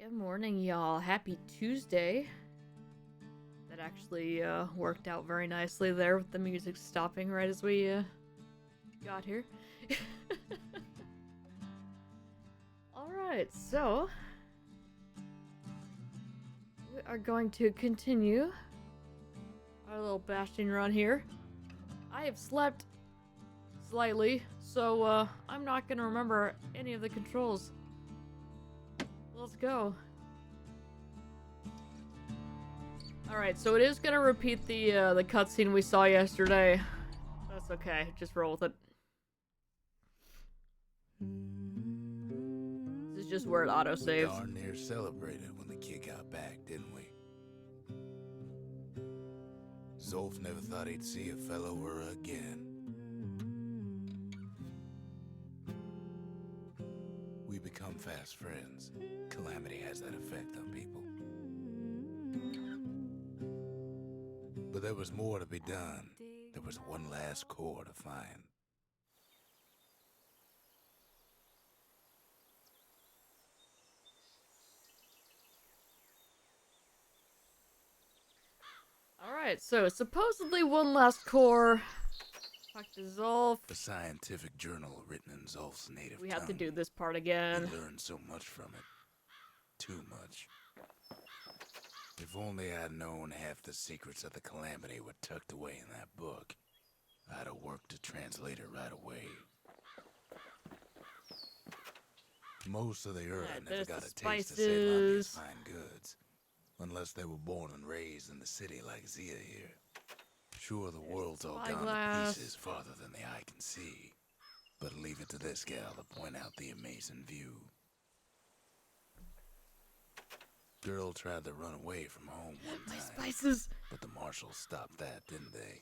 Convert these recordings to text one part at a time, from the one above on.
Good morning, y'all. Happy Tuesday. That actually worked out very nicely there with the music stopping right as we got here. Alright, so we are going to continue our little Bastion run here. I have slept slightly, so I'm not going to remember any of the controls. Let's go. Alright, so it is gonna repeat the cutscene we saw yesterday. That's okay, just roll with it. This is just where it autosaves. Darn near celebrated when the kid got back, didn't we? Zolf never thought he'd see a fellow her again. We become fast friends. Calamity has that effect on people. But there was more to be done. There was one last core to find. Alright, so supposedly one last core. Talk to Zolf. A scientific journal written in Zolf's native We tongue. have to do this part again. We learned so much from it. Too much. If only I'd known half the secrets of the Calamity were tucked away in that book, I'd have worked to translate it right away. Most of the Earth never got a taste of Ceylon's fine goods, unless they were born and raised in the city like Zia here. Sure, the world's all gone to pieces farther than the eye can see, but leave it to this gal to point out the amazing view. Girl tried to run away from home one time. My spices! But the marshals stopped that, didn't they?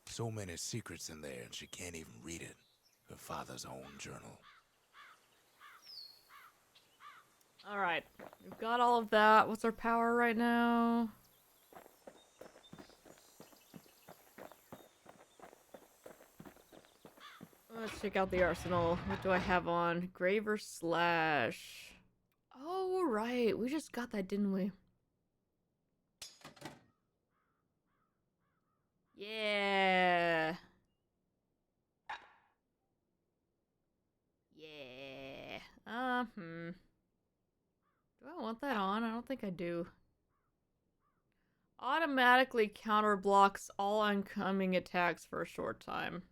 So many secrets in there and she can't even read it. Her father's own journal. Alright, we've got all of that. What's our power right now? Let's check out the arsenal. What do I have on? Graver Slash. Oh, right. We just got that, didn't we? Yeah. Yeah. Do I want that on? I don't think I do. Automatically counterblocks all incoming attacks for a short time.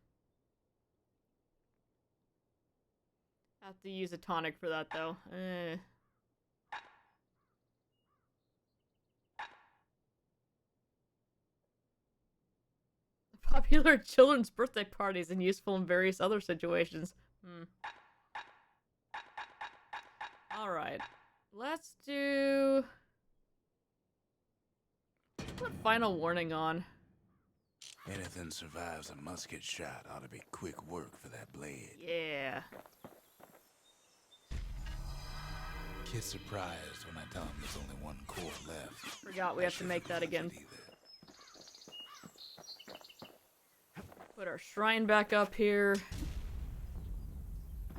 Have to use a tonic for that, though. Popular children's birthday parties and useful in various other situations. Alright. Let's do... put final warning on. Anything survives a musket shot ought to be quick work for that blade. Yeah. Kid's surprised when I tell him there's only one core left. Forgot we have to make that again. Put our shrine back up here.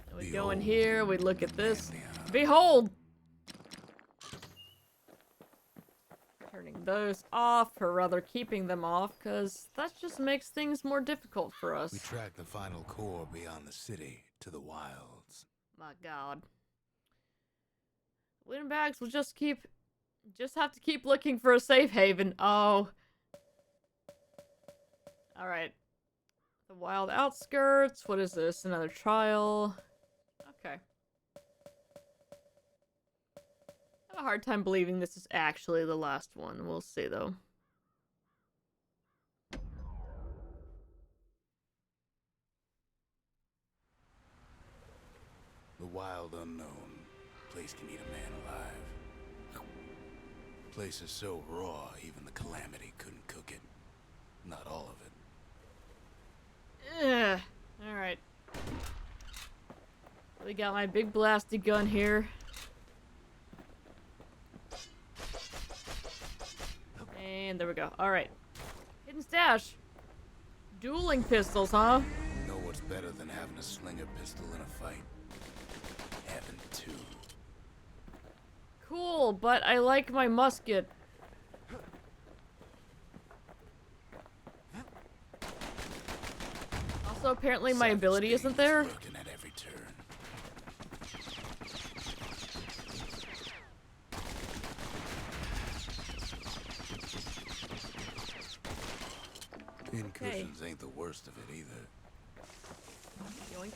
And we go in here, we look at this. Behold! Turning those off, or rather keeping them off, because that just makes things more difficult for us. We track the final core beyond the city to the wilds. My god. Windbags will just have to keep looking for a safe haven. Oh. Alright. The wild outskirts. What is this? Another trial. Okay. I have a hard time believing this is actually the last one. We'll see, though. The wild unknown. Place can eat a man alive. Place is so raw, even the Calamity couldn't cook it. Not all of it. Ugh. Alright. We got my big blasty gun here. And there we go. Alright. Hidden stash. Dueling pistols, huh? You know what's better than having a slinger pistol in a fight? heaven too. Cool, but I like my musket. Also, apparently my ability isn't there. Lurking at every turn. Pincushions ain't the worst of it either. Yoink.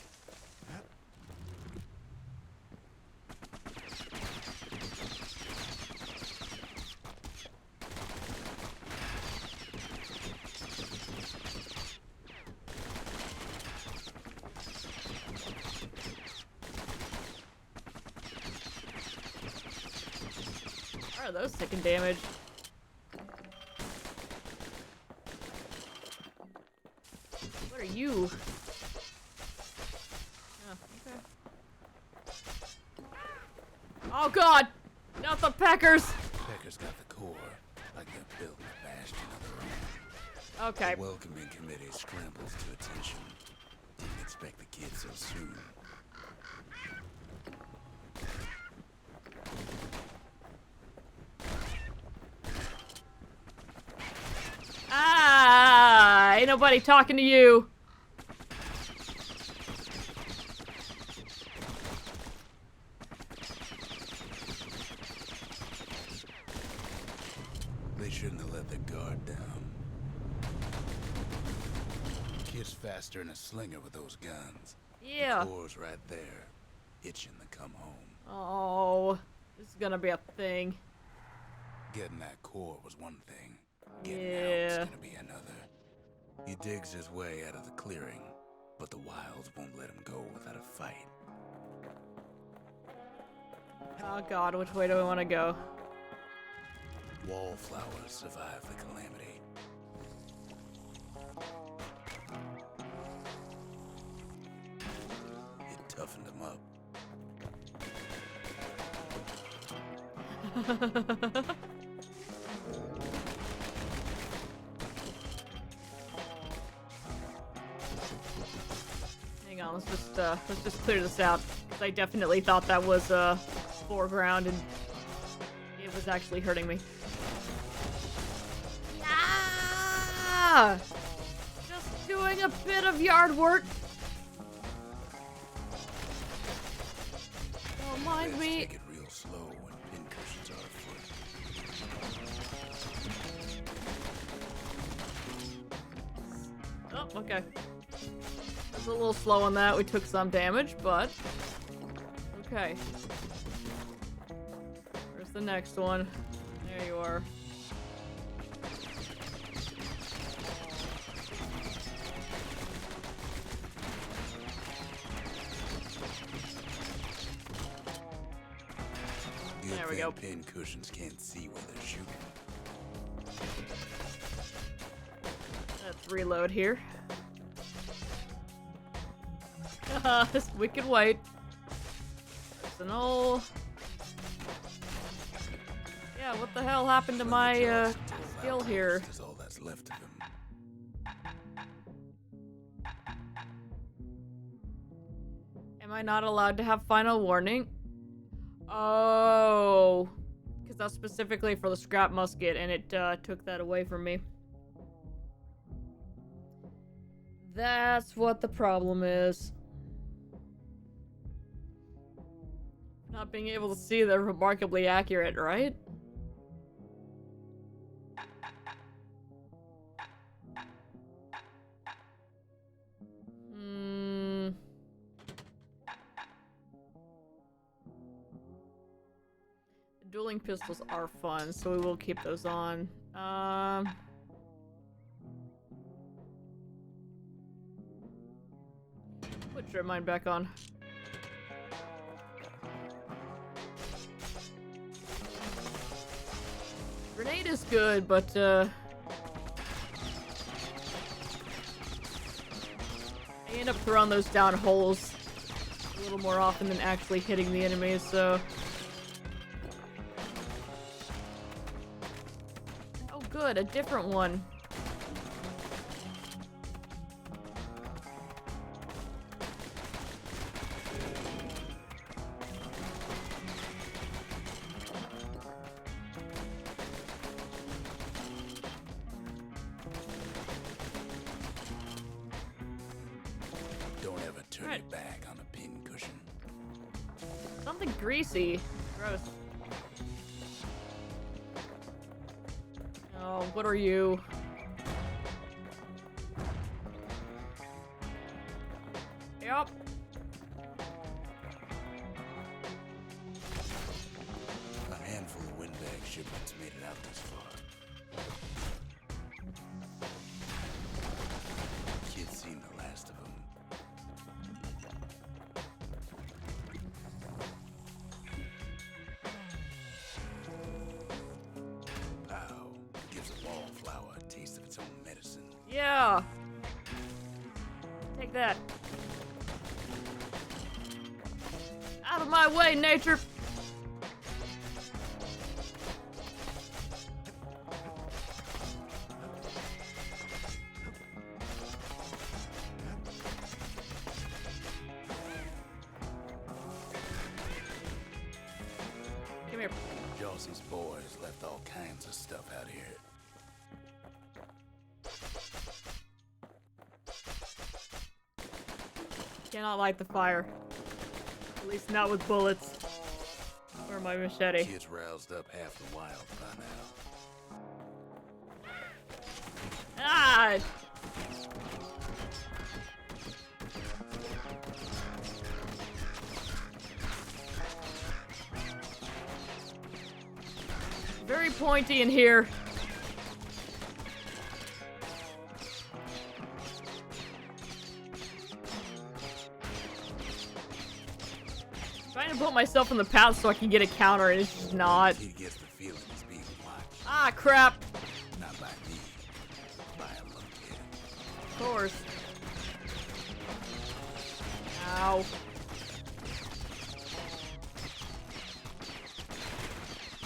How are those taking damage? What are you? Oh, okay. Oh god! Not the peckers! Peckers got the core, like they're building a bastion of their own. Okay. The welcoming committee scrambles to attention. Didn't expect the kid so soon. Ah! Ain't nobody talking to you. They shouldn't have let the guard down. Kid's faster than a slinger with those guns. Yeah. The core's right there, itching to come home. Oh, this is gonna be a thing. Getting that core was one thing. Getting Yeah. out's gonna be another. He digs his way out of the clearing, but the wilds won't let him go without a fight. Oh god, which way do we want to go? Wallflowers survive the calamity. It toughened him up. Hang on, let's just clear this out. 'Cause I definitely thought that was foreground and it was actually hurting me. Ah! Just doing a bit of yard work. Don't mind Best me. take it real slow when pincushions are afoot. Oh, okay. I was a little slow on that. We took some damage, but okay. Where's the next one? There you are. Good There we thing go. Pincushions can't see where they're shooting. Let's reload here. This wicked white. Arsenal. Yeah, what the hell happened to my skill here? Is all that's left of him. Am I not allowed to have final warning? Oh, because that's specifically for the scrap musket, and it took that away from me. That's what the problem is. Not being able to see, they're remarkably accurate, right? Dueling pistols are fun, so we will keep those on. Put trip mine back on. Grenade is good, but I end up throwing those down holes a little more often than actually hitting the enemies, so. Oh good, a different one. turn your back on a pin cushion. Something greasy. Gross. Oh, what are you? Yep. A handful of windbag shipments made it out this far. Kids seen the last of them. Pow. Gives a wallflower a taste of its own medicine. Yeah. Take that. Out of my way, nature! Come here. Josie's boys left all kinds of stuff out here. Cannot light the fire. At least not with bullets. Or my machete. Kids roused up half the wild by now. Ah! Very pointy in here. Trying to put myself in the path so I can get a counter, and it's just not. He gets the feeling he's being watched. Ah, crap. Not by me. By a lunkhead. Of course. Ow.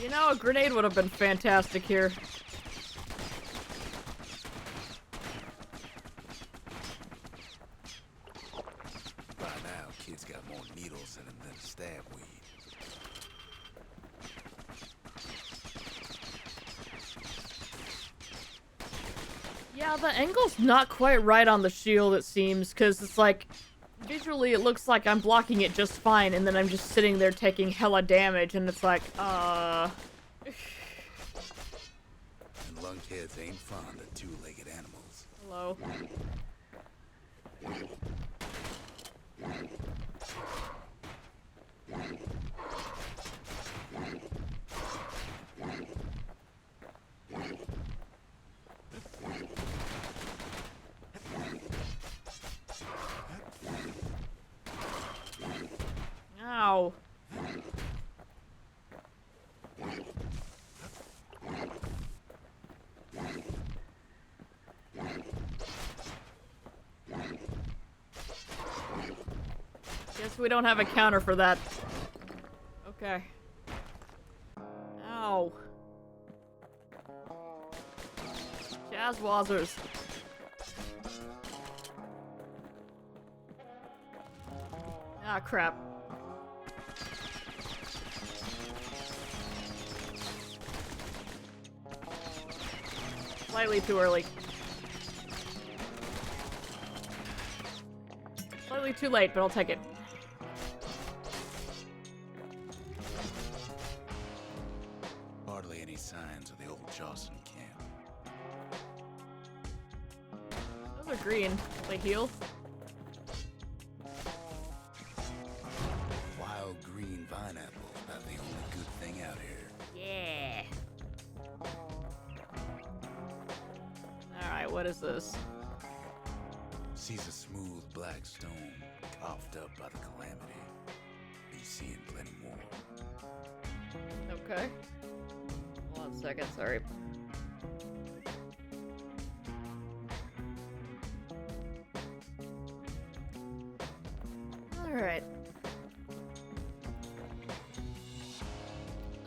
You know, a grenade would have been fantastic here. By now, kids got more needles in them than stab weed. Yeah, the angle's not quite right on the shield, it seems, because it's like, visually it looks like I'm blocking it just fine, and then I'm just sitting there taking hella damage, and it's like, And lunkheads ain't fond of two-legged animals. Hello. Ow. Guess we don't have a counter for that. Okay. Ow. Jazzwazzers. Ah, crap. Slightly too early. Slightly too late, but I'll take it. Hardly any signs of the old Jawson camp. Those are green. Will they heal? Wild green vine apples, about the only good thing out here. Yeah. Alright, what is this? Sees a smooth black stone coughed up by the calamity. Be seeing plenty more. Okay. 1 second, sorry. Alright.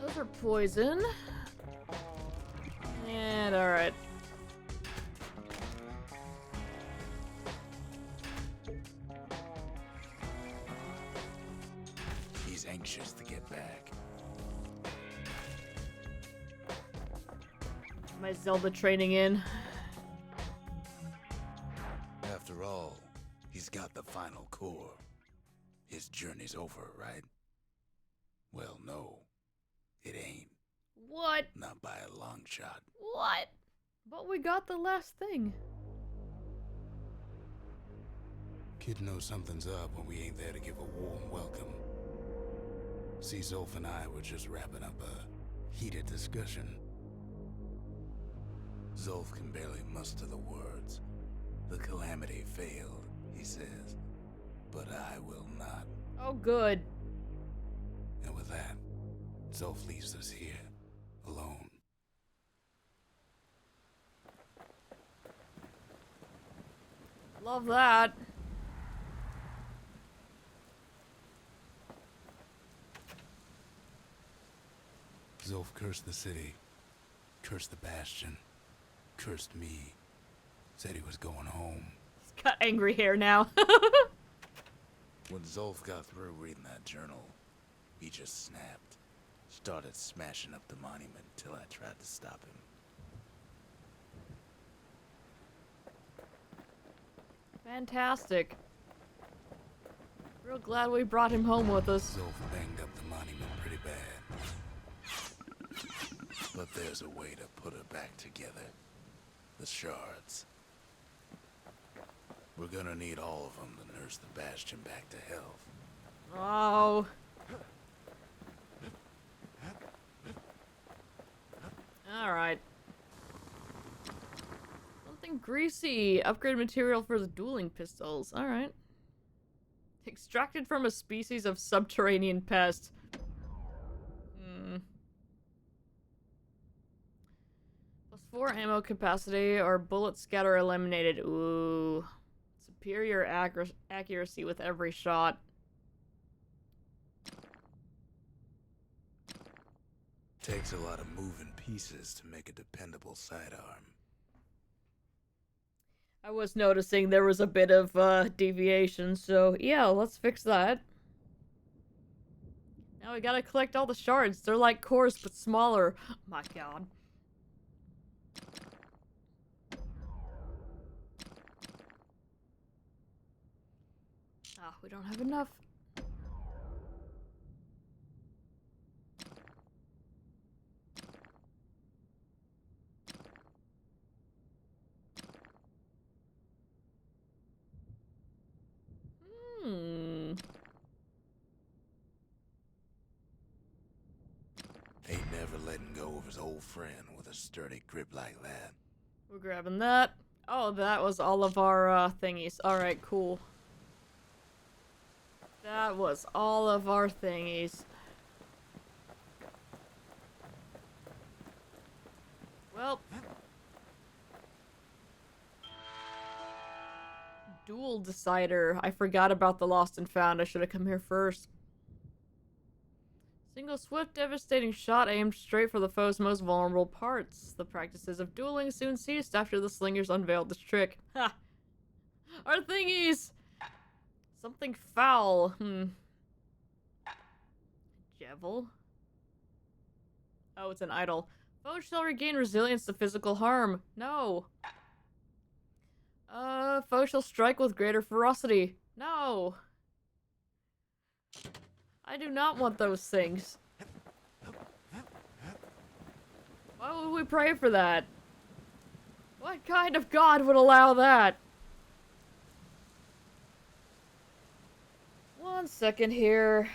Those are poison. And alright. He's anxious to get back. My Zelda training in. After all, He's got the final core. His journey's over, right? Well, no. It ain't. What? Not by a long shot. What? But we got the last thing. Kid knows something's up when we ain't there to give a warm welcome. See, Zolf and I were just wrapping up a heated discussion. Zolf can barely muster the words. The calamity failed, he says. But I will not. Oh, good. And with that, Zolf leaves us here, alone. Love that. Zolf cursed the city, cursed the Bastion, cursed me, said he was going home. He's got angry hair now. When Zolf got through reading that journal, he just snapped. Started smashing up the monument till I tried to stop him. Fantastic. Real glad we brought him home with us. Zolf banged up the monument pretty bad. But there's a way to put it back together. The shards. We're gonna need all of them to nurse the Bastion back to health. Oh. Alright. Something greasy. Upgrade material for the dueling pistols. Alright. Extracted from a species of subterranean pest. +4 ammo capacity or bullet scatter eliminated. Ooh. Superior accuracy with every shot. Takes a lot of moving pieces to make a dependable sidearm. I was noticing there was a bit of deviation, so yeah, let's fix that. Now we gotta collect all the shards. They're like cores, but smaller. Oh my god. Ah, we don't have enough. Ain't never letting go of his old friend with a sturdy grip like that. We're grabbing that. Oh, that was all of our thingies. Alright, cool. That was all of our thingies. Well. Duel decider. I forgot about the lost and found. I should have come here first. Single swift, devastating shot aimed straight for the foe's most vulnerable parts. The practices of dueling soon ceased after the slingers unveiled this trick. Ha! Our thingies! Something foul. Jevel? Oh, it's an idol. Foes shall regain resilience to physical harm. No. Foes shall strike with greater ferocity. No. I do not want those things. Why would we pray for that? What kind of god would allow that? 1 second here.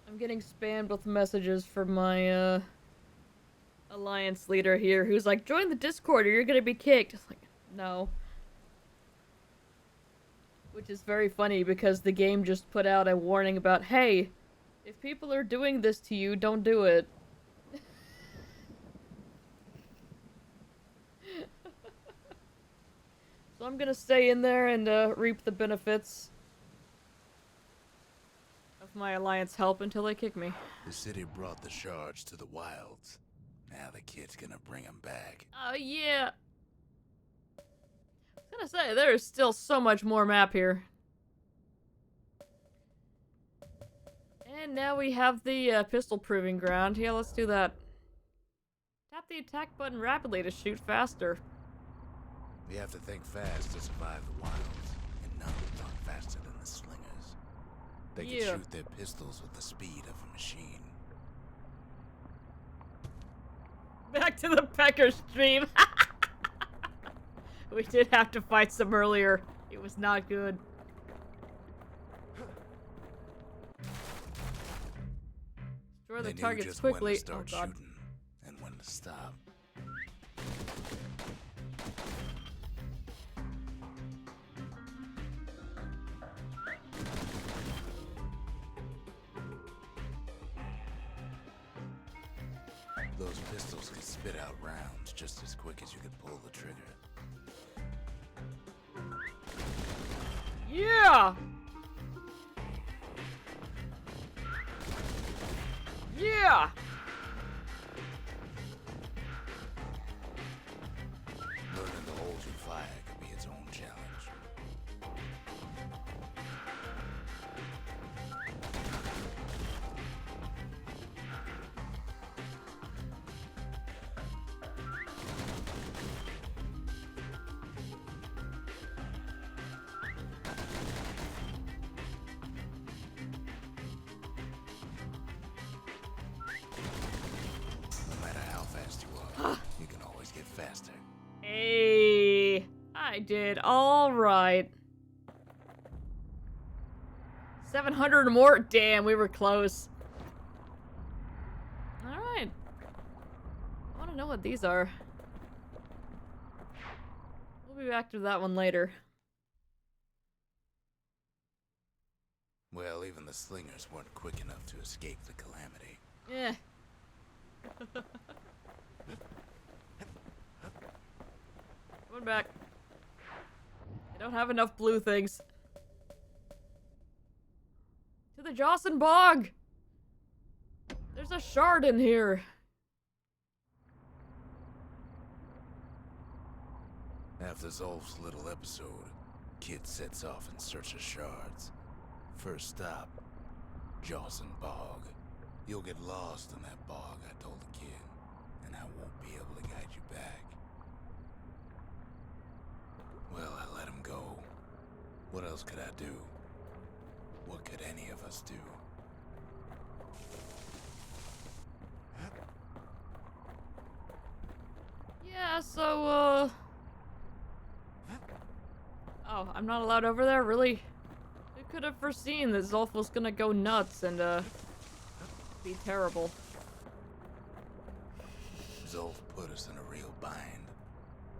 I'm getting spammed with messages from my, alliance leader here who's like, join the Discord or you're gonna be kicked. It's like, no. Which is very funny because the game just put out a warning about, hey, if people are doing this to you, don't do it. So I'm gonna stay in there and reap the benefits of my alliance help until they kick me. The city brought the shards to the wilds. Now the kid's gonna bring them back. Oh, yeah. I was gonna say, there is still so much more map here. And now we have the pistol proving ground. Yeah, let's do that. Tap the attack button rapidly to shoot faster. You have to think fast to survive the wilds, and none talk faster than the slingers. They can shoot their pistols with the speed of a machine. Back to the Pecker stream. We did have to fight some earlier. It was not good. Destroy the targets quickly. When to start shooting and when to stop. Those pistols can spit out rounds just as quick as you can pull the trigger. Yeah! Yeah! Learning to hold your fire can be its own challenge. Faster. Hey, I did all right. 700 or more. Damn, we were close. All right. I want to know what these are. We'll be back to that one later. Well, even the slingers weren't quick enough to escape the calamity. Yeah. Going back. I don't have enough blue things. To the Jawson Bog! There's a shard in here. After Zolf's little episode, Kid sets off in search of shards. First stop, Jawson Bog. You'll get lost in that bog, I told the kid, and I won't be able to guide you back. Well, I let him go. What else could I do? What could any of us do? Yeah, so, oh, I'm not allowed over there? Really? Who could have foreseen that Zolf was gonna go nuts and, be terrible? Zolf put us in a real bind.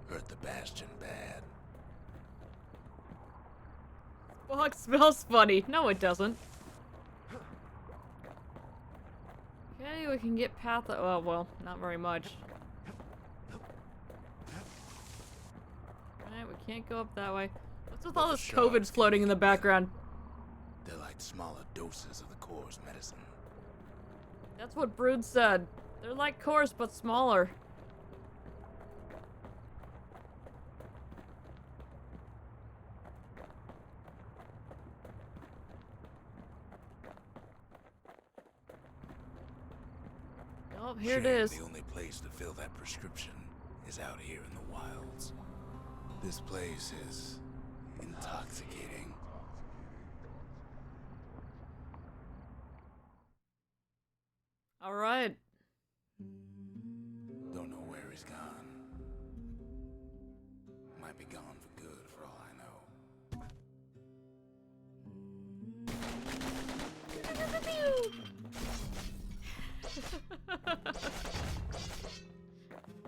Hurt the Bastion bad. Bog smells funny. No, it doesn't. Okay, we can get past the— oh, well, not very much. Alright, we can't go up that way. What's with all this COVID floating in the background? They're like smaller doses of the core's medicine. That's what Brood said. They're like cores, but smaller. Oh, here it is. The only place to fill that prescription is out here in the wilds. This place is intoxicating. All right. Don't know where he's gone. Might be gone for good, for all I know.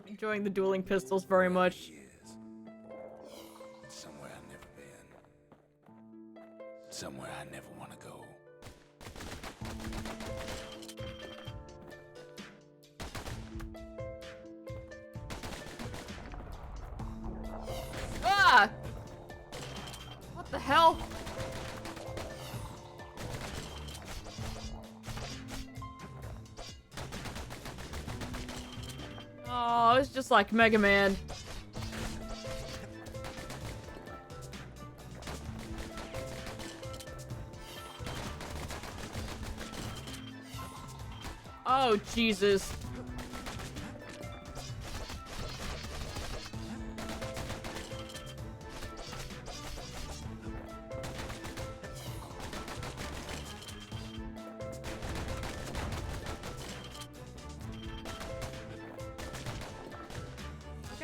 Enjoying the dueling pistols very much. Somewhere I've never been. Somewhere I never want to go. Ah! What the hell? Oh, it's just like Mega Man. Oh, Jesus.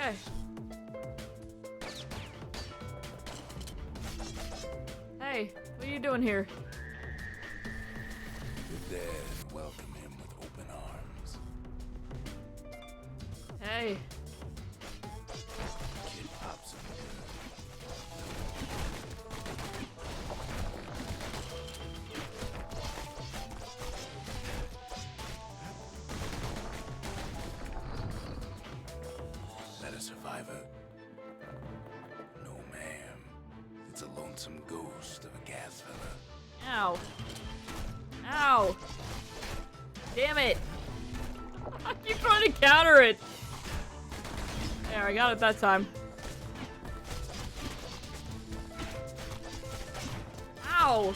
Okay. Hey, what are you doing here? The dead welcome him with open arms. Hey. Kid pops him good. That a survivor? No, ma'am. It's a lonesome ghost of a gas fella. Ow. Ow. Damn it. I keep trying to counter it. There, I got it that time. Ow.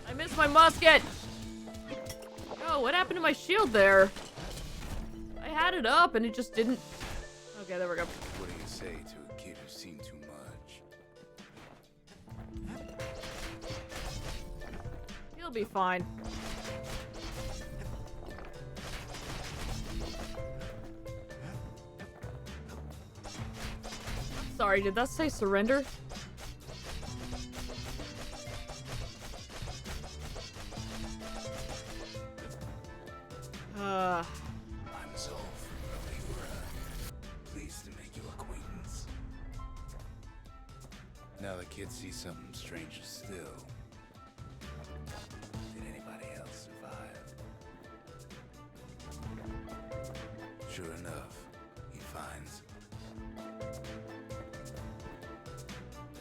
I missed my musket. Oh, what happened to my shield there? I had it up and it just didn't. Okay, there we go. What do you say to a kid who's seen too much? He'll be fine. Sorry, did that say surrender? I'm Zolf. We were pleased to make your acquaintance. Now the kid sees something stranger still. Did anybody else survive? Sure enough, he finds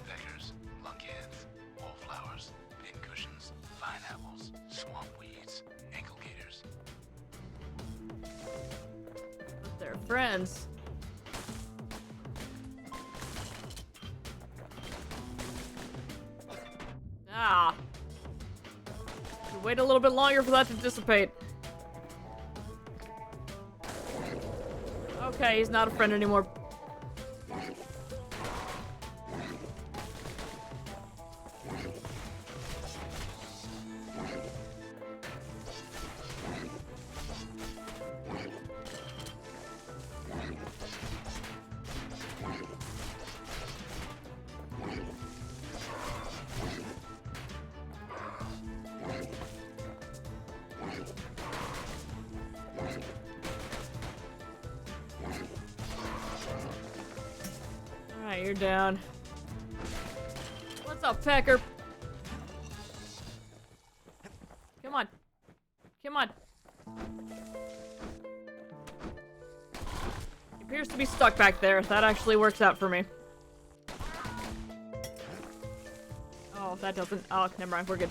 peckers, lunkheads, wallflowers, pincushions, pineapples, swamp weeds, ankle gators. But they're friends. Ah. Should wait a little bit longer for that to dissipate. Okay, he's not a friend anymore. Alright, you're down. What's up, Pecker? Come on. Come on. He appears to be stuck back there. That actually works out for me. Oh, that doesn't. Oh, never mind. We're good.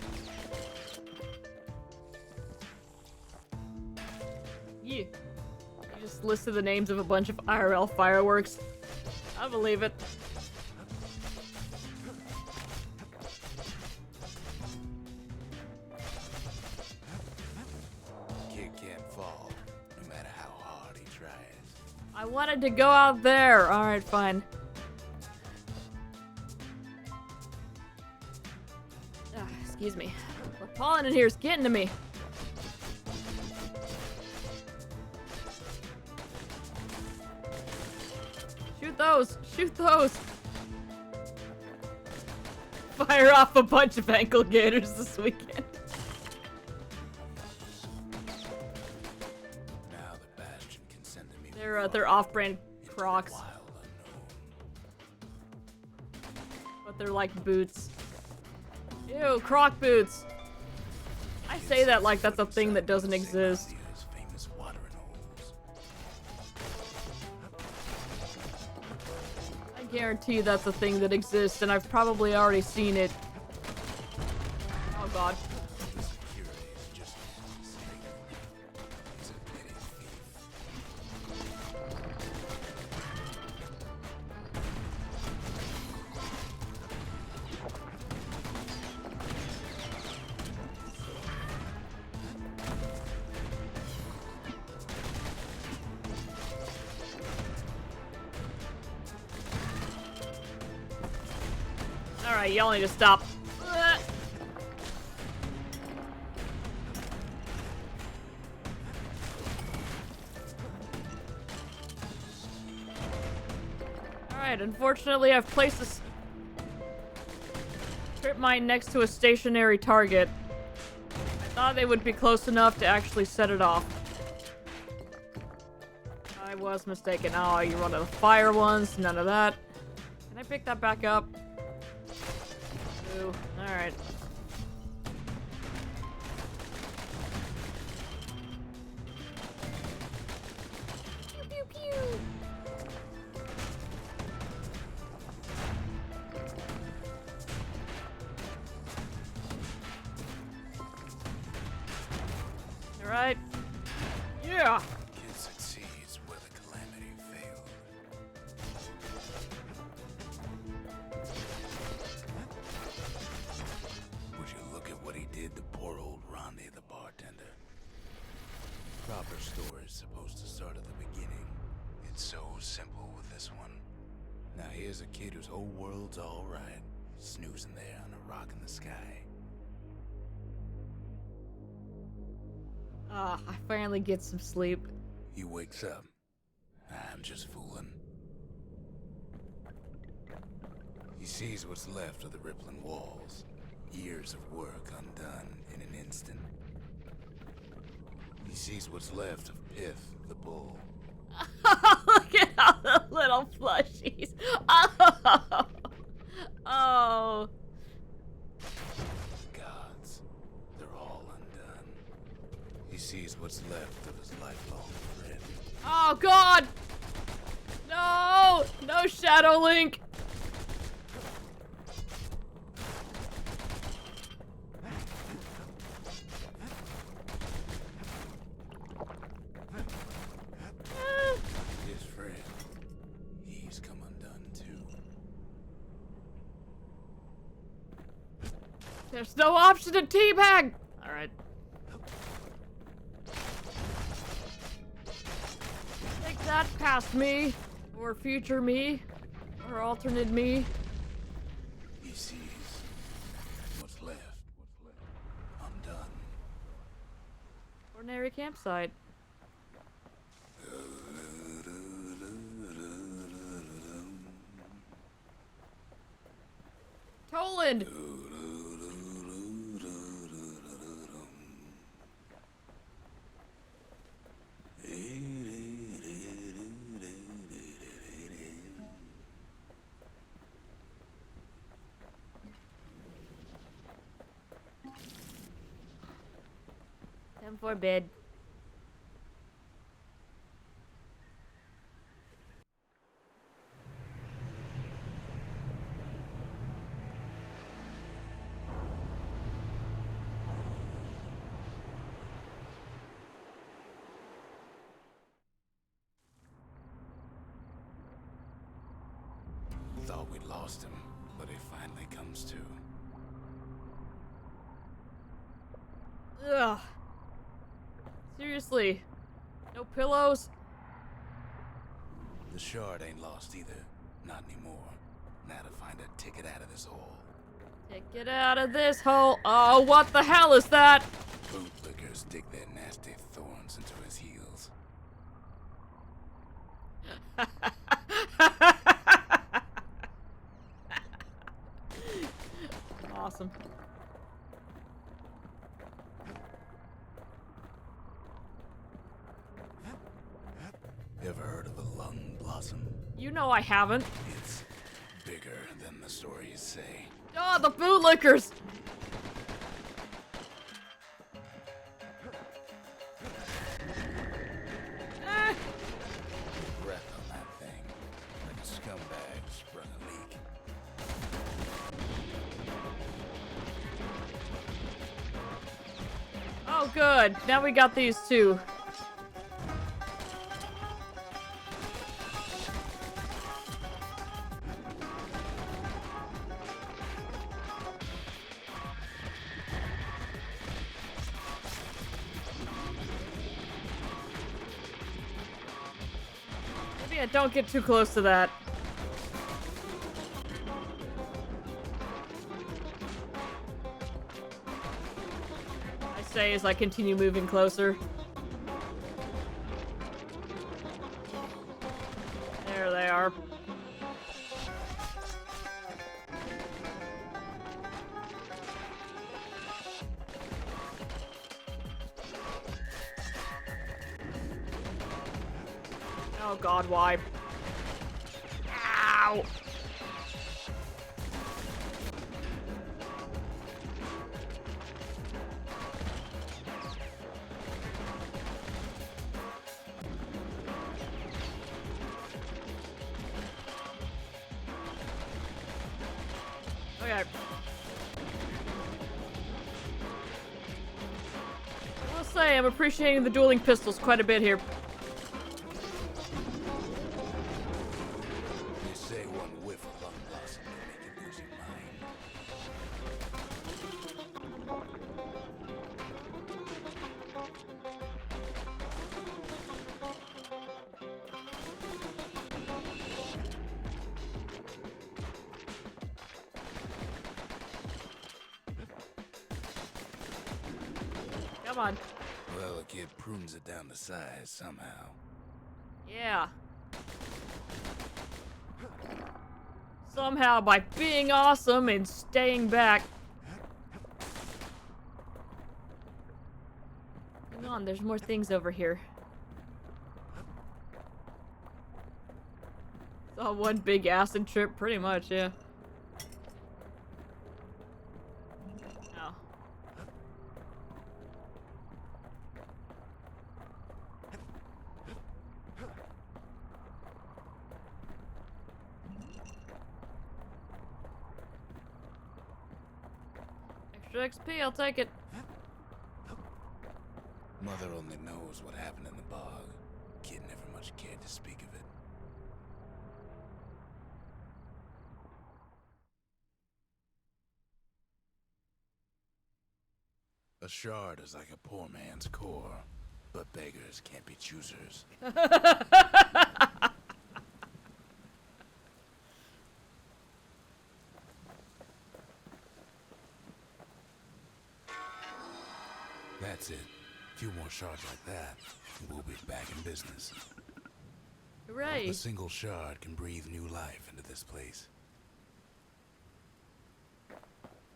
Yeah. You just listed the names of a bunch of IRL fireworks. I believe it. Kid can't fall, no matter how hard he tries. I wanted to go out there. Alright, fine. Excuse me. The pollen in here is getting to me. Shoot those! Shoot those! Fire off a bunch of ankle gators this weekend. Now the Bastion can send to me. They're off-brand Crocs, Wild unknown. but they're like boots. Ew, Croc boots. I say that like that's a thing that doesn't exist. Famous watering holes. I guarantee that's a thing that exists, and I've probably already seen it. Oh god. The security is just he's a petty thief. Alright, y'all need to stop. Alright, unfortunately I've placed this trip mine next to a stationary target. I thought they would be close enough to actually set it off. I was mistaken. Oh, you're one of the fire ones. None of that. Can I pick that back up? Ooh, alright. Pew, pew, pew. Alright. Yeah! Kid succeeds where the calamity failed. Would you look at what he did to poor old Ronnie, the bartender? Proper story's supposed to start at the beginning. It's so simple with this one. Now here's a kid whose whole world's alright, snoozing there on a rock in the sky. Ah, I finally get some sleep. He wakes up. I'm just fooling. He sees what's left of the rippling walls. Years of work undone in an instant. He sees what's left of Pith, the bull. Look at all the little plushies. Oh. Oh. Gods, they're all undone. He sees what's left of his lifelong friend. Oh God! No! No Shadow Link! His friend, he's come undone too. There's no option to teabag! Alright. Take that past me, or future me, or alternate me. He sees what's left undone. Ordinary campsite. Toland! Time for bed. Thought we'd lost him, but he finally comes to. Ugh. Seriously. No pillows? The shard ain't lost either. Not anymore. Now to find a ticket out of this hole. Get out of this hole. Oh, what the hell is that? Bootlickers dig their nasty thorns into his heels. Awesome. Ever heard of a lung blossom? You know I haven't. It's bigger than the stories say. Oh, the bootlickers! Breath on that thing. Like a scumbag sprung a leak. Oh, good. Now we got these two. Yeah, don't get too close to that. I say as I continue moving closer. There they are. Oh god, why? Ow! Okay. I will say, I'm appreciating the dueling pistols quite a bit here. They say one whiff of lung blossom can make you lose your Come on. Well, a kid prunes it down to size somehow. Yeah. Somehow by being awesome and staying back. Hang on, there's more things over here. It's all one big acid trip, pretty much, yeah. Oh. Extra XP, I'll take it. Mother only knows what happened in the bog. Kid never much cared to speak of it. A shard is like a poor man's core, but beggars can't be choosers. That's it. A few more shards like that, and we'll be back in business. Hooray. A single shard can breathe new life into this place.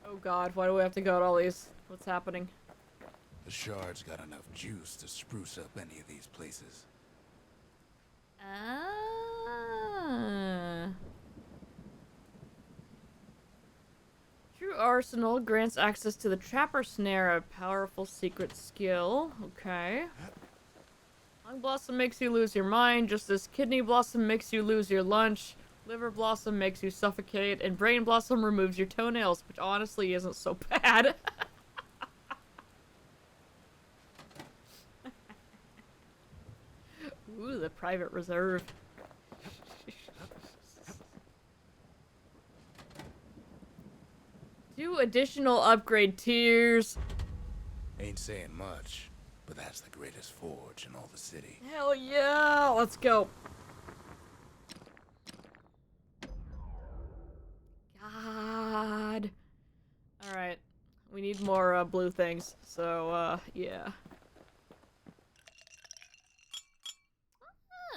Oh god, why do we have to go to all these? What's happening? The shard's got enough juice to spruce up any of these places. Ah. True Arsenal grants access to the Trapper Snare, a powerful secret skill. Okay. Lung Blossom makes you lose your mind, just as Kidney Blossom makes you lose your lunch. Liver Blossom makes you suffocate, and Brain Blossom removes your toenails, which honestly isn't so bad. Ooh, the private reserve. 2 additional upgrade tiers. Ain't saying much, but that's the greatest forge in all the city. Hell yeah! Let's go. God. Alright. We need more blue things. So, yeah.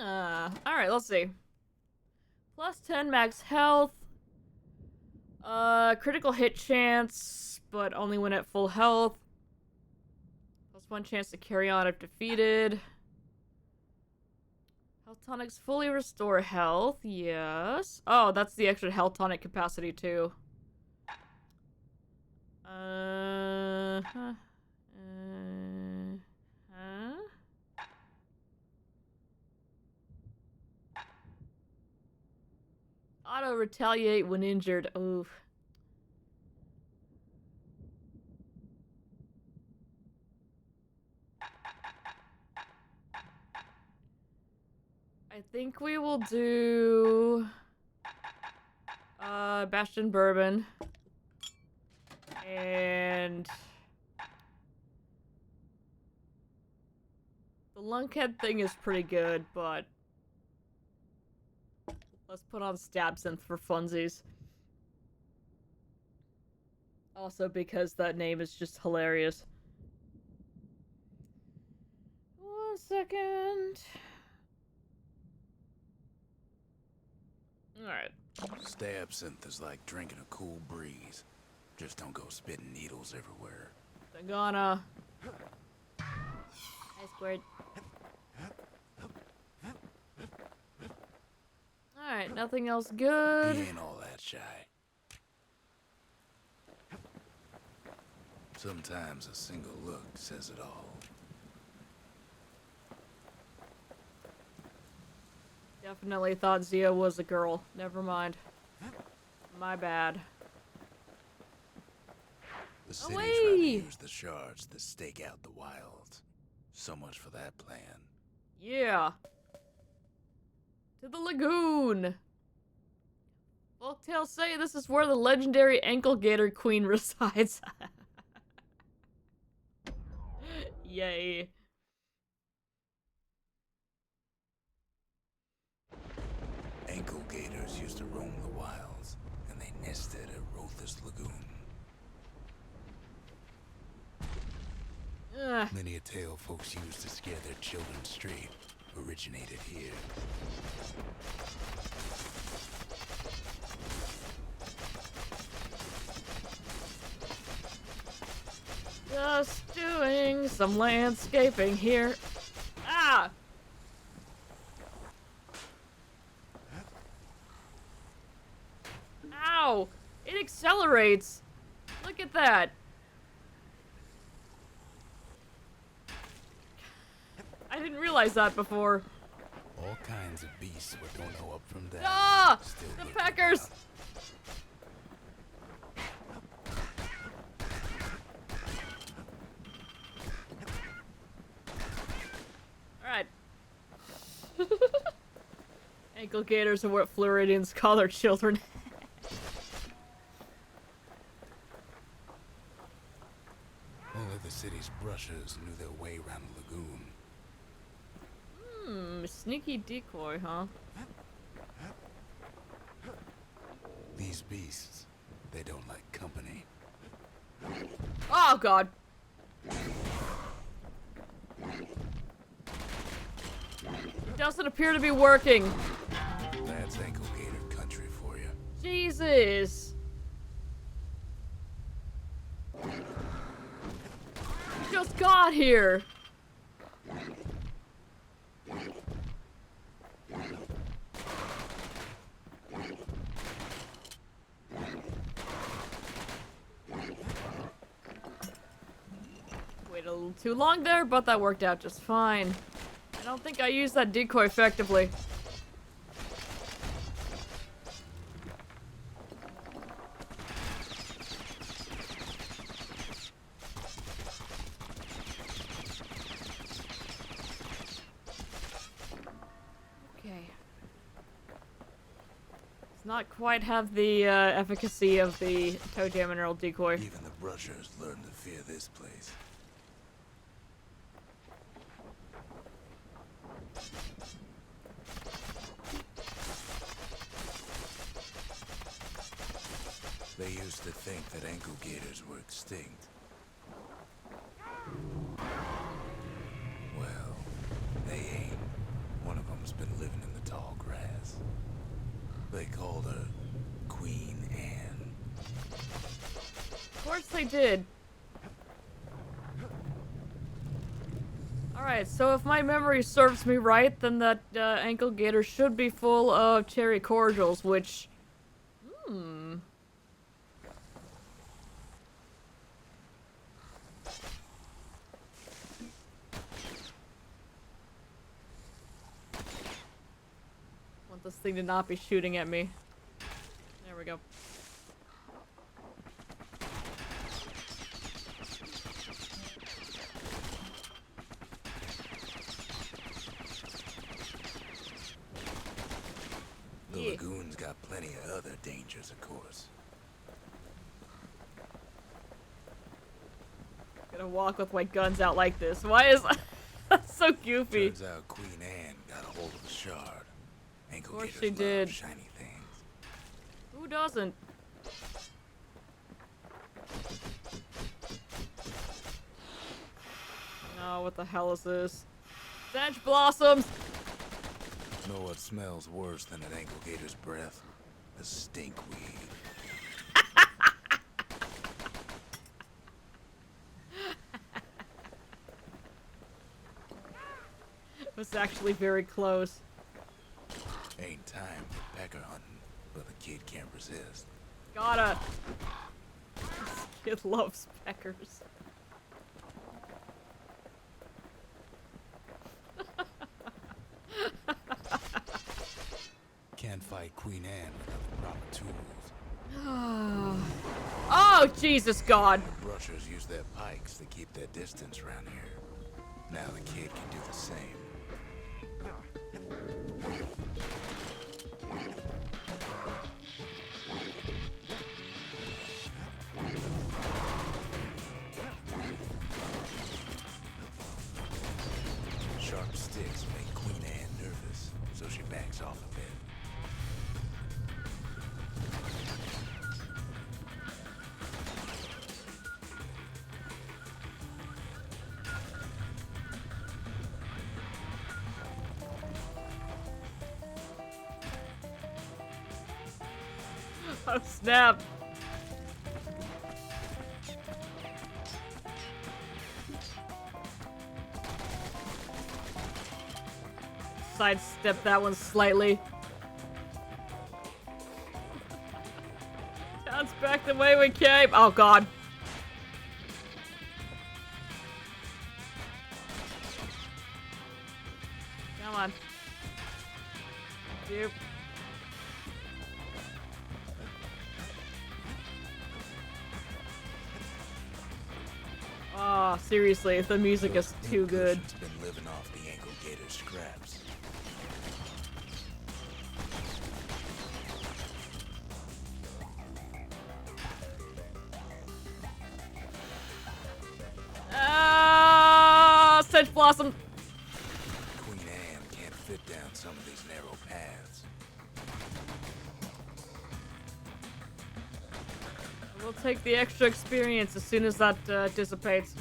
Alright, let's see. Plus 10 max health. Critical hit chance, but only when at full health. Plus 1 chance to carry on if defeated. Health tonics fully restore health, yes. Oh, that's the extra health tonic capacity too. Huh? Auto retaliate when injured. Oof. I think we will do Bastion Bourbon. And the lunkhead thing is pretty good, but let's put on Stabsynth for funsies. Also because that name is just hilarious. 1 second. Alright. Stabsynth is like drinking a cool breeze. Just don't go spitting needles everywhere. Dagana. Hi, Squirt. Alright, nothing else good. He ain't all that shy. Sometimes a single look says it all. Definitely thought Zia was a girl. Never mind. My bad. The city tried to use the shards to stake out the wilds. So much for that plan. Yeah. To the lagoon. Folktales say this is where the legendary ankle gator queen resides. Yay. Ankle gators used to roam the wilds, and they nested at Rothus Lagoon. Many a tale folks used to scare their children straight originated here. Just doing some landscaping here. Ah! Ow! It accelerates! Look at that! I didn't realize that before. All kinds of beasts what don't know up from down. Ah! The peckers! Alright. Ankle gators are what Floridians call their children. Only the city's brushers knew their way around the lagoon. Sneaky decoy, huh? These beasts, they don't like company. Oh, God. Doesn't appear to be working. That's ankle gator country for you. Jesus. Just got here. Wait a little too long there, but that worked out just fine. I don't think I used that decoy effectively. Okay. Does not quite have the efficacy of the toe jam mineral decoy. Even the brushers learned to fear this place. They used to think that ankle gators were extinct. Well, they ain't. One of them's been living in the tall grass. They called her Queen Anne. Of course they did. Alright, so if my memory serves me right, then that ankle gator should be full of cherry cordials, which... want this thing to not be shooting at me. There we go. The lagoon's got plenty of other dangers, of course. Gonna walk with my guns out like this. Why is that's so goofy? Turns out Queen Anne got a hold of the shard. Ankle Of course gators she love did. shiny things. Who doesn't? Oh, what the hell is this? Stench blossoms! Know what smells worse than an ankle gator's breath? The stinkweed. It was actually very close. Ain't time for pecker hunting, but the kid can't resist. Gotta. This kid loves peckers. Can't fight Queen Anne without the proper tools. Oh, Jesus God. The brushers use their pikes to keep their distance around here. Now the kid can do the same. Sharp sticks make Queen Anne nervous, so she backs off a bit. Oh, snap. Sidestep that one slightly. Bounce back the way we came. Oh, God. Come on. Yep. Oh, seriously, the music is too good. Been living off the ankle gator scraps. Sedge Blossom. Queen Anne can't fit down some of these narrow paths. We'll take the extra experience as soon as that dissipates.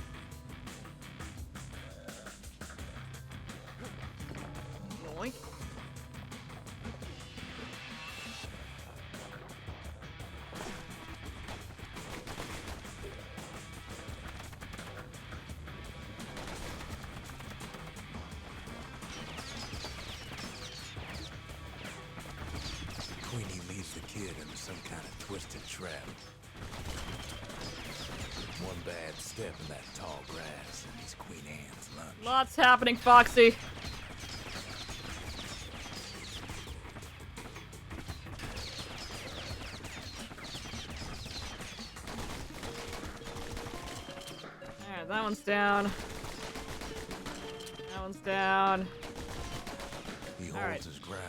Yoink. Queenie leads the kid into some kind of twisted trap. One bad step in that tall grass and he's Queen Anne's lunch. Lots happening, Foxy. Alright, that one's down. That one's down. He holds his ground.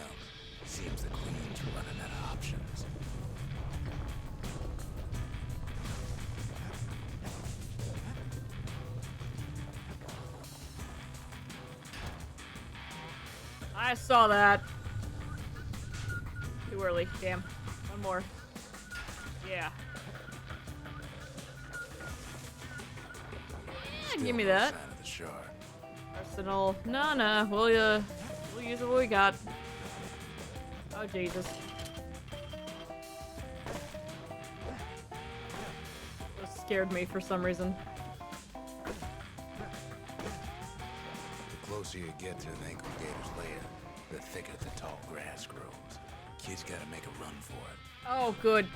Seems the Queen's running out of options. I saw that. Too early. Damn. One more. Yeah. Give me that. Arsenal. No. We'll use what we got. Oh, Jesus. That scared me for some reason. The closer you get to an ankle gator's lair, the thicker the tall grass grows. Kid's gotta make a run for it. Oh, good.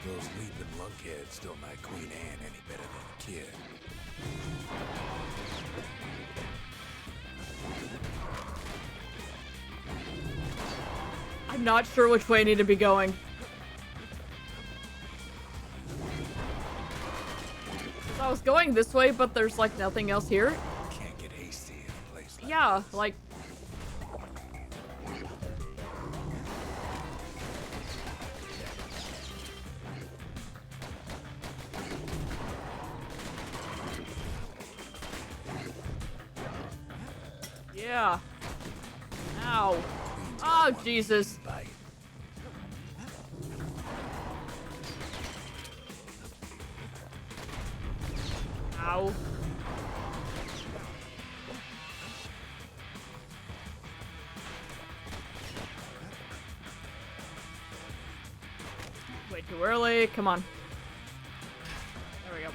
Those leaping lunkheads don't like Queen Anne any better than the kid. I'm not sure which way I need to be going. I was going this way, but there's like nothing else here. Can't get hasty in a place like yeah, this. like. Yeah. Ow. Oh, Jesus. Ow. Way too early. Come on. There we go.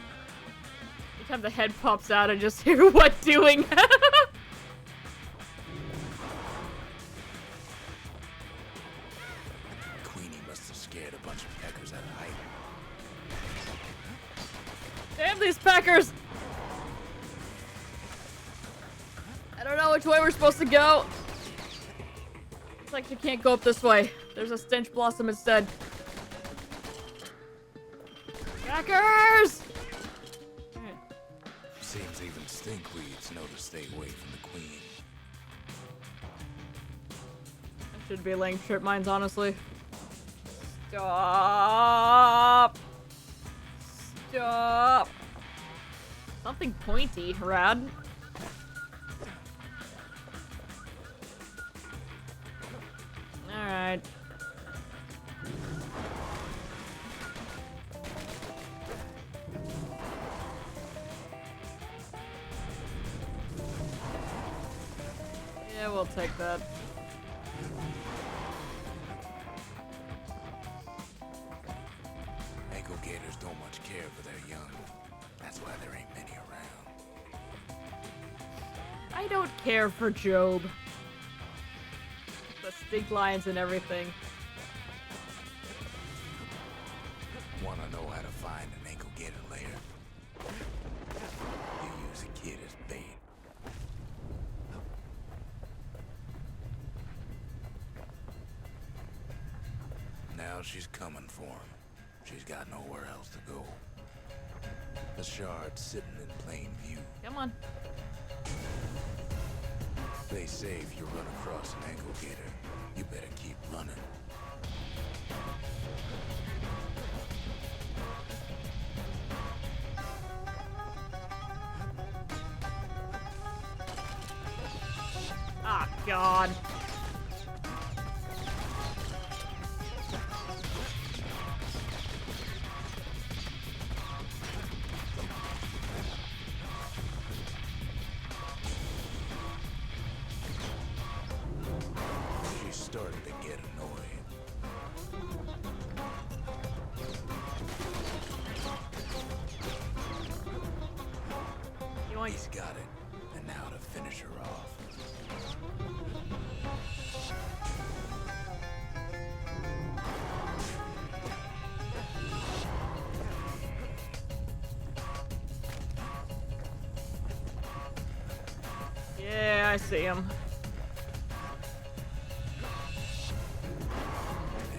Anytime the head pops out, I just hear what doing. these peckers! I don't know which way we're supposed to go. Looks like you can't go up this way. There's a stench blossom instead. Peckers! Alright. Seems even stinkweeds know to stay away from the queen. I should be laying trip mines, honestly. Stop! Stop! Something pointy, rad. Alright. Yeah, we'll take that. Ankle gators don't much care for their young. That's why there ain't many around. I don't care for Job. The stink lions and everything. Wanna know how to find an ankle gator lair? You use a kid as bait. Now she's coming for him. She's got nowhere else to go. The shard's sitting in plain view. Come on. They say if you run across an ankle gator, you better keep running. Ah, God. She's starting to get annoying. He's got it. And now to finish her off. Yeah, I see him.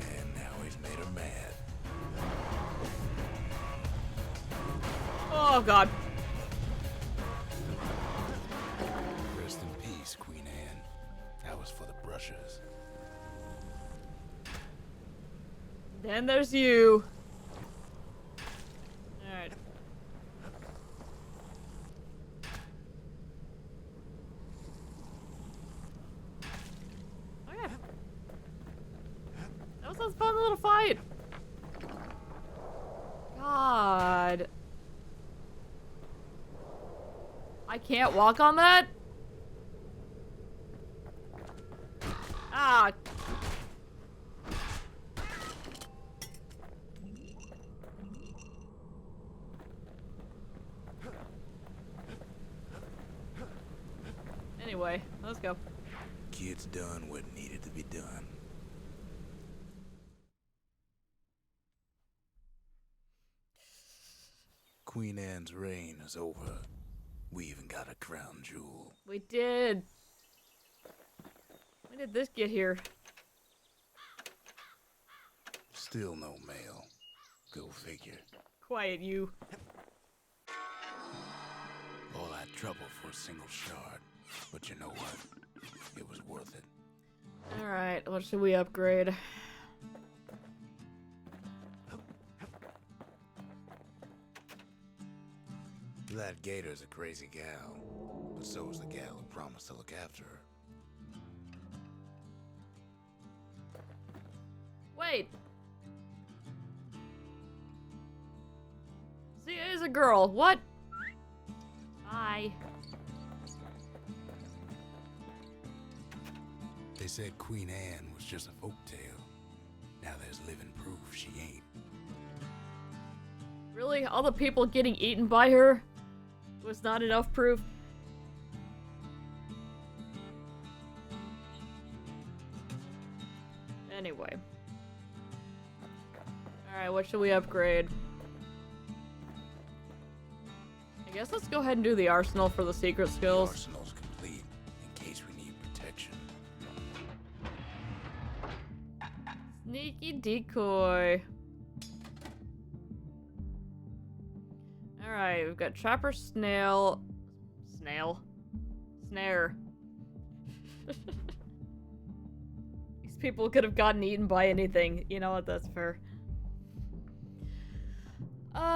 And now he's made her mad. Oh, God. Rest in peace, Queen Anne. That was for the brushers. Then there's you. Alright. Okay. That was a fun little fight. God. I can't walk on that? Ah. Anyway, let's go. Kid's done what needed to be done. Queen Anne's reign is over. We even got a crown jewel. We did. When did this get here? Still no mail. Go figure. Quiet, you. All that trouble for a single shard. But you know what? It was worth it. Alright, what should we upgrade? That gator's a crazy gal. But so is the gal who promised to look after her. Wait. Zia is a girl. What? Bye. They said Queen Anne was just a folktale. Now there's living proof she ain't. Really? All the people getting eaten by her was not enough proof? Anyway. Alright, what should we upgrade? I guess let's go ahead and do the arsenal for the secret skills. The arsenal's complete in case we need protection. Sneaky decoy. Alright, we've got Trapper, Snare. These people could have gotten eaten by anything. You know what, that's fair.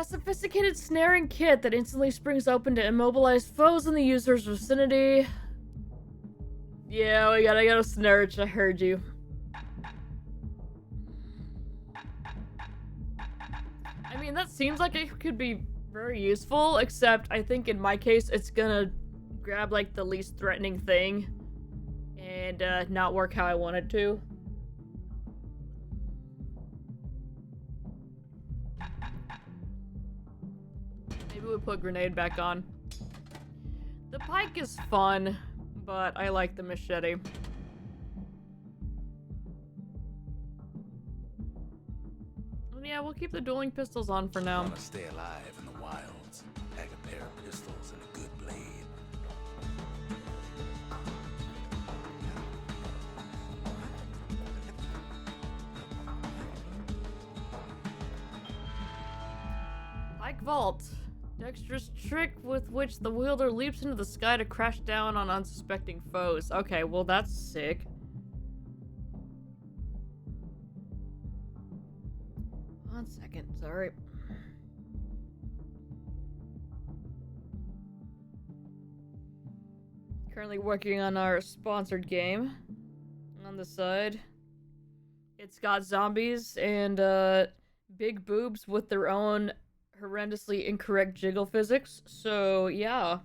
Sophisticated snaring kit that instantly springs open to immobilize foes in the user's vicinity. Yeah, we gotta go snare. I heard you. I mean, that seems like it could be very useful, except I think in my case it's gonna grab like the least threatening thing and not work how I want it to. Maybe we'll put grenade back on. The pike is fun, but I like the machete. Yeah, we'll keep the dueling pistols on for now. I wanna stay alive in the wilds. Pack a pair of pistols and a good blade. Pike Vault. Dexterous trick with which the wielder leaps into the sky to crash down on unsuspecting foes. Okay, well that's sick. One second, sorry. Currently working on our sponsored game on the side. It's got zombies and big boobs with their own horrendously incorrect jiggle physics, so yeah.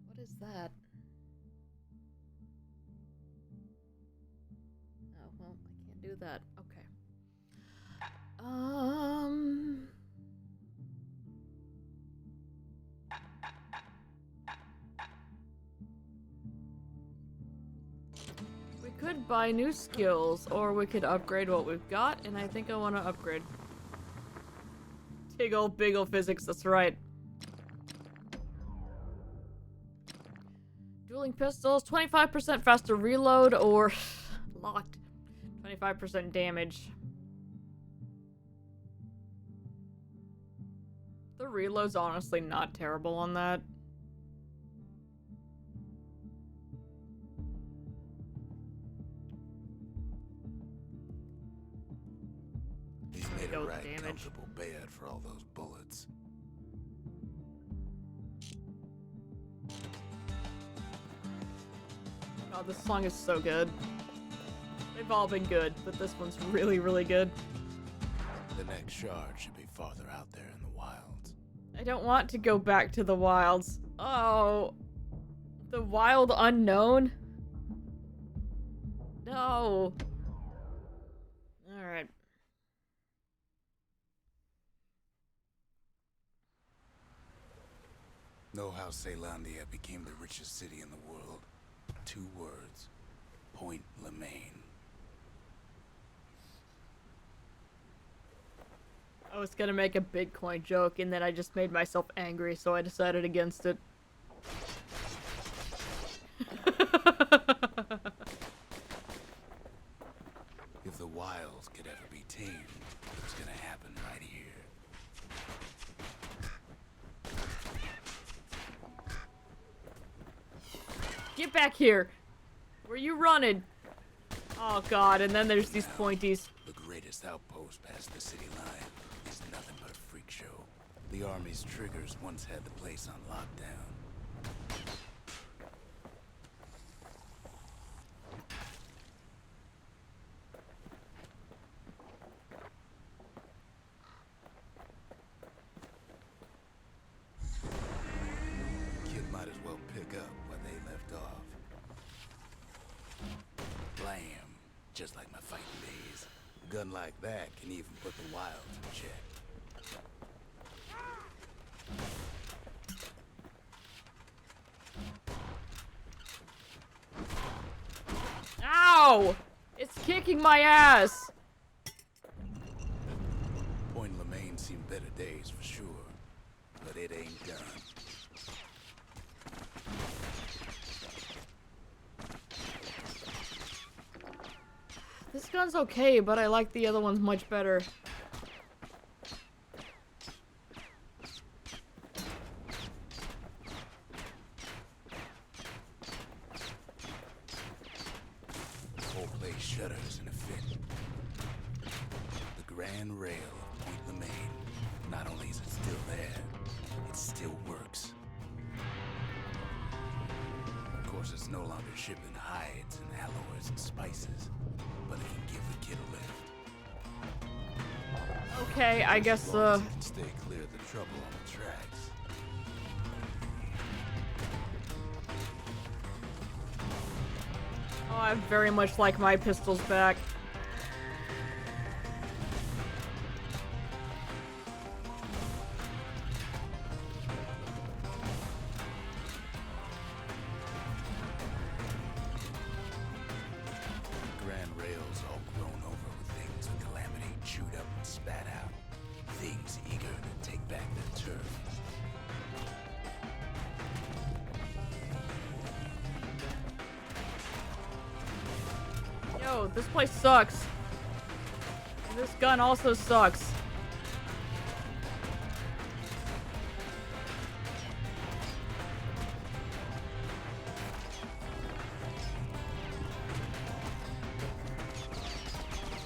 What is that? Oh, well, I can't do that. Okay. We could buy new skills, or we could upgrade what we've got, and I think I want to upgrade. Tiggle, biggle physics, that's right. Dueling pistols, 25% faster reload, or locked, 25% damage. The reload's honestly not terrible on that. He's made a right comfortable bed for all those bullets. Oh, this song is so good. They've all been good, but this one's really, really good. The next shard should be farther out there in the wilds. I don't want to go back to the wilds. Oh. The wild unknown? No. Alright. Know how Caelondia became the richest city in the world? 2 words. Point Lemaine. I was gonna make a Bitcoin joke, and then I just made myself angry, so I decided against it. If the wilds could ever be tamed, it's gonna happen right here. Get back here! Where you running? Oh god, and then there's these pointies. The greatest outpost past the city line is nothing but a freak show. The army's triggers once had the place on lockdown. Kid might as well pick up where they left off. Blam! Just like my fighting days. A gun like that can even put the wilds in check. Ow! It's kicking my ass! Point Lemaine seen better days for sure, but it ain't done. This gun's okay, but I like the other ones much better. The whole place shudders in a fit. The grand rail of Point Lemaine, not only is it still there, it still works. Of course, it's no longer shipping hides and alloys and spices, but it can give the kid a lift. Okay, I guess, As long as it can stay clear of the trouble on the tracks. Oh, I very much like my pistols back. Grand rails all grown over with things the Calamity chewed up and spat out. Things eager to take back their turf. Yo, this place sucks. And this gun also sucks.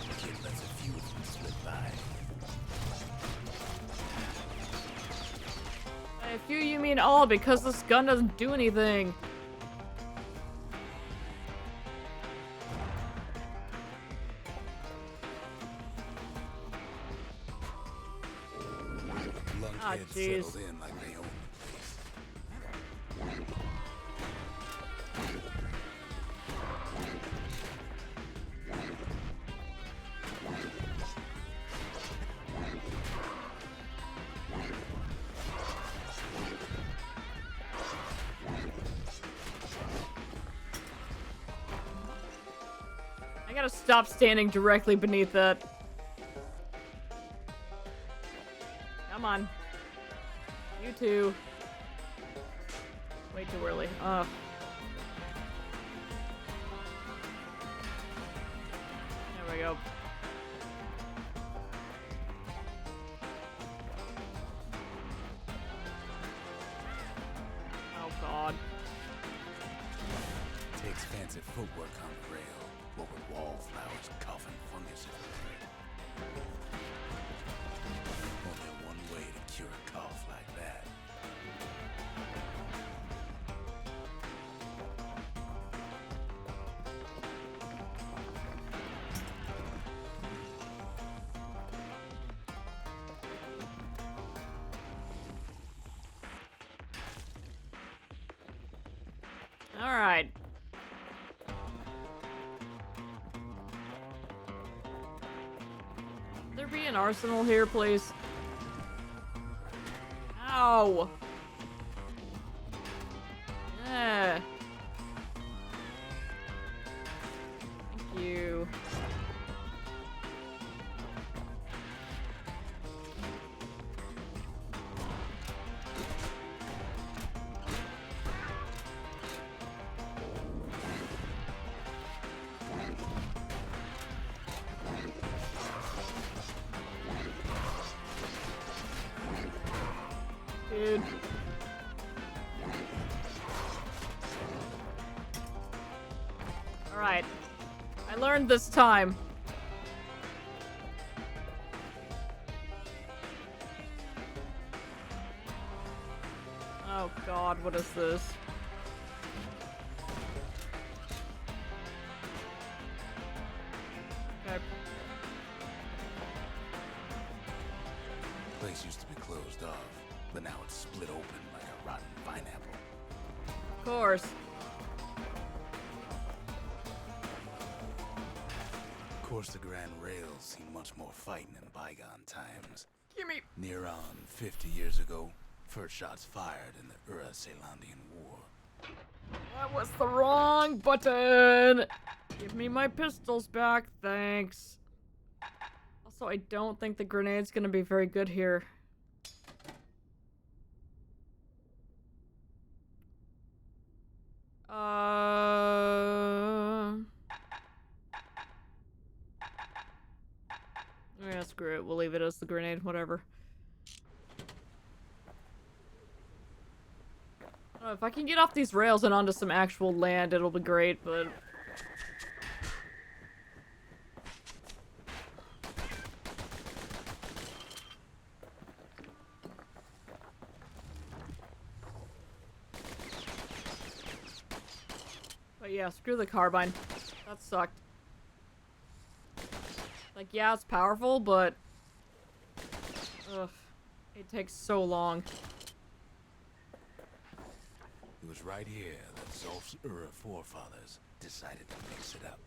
The kid lets a few of them slip by. By a few you mean all, because this gun doesn't do anything. Lunkheads jeez. settled in like they own the place. I gotta stop standing directly beneath that. Come on. You two. Way too early. Ugh. There we go. Oh god. Takes fancy footwork on the rail, what with wallflowers, coffin, fungus everywhere. Only one way to cure a cough like that. Alright. There be an arsenal here, please? Ow! Yeah. Thank you. Dude. Alright. I learned this time. Oh god, what is this? Okay. Place used to be closed off, but now it's split open like a rotten pineapple. Of course. Of course, the Grand Rails seen much more fighting in bygone times. Gimme. Near on 50 years ago, first shots fired in the Ura-Celandian War. That was the wrong button. Give me my pistols back, thanks. Also, I don't think the grenade's gonna be very good here. Yeah, screw it. We'll leave it as the grenade, whatever. I don't know, if I can get off these rails and onto some actual land, it'll be great, but... But yeah, screw the carbine. That sucked. Like, yeah, it's powerful, but... Ugh. It takes so long. It was right here that Zolf's forefathers decided to mix it up.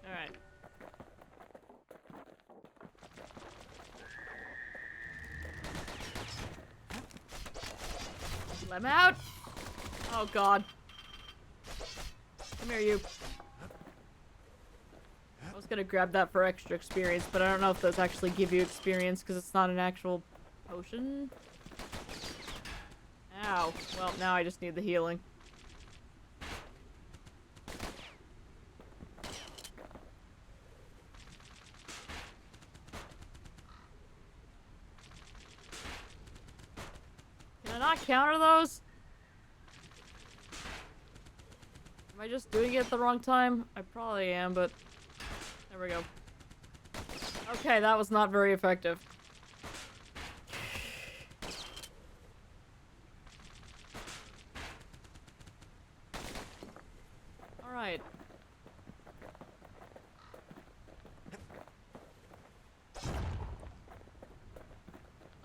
Alright. Let him out! Oh god. Come here, you. I was gonna grab that for extra experience, but I don't know if those actually give you experience because it's not an actual potion. Ow. Well, now I just need the healing. Can I not counter those? Am I just doing it at the wrong time? I probably am, but... There we go. Okay, that was not very effective. Alright.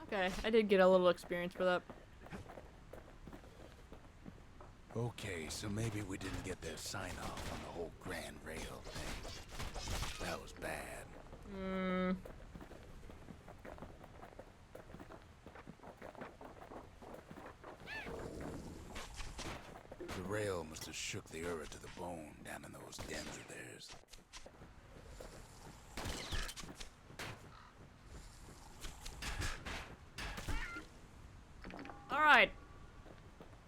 Okay, I did get a little experience for that. Okay, so maybe we didn't get their sign-off on the whole Grand Rail thing. That was bad. The rail must have shook the Ura to the bone down in those dens of theirs. Alright.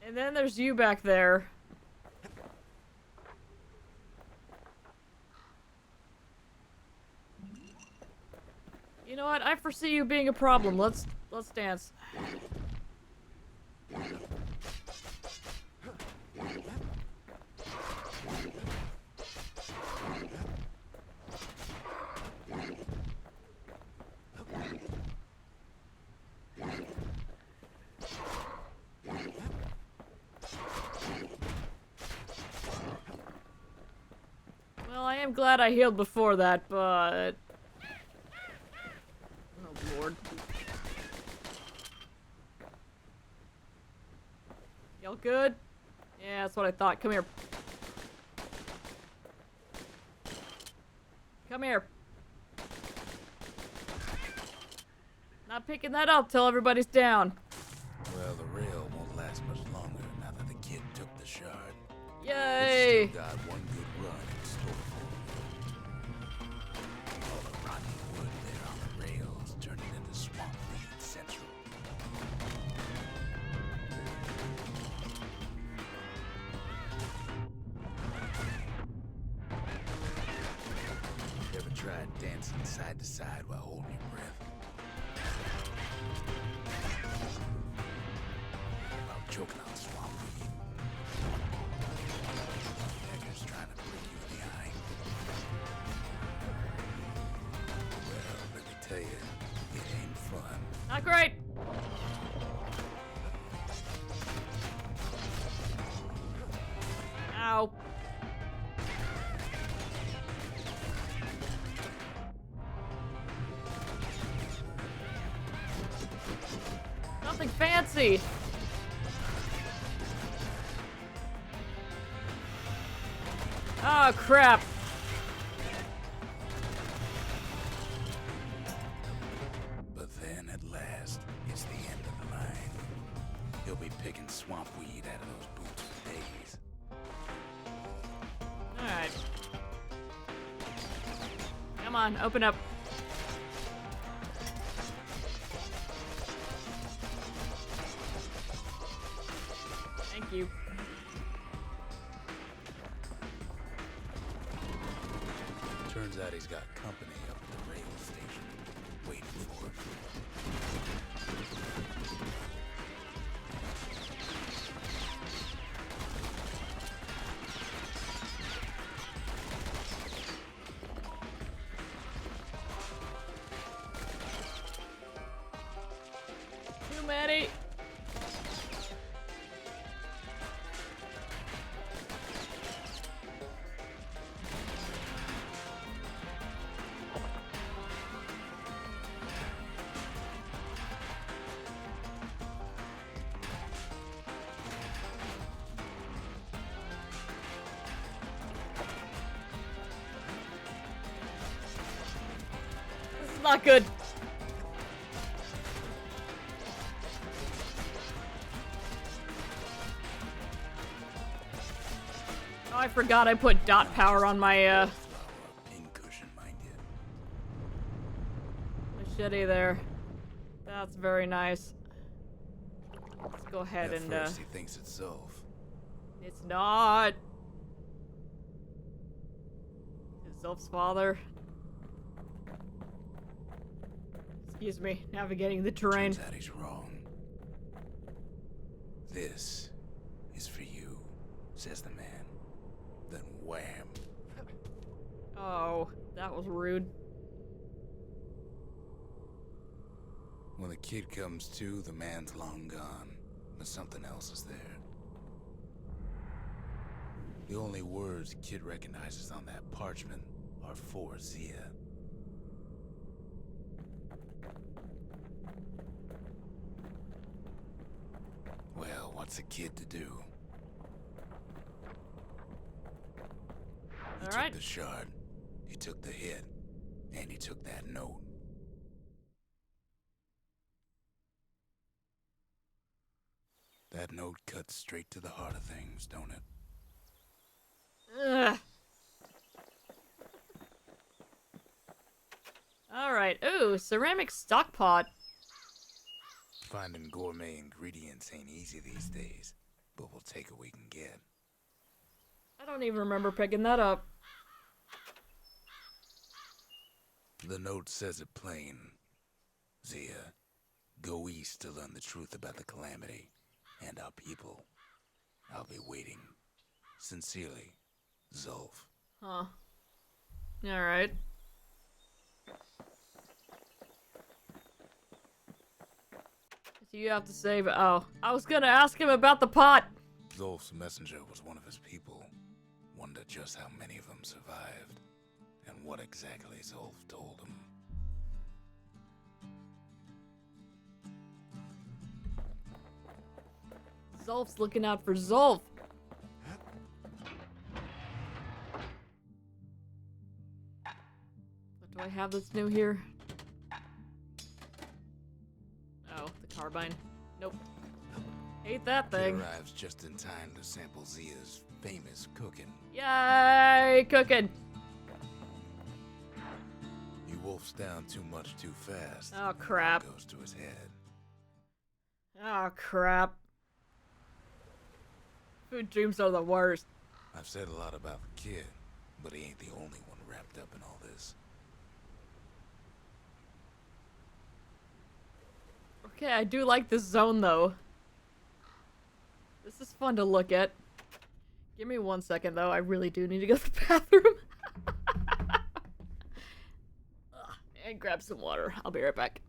And then there's you back there. You know what? I foresee you being a problem. Let's dance. Well, I am glad I healed before that, but... Oh, Lord. Y'all good? Yeah, that's what I thought. Come here. Come here. Not picking that up till everybody's down. Well, the rail won't last much longer now that the kid took the shard. Yay! It's still got one good run in store for it. All the rotten wood there on the rails turning into swamp weed central. Ever tried dancing side to side while holding your breath? While choking on swamp weed. Beggars trying to prick you in the eye. Well, let me tell you, it ain't fun. Not great. Ow. Nothing fancy. Oh, crap. be picking swamp weed out of those boots for days. Alright. Come on, open up. Thank you. Turns out he's got company up at the rail station, waiting for him. Too many. This is not good. Oh, I forgot I put dot power on my machete there. That's very nice. Let's go ahead and first he thinks it's Zolf. It's not. It's Zolf's father. Excuse me, navigating the terrain. Turns out he's wrong. This is for you, says the man. Then wham. Oh, that was rude. When the kid comes to, the man's long gone, but something else is there. The only words the kid recognizes on that parchment are for Zia. Well, what's a kid to do? He took the shard, he took the hit, and he took that note. That note cuts straight to the heart of things, don't it? Ugh. Alright, ooh, ceramic stock pot. Finding gourmet ingredients ain't easy these days, but we'll take what we can get. I don't even remember picking that up. The note says it plain. Zia, go east to learn the truth about the calamity and our people. I'll be waiting. Sincerely, Zolf. Huh. Alright. So you have to save it. Oh, I was gonna ask him about the pot. Zolf's messenger was one of his people. Wondered just how many of them survived, and what exactly Zolf told him. Zolf's looking out for Zolf. What do I have that's new here? Oh, the carbine. Nope. Hate that thing. He arrives just in time to sample Zia's famous cooking. Yay, cooking. He wolfs down too much too fast. Oh, crap. Goes to his head. Oh, crap. Food dreams are the worst. I've said a lot about the kid, but he ain't the only one wrapped up in all this. Okay, I do like this zone, though. This is fun to look at. Give me 1 second, though. I really do need to go to the bathroom. And grab some water. I'll be right back.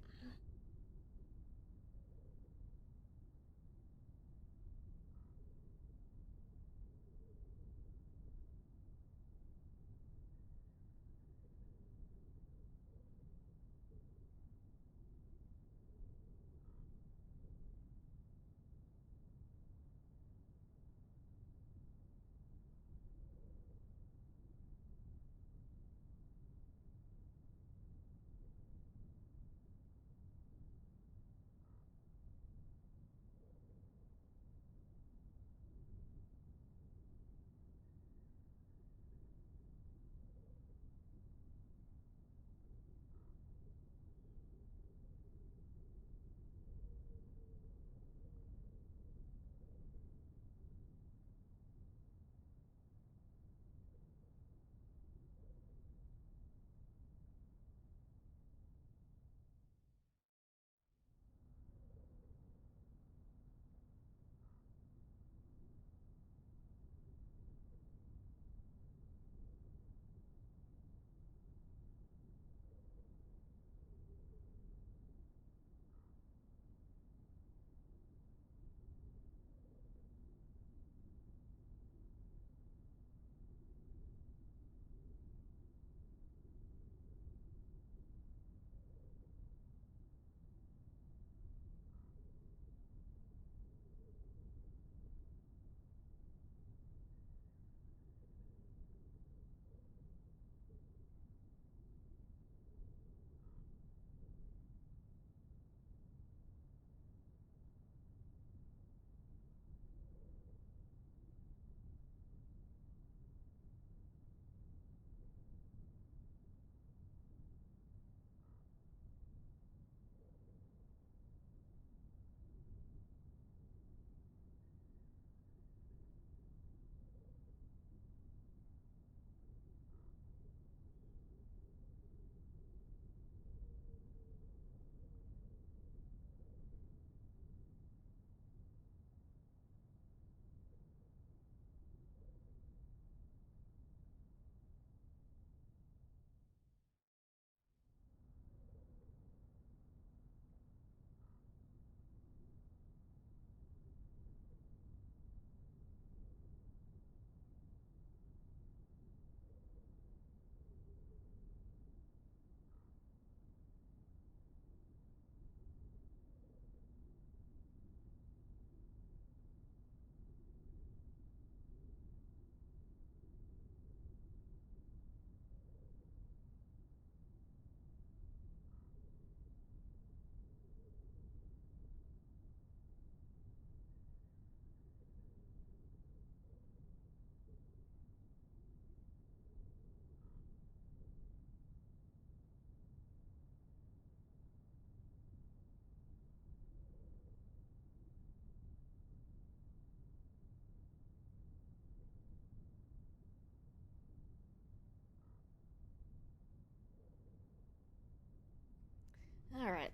Alright.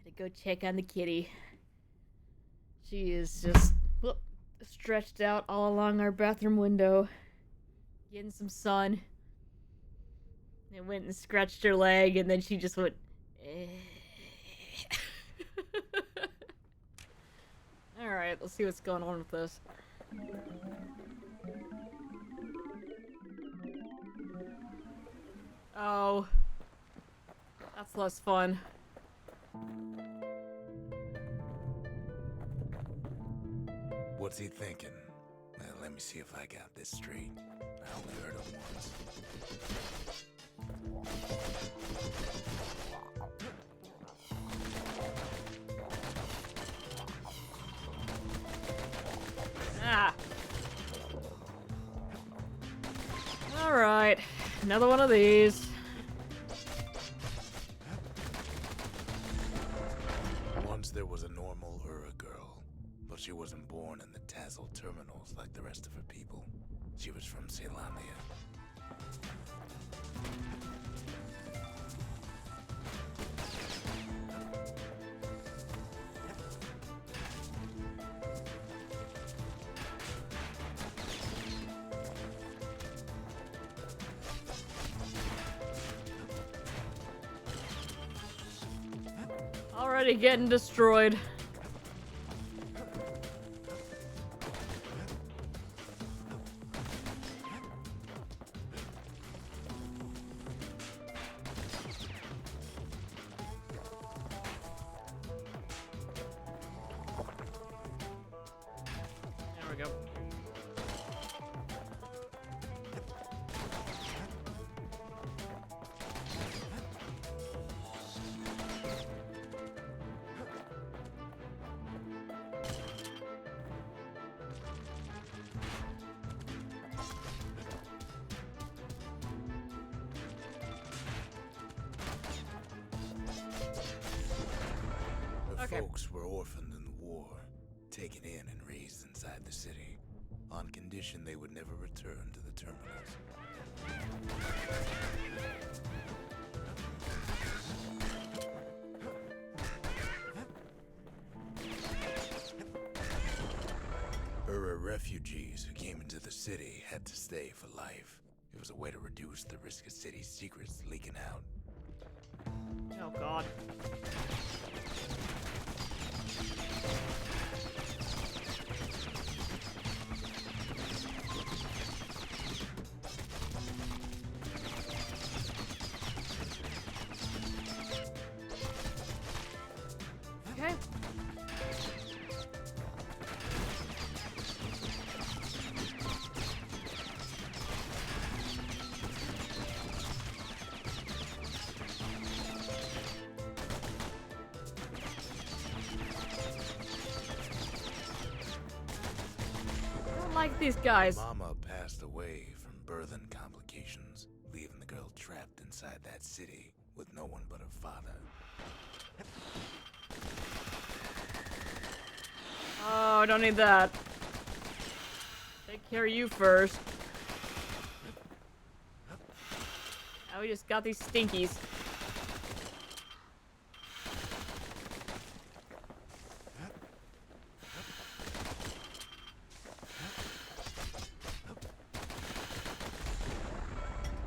Had to go check on the kitty. She is just stretched out all along our bathroom window. Getting some sun. It went and scratched her leg, and then she just went... Alright, let's see what's going on with this. Oh. That's less fun. What's he thinking? Let me see if I got this straight. I only heard him once. Ah. Alright. Another one of these. Once there was a normal Ura girl, but she wasn't born in the Tassel terminals like the rest of her people. She was from Ceylania. Already getting destroyed. There we go. Folks were orphaned in the war, taken in and raised inside the city, on condition they would never return to the terminals. Ura refugees who came into the city had to stay for life. It was a way to reduce the risk of city secrets leaking out. Oh god. Okay. I don't like these guys. Mama passed away from birthing complications, leaving the girl trapped inside that city with no one but her father. Oh, I don't need that. Take care of you first. Now we just got these stinkies.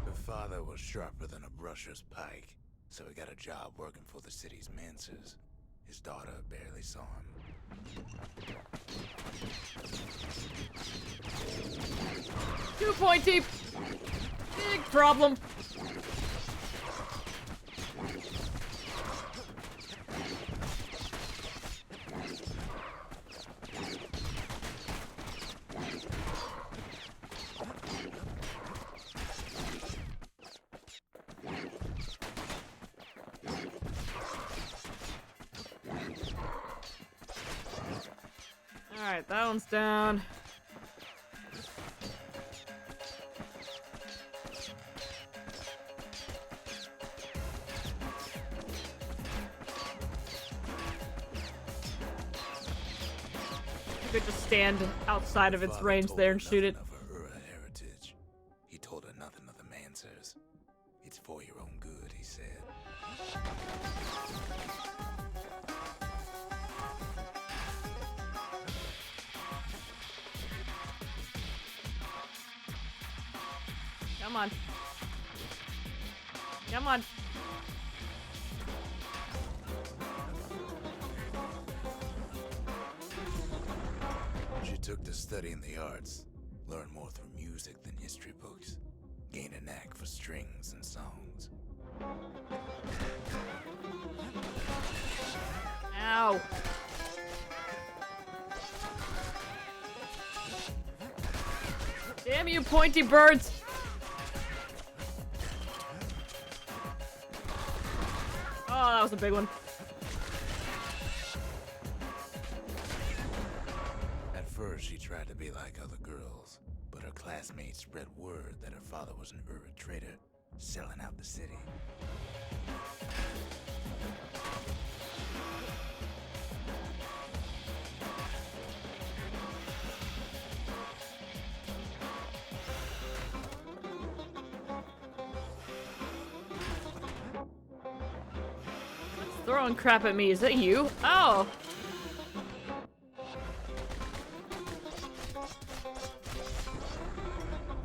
Her father was sharper than a brusher's pike, so he got a job working for the city's mancers. His daughter barely saw him. Too pointy! Big problem! Alright, that one's down. You could just stand outside of its range there and shoot it. Of her Ura heritage. He told her nothing of the mancers. It's for your own good, he said. Come on. Come on. She took to studying the arts, learned more through music than history books, gained a knack for strings and songs. Ow. Damn you, pointy birds! Oh, that was a big one. At first, she tried to be like other girls, but her classmates spread word that her father was an Ura trader, selling out the city. Throwing crap at me. Is that you? Oh!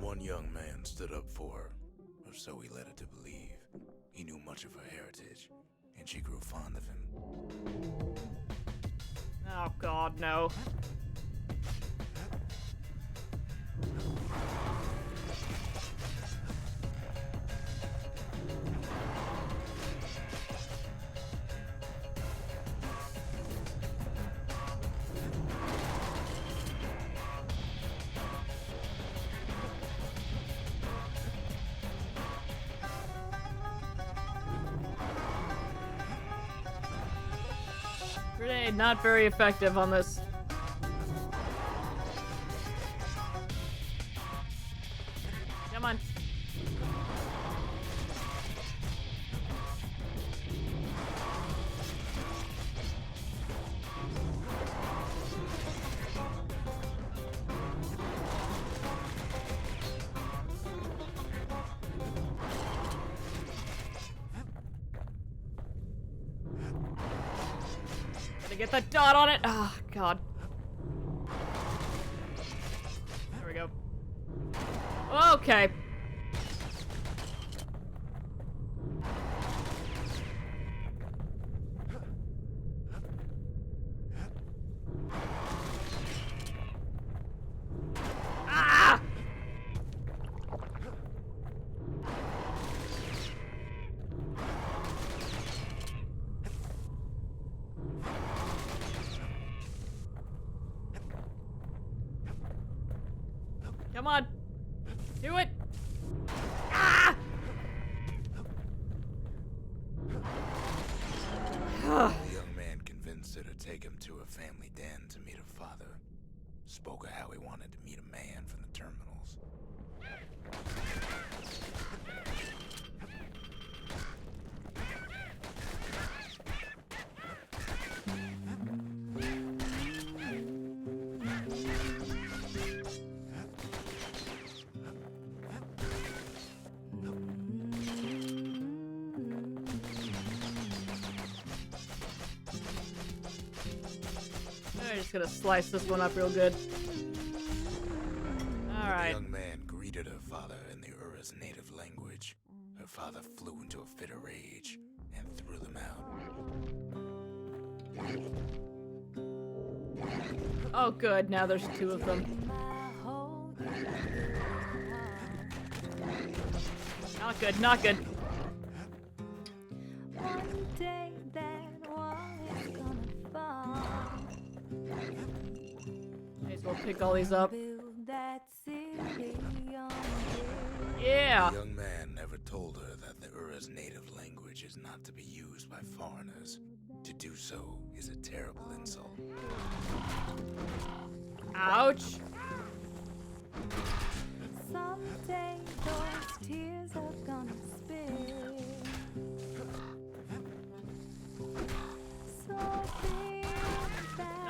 One young man stood up for her, or so he led her to believe. He knew much of her heritage, and she grew fond of him. Oh god, no. Grenade, not very effective on this. Come on. Get that dot on it. Oh, God. There we go. Okay. Ah! Come on. Do it. Ah! The young man convinced her to take him to a family den to meet her father. Spoke of how he wanted to meet a man from the terminals. I'm just gonna slice this one up real good. Alright. The young man greeted her father in the Ura's native language. Her father flew into a fit of rage and threw them out. Oh good, now there's two of them. Not good, not good. May as well pick all these up. Yeah! The young man never told her that the Ura's native language is not to be used by foreigners. To do so is a terrible insult. Ouch! Someday those tears are gonna spill. So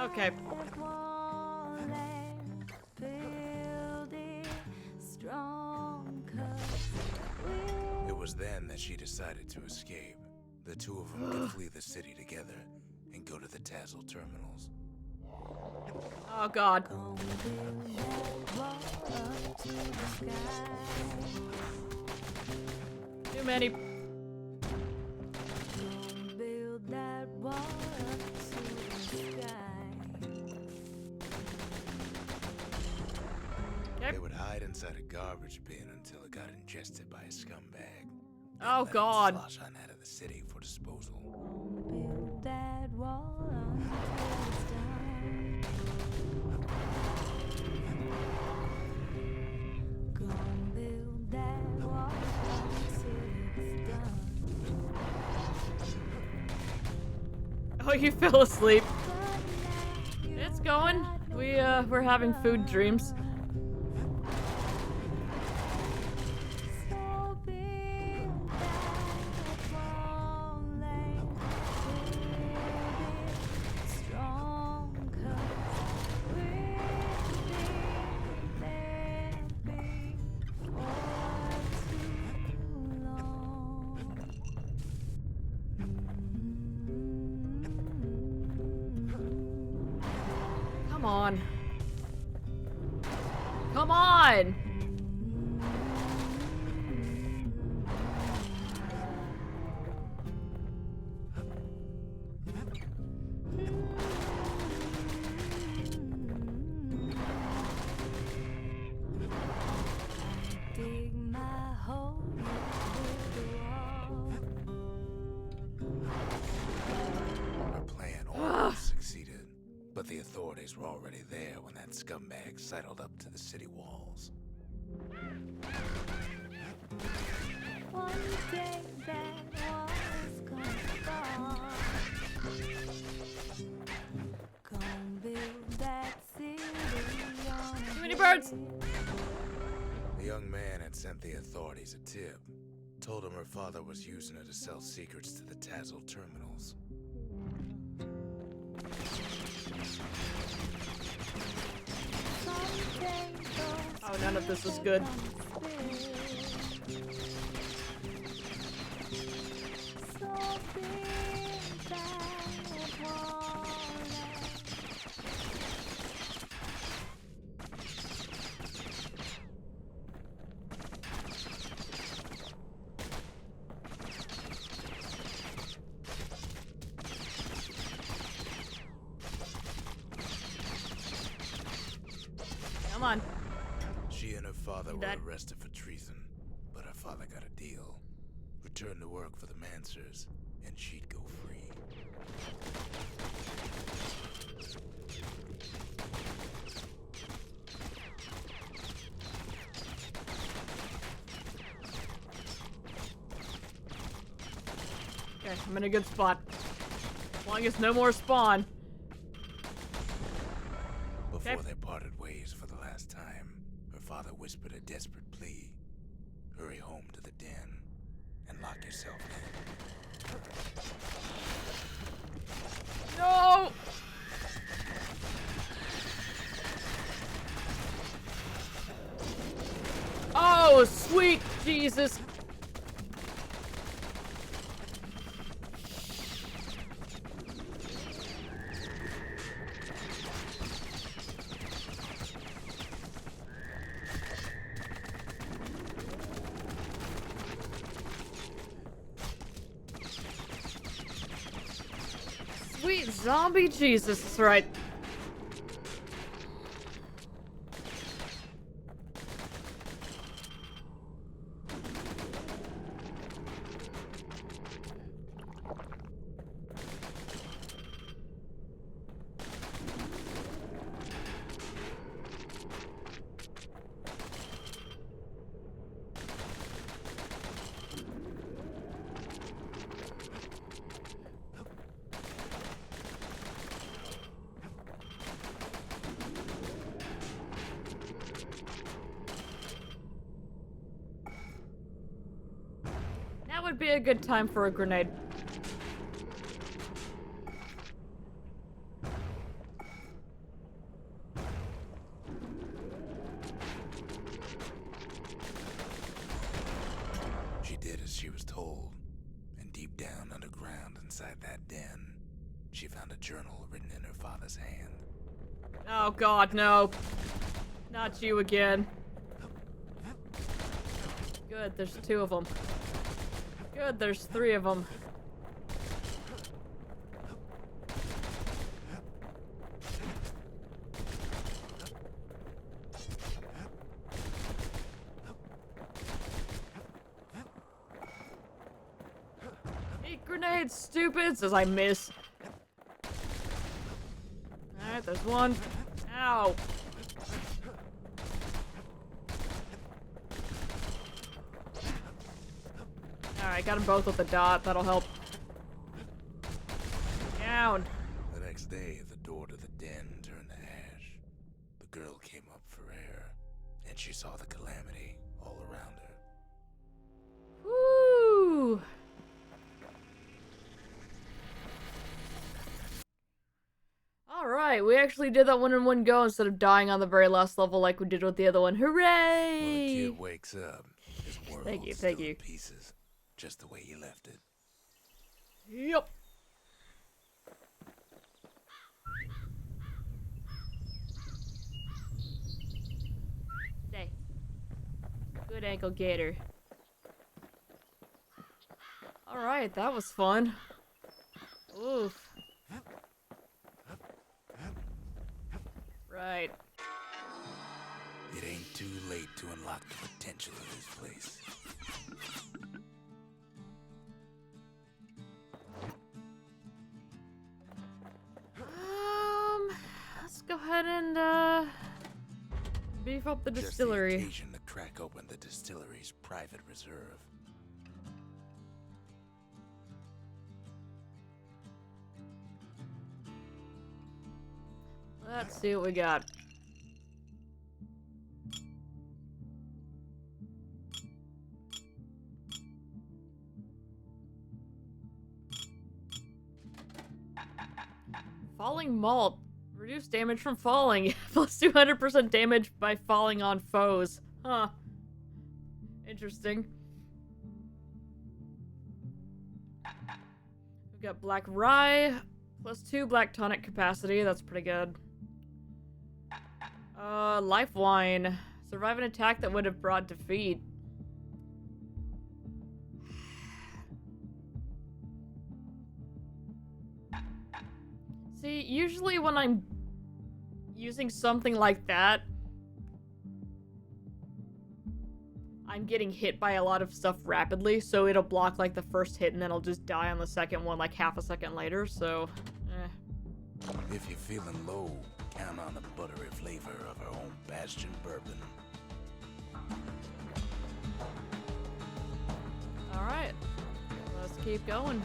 okay. It was then that she decided to escape. The two of them could flee the city together and go to the Tassel terminals. Oh god. Too many. They would hide inside a garbage bin until it got ingested by a scumbag. Oh god. Slosh on out of the city for disposal. Build that wall until it's done. Gonna build that wall until it's done. Oh, you fell asleep. It's going. We're having food dreams. Come on. Come on! Dig my hole with the wall. Our plan almost succeeded, but the authorities were already there when that scumbag sidled up to the city walls. One day that wall is gonna fall. Gonna build that city on Too many birds! The young man had sent the authorities a tip. Told him her father was using her to sell secrets to the Tazzle terminals. Oh, none of this is good. Come on. She and her father were That- arrested for treason, but her father got a deal. Return to work for the Mansers, and she'd go free. Okay, I'm in a good spot. As long as no more spawn. Before Okay. they parted ways for the last time, her father whispered a desperate plea. Hurry home to the den and lock yourself in. No! Oh, sweet Jesus. Sweet zombie Jesus, that's right. That would be a good time for a grenade. She did as she was told, and deep down underground inside that den, she found a journal written in her father's hand. Oh god, no. Not you again. Good, there's 2 of them. Good, there's 3 of them. Eat grenades, stupids, as I miss. Alright, there's 1. Ow. Alright, got them both with the dot. That'll help. Down. The next day, the door to the den turned to ash. The girl came up for air, and she saw the calamity all around her. Woo! Alright, we actually did that one in one go instead of dying on the very last level like we did with the other one. Hooray! When the kid wakes up, his world's thank still you. in pieces, just the way you left it. Yep. Stay. Good ankle gator. Alright, that was fun. Oof. Right. It ain't too late to unlock the potential of this place. Let's go ahead and beef up the distillery. Just the occasion to crack open the distillery's private reserve. Let's see what we got. Falling malt. Reduce damage from falling. Plus 200% damage by falling on foes. Huh. Interesting. We've got black rye. Plus 2 black tonic capacity. That's pretty good. Life wine. Survive an attack that would have brought defeat. See, usually when I'm using something like that, I'm getting hit by a lot of stuff rapidly, so it'll block like the first hit and then I'll just die on the second one like half a second later, so If you're feeling low, count on the buttery flavor of our own Bastion bourbon. Alright, let's keep going.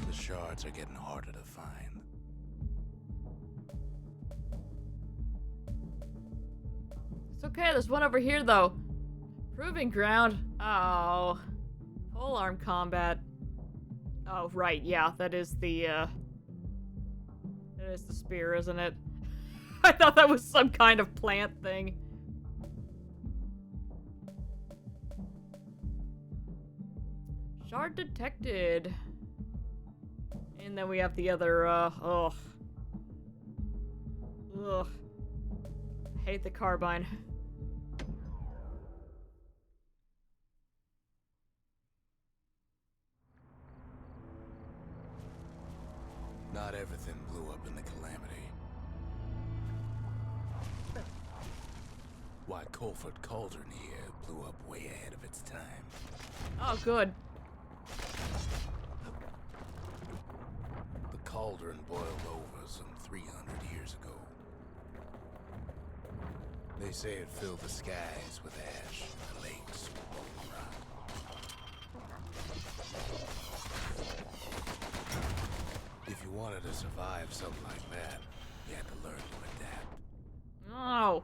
The shards are getting harder to find. It's okay, there's one over here though. Proving ground. Oh. Polearm combat. Oh, right, yeah, that is the spear, isn't it? I thought that was some kind of plant thing. Shard detected. And then we have the other, ugh. I hate the carbine. Not everything blew up in the calamity. Why Colford Cauldron here blew up way ahead of its time. Oh, good. The cauldron boiled over some 300 years ago. They say it filled the skies with ash and the lakes with molten rock. If you wanted to survive something like that, you had to learn to adapt. Oh.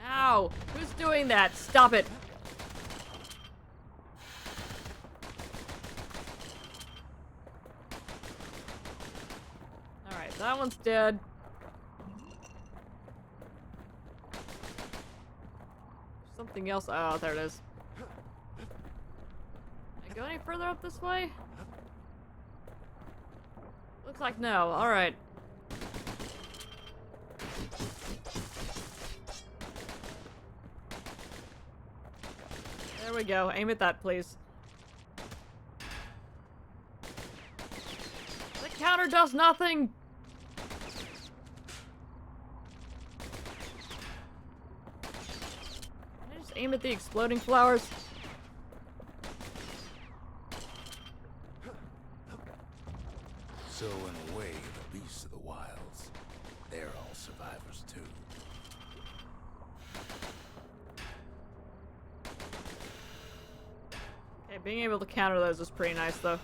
Ow! Who's doing that? Stop it! Alright, that one's dead. something else. Oh, there it is. Can I go any further up this way? Looks like no. Alright. There we go. Aim at that, please. The counter does nothing! Can I just aim at the exploding flowers? So in a way, the beasts of the wilds, they're all survivors too. Okay, being able to counter those is pretty nice, though.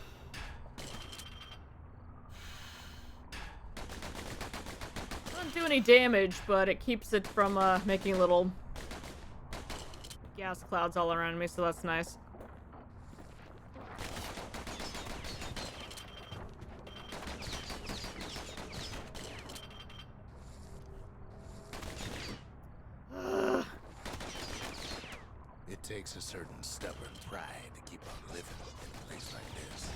Doesn't do any damage, but it keeps it from making little gas clouds all around me, so that's nice. It takes a certain stubborn pride to keep on living in a place like this.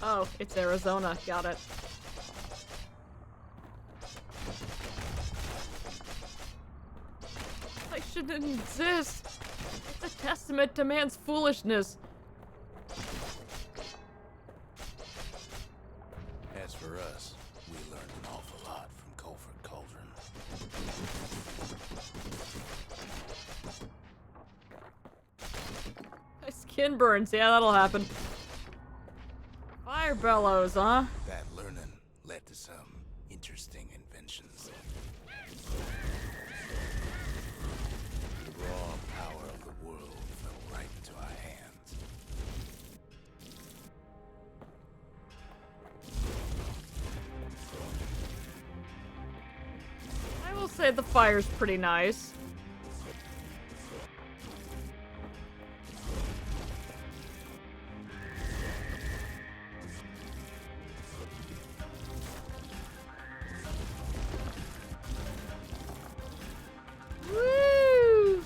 Oh, it's Arizona. Got it. I shouldn't exist. It's a testament to man's foolishness. As for us, we learned an awful lot from Colford Cauldron. My skin burns. Yeah, that'll happen. Fire bellows, huh? That learning led to some interesting inventions. The raw power of the world fell right into our hands. I will say the fire's pretty nice. Woo!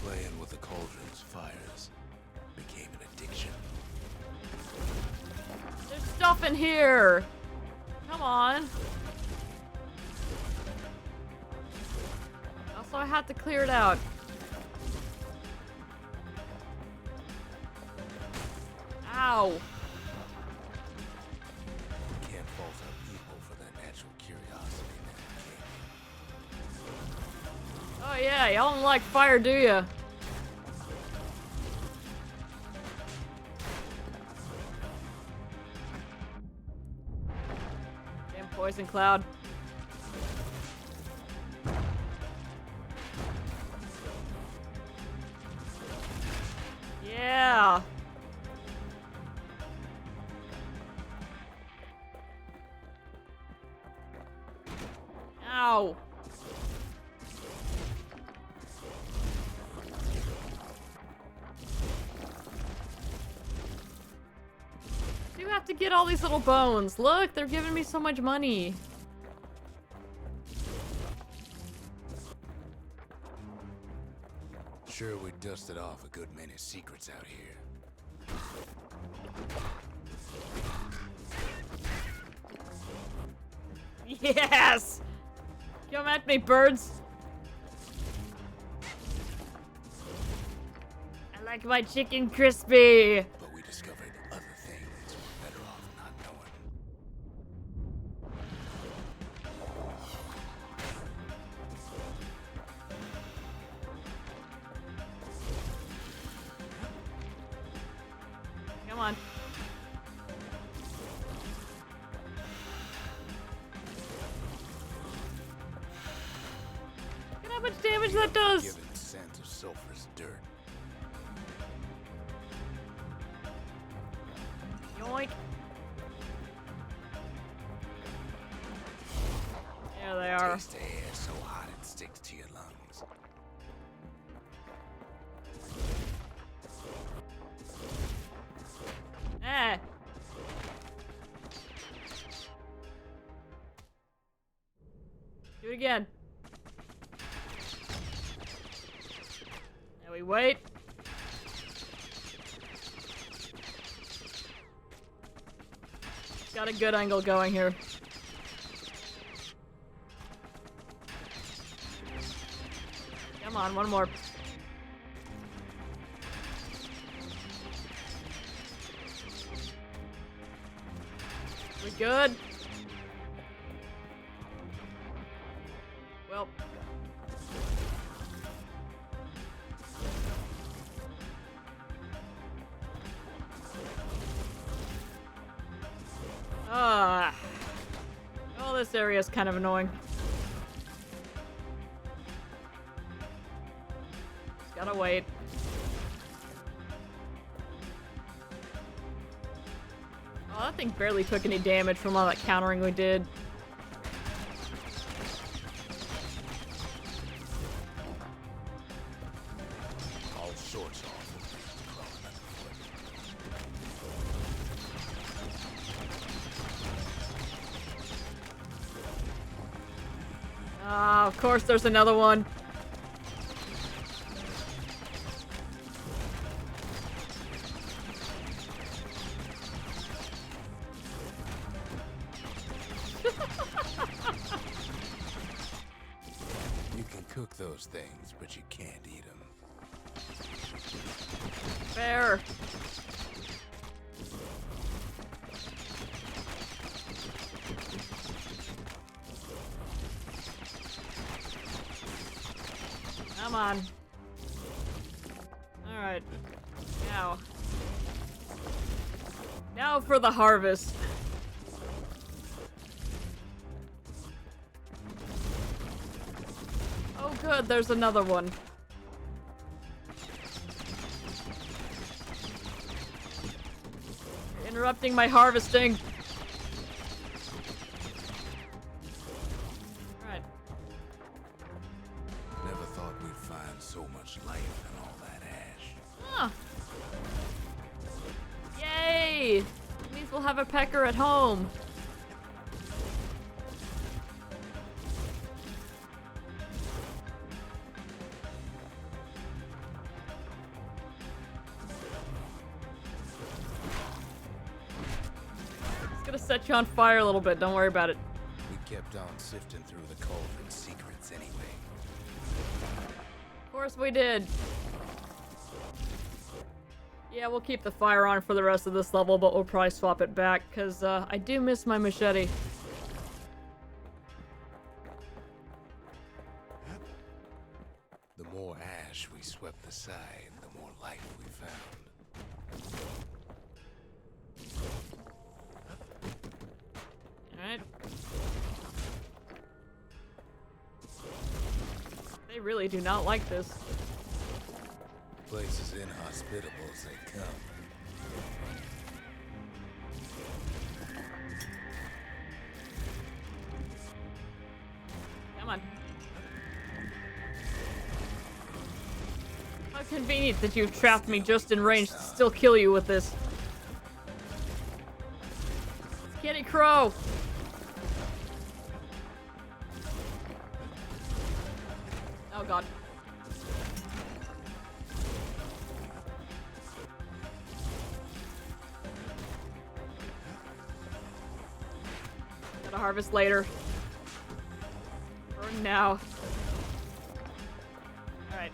Playing with the cauldron's fires became an addiction. There's stuff in here. Come on. Also, I have to clear it out. Ow. We can't fault our people for their natural curiosity now, Oh yeah, y'all don't like fire, do ya? Damn poison cloud. Yeah. Ow. You have to get all these little bones. Look, they're giving me so much money. Sure, we dusted off a good many secrets out here. Yes! Come at me, birds. I like my chicken crispy. But we discovered other things we're better off not knowing. Come on. Look at how much damage that does. Given scent of sulfurous dirt. Yoink. There they are. Taste the air so hot it sticks to your lungs. Eh. Do it again. we wait. Got a good angle going here. Come on, one more. We good? Well. Oh, this area is kind of annoying. Just gotta wait. Oh, that thing barely took any damage from all that countering we did. All sorts of. Ah, of course there's another one. You can cook those things, but you can't eat them. Fair. Come on. Alright. Now. Now for the harvest. Oh good, there's another one. You're interrupting my harvesting. Alright. Never thought we'd find so much life in all that ash. Huh. Yay! It means we'll have a pecker at home. It's gonna set you on fire a little bit, don't worry about it. We kept on sifting through the cauldron's secrets anyway. Of course we did. Yeah, we'll keep the fire on for the rest of this level, but we'll probably swap it back, because I do miss my machete. The more ash we swept aside, the more life we found. Alright. They really do not like this. Place as inhospitable as they come. Come on. How convenient that you've trapped me just in range to still kill you with this. Kitty Crow! Oh god. Gotta harvest later. Burn now. Alright.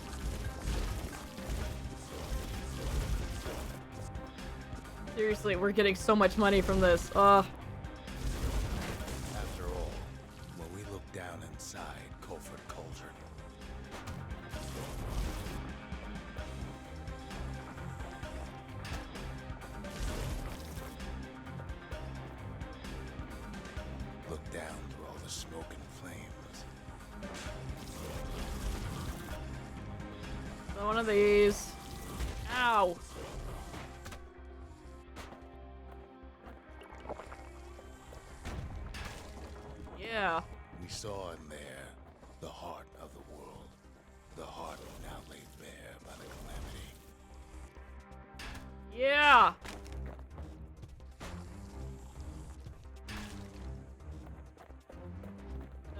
Seriously, we're getting so much money from this. Ugh. After all, when we look down inside Culford Cauldron, look down through all the smoke and flames. So one of these. Ow. Yeah. We saw in there the heart of the world, the heart now laid bare by the calamity. Yeah.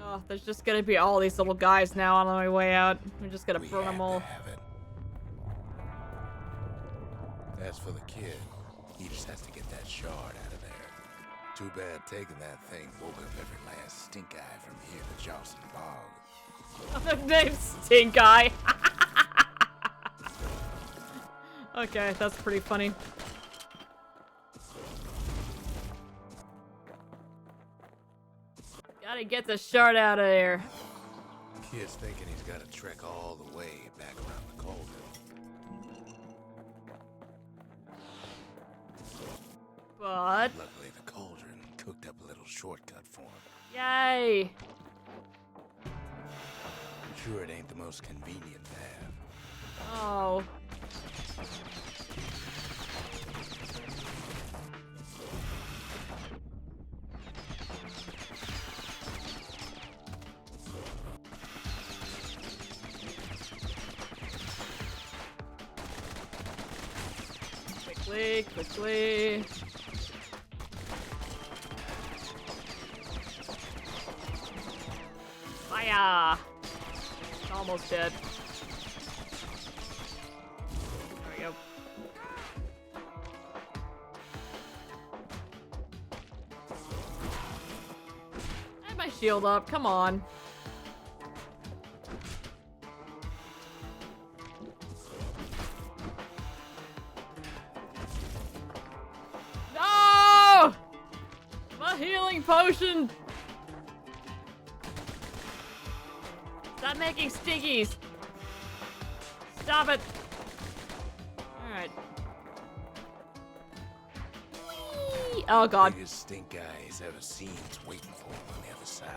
Oh, there's just gonna be all these little guys now on my way out. We're just gonna We burn had them to all. have it. As for the kid, he just has to get that shard out of there. Too bad taking that thing woke up every last stink eye from here to Charleston Bog. Name's Stink Eye. Okay, that's pretty funny. Gotta get the shard out of there. Kid's thinking he's gotta trek all the way back around the cauldron. But Luckily, the cauldron cooked up a little shortcut for him. yay! I'm sure it ain't the most convenient path. Oh. Quickly, quickly. Fire! Almost dead. There we go. I have my shield up, come on. No! My healing potion! Stop making stinkies! Stop it! Alright. Oh god. Biggest stink eye he's ever seen is waiting for him on the other side.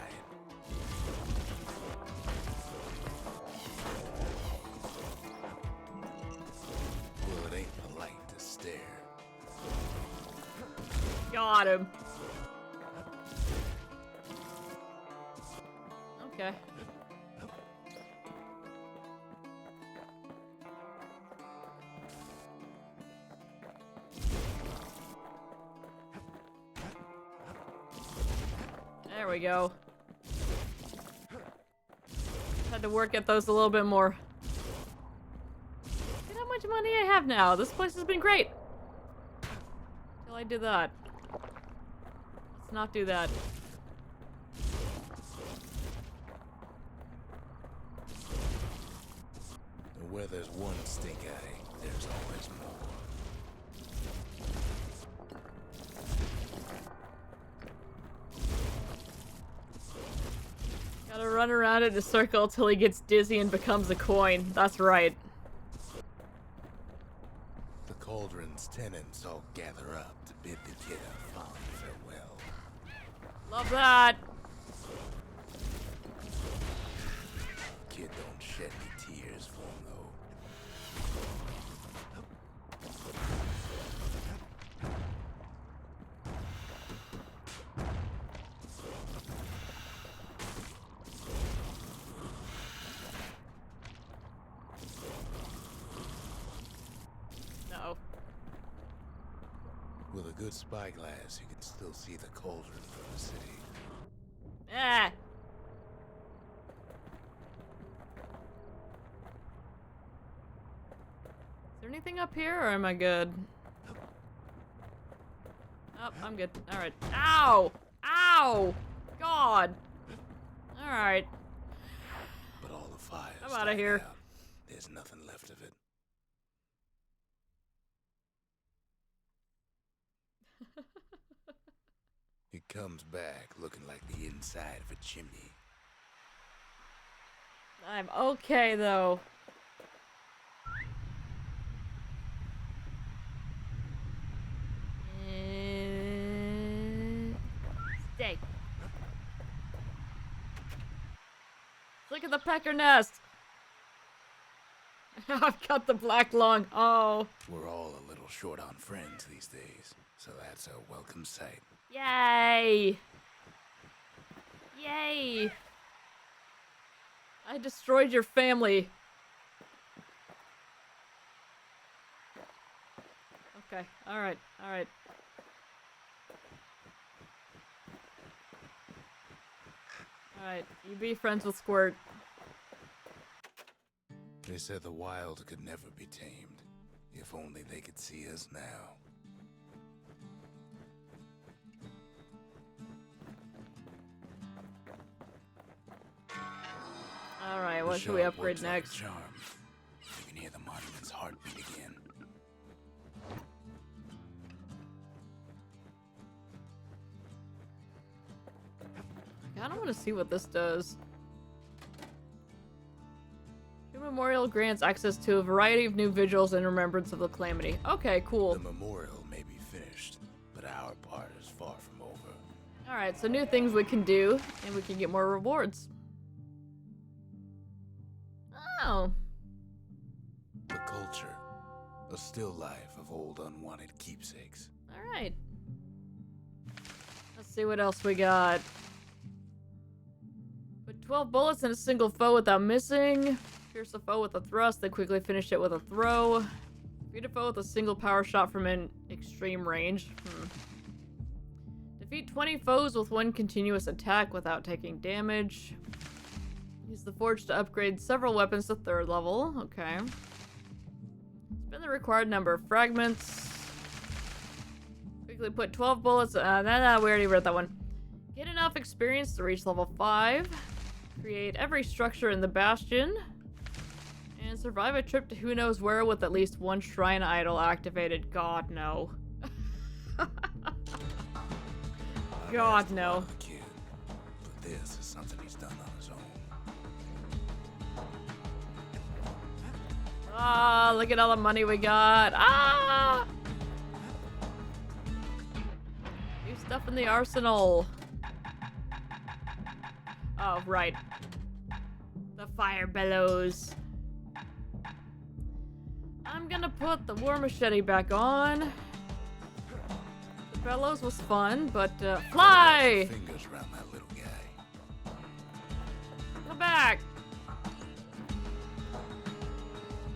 Well, it ain't polite to stare. Got him. Okay. There we go. Had to work at those a little bit more. Look at how much money I have now. This place has been great. Till I do that. Let's not do that. And where there's one stink eye, there's always more. Gotta run around in a circle till he gets dizzy and becomes a coin. That's right. The cauldron's tenants all gather up to bid the kid a fond farewell. Love that. Kid don't shed any tears for him, though. No. With a good spyglass, you can still see the cauldron from the city. Ah. Is there anything up here, or am I good? Oh, I'm good. Alright. Ow! Ow! God! Alright. But all the fires I'm outta died here. out. There's nothing left of it. It comes back looking like the inside of a chimney. I'm okay, though. Stay. Look at the pecker nest. I've got the black lung. Oh. We're all a little short on friends these days, so that's a welcome sight. Yay. Yay. I destroyed your family. Okay. Alright. Alright. Alright. You be friends with Squirt. They said the wild could never be tamed. If If only they could see us now. Alright, what should we upgrade next? Charm. You can hear the monument's heartbeat again. I kinda wanna see what this does. Your memorial grants access to a variety of new vigils in remembrance of the calamity. Okay, cool. The memorial may be finished, but our part is far from over. Alright, so new things we can do, and we can get more rewards. Oh. The culture. A still life of old unwanted keepsakes. Alright. Let's see what else we got. Put 12 bullets in a single foe without missing. Pierce a foe with a thrust, then quickly finish it with a throw. Defeat a foe with a single power shot from an extreme range. Defeat 20 foes with one continuous attack without taking damage. Use the forge to upgrade several weapons to 3rd level. Okay. Spend the required number of fragments. Quickly put 12 bullets. We already read that one. Get enough experience to reach level 5. Create every structure in the Bastion. And survive a trip to who knows where with at least one shrine idol activated. God, no. God, no. Kid. But this is something he's done on his own. Ah, look at all the money we got. Ah! New stuff in the arsenal. Oh, right. The fire bellows. I'm gonna put the war machete back on. The bellows was fun, but fly! Fingers around that little guy. Come back!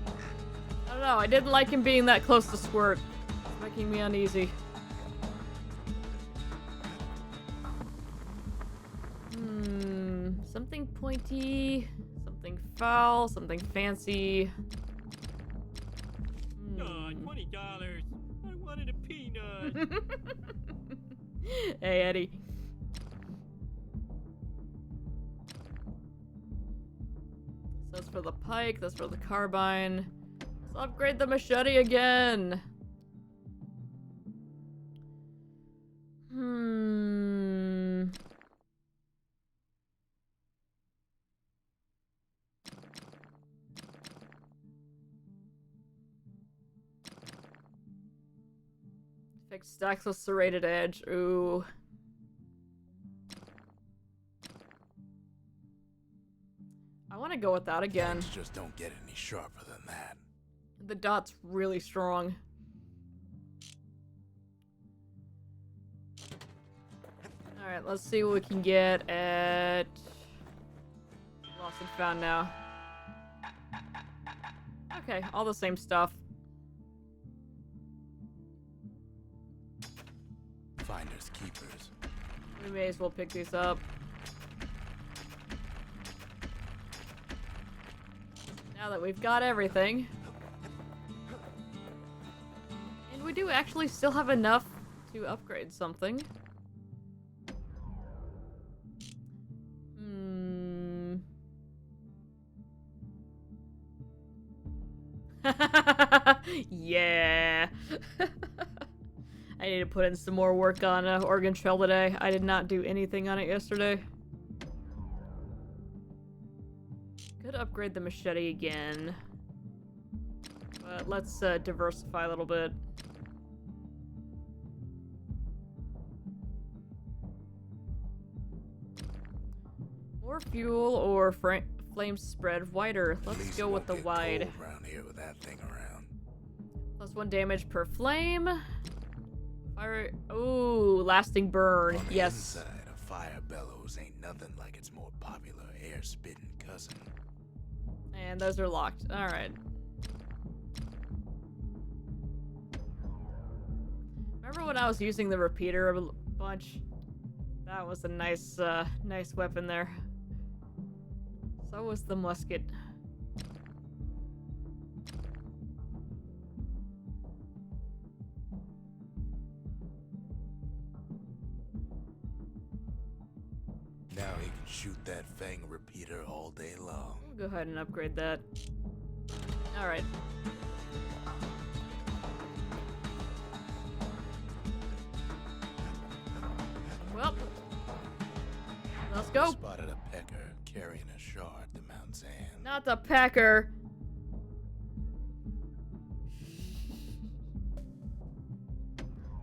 I don't know, I didn't like him being that close to Squirt. It's making me uneasy. Something pointy, something foul, something fancy. Oh, $20. I wanted a peanut. Hey, Eddie. So that's for the pike, that's for the carbine. Let's upgrade the machete again. Fix stacks with serrated edge. Ooh. I want to go with that again. Things just don't get any sharper than that. The dot's really strong. Alright, let's see what we can get at... Lost and found now. Okay, all the same stuff. Finders keepers. We may as well pick these up. Now that we've got everything. And we do actually still have enough to upgrade something. Yeah. I need to put in some more work on Oregon Trail today. I did not do anything on it yesterday. Could upgrade the machete again. But let's diversify a little bit. More fuel or flames spread wider. Let's go with the wide. Around here with that thing around. +1 damage per flame. Fire. Ooh, lasting burn. On the Yes. inside, a fire bellows ain't nothing like its more popular air-spitting cousin. And those are locked. All right. Remember when I was using the repeater a bunch? That was a nice, nice weapon there. So was the musket. Now he can shoot that fang repeater all day long. We'll go ahead and upgrade that. Alright. Well, let's go. Spotted a pecker carrying a shard to Mount Zan. Not the pecker.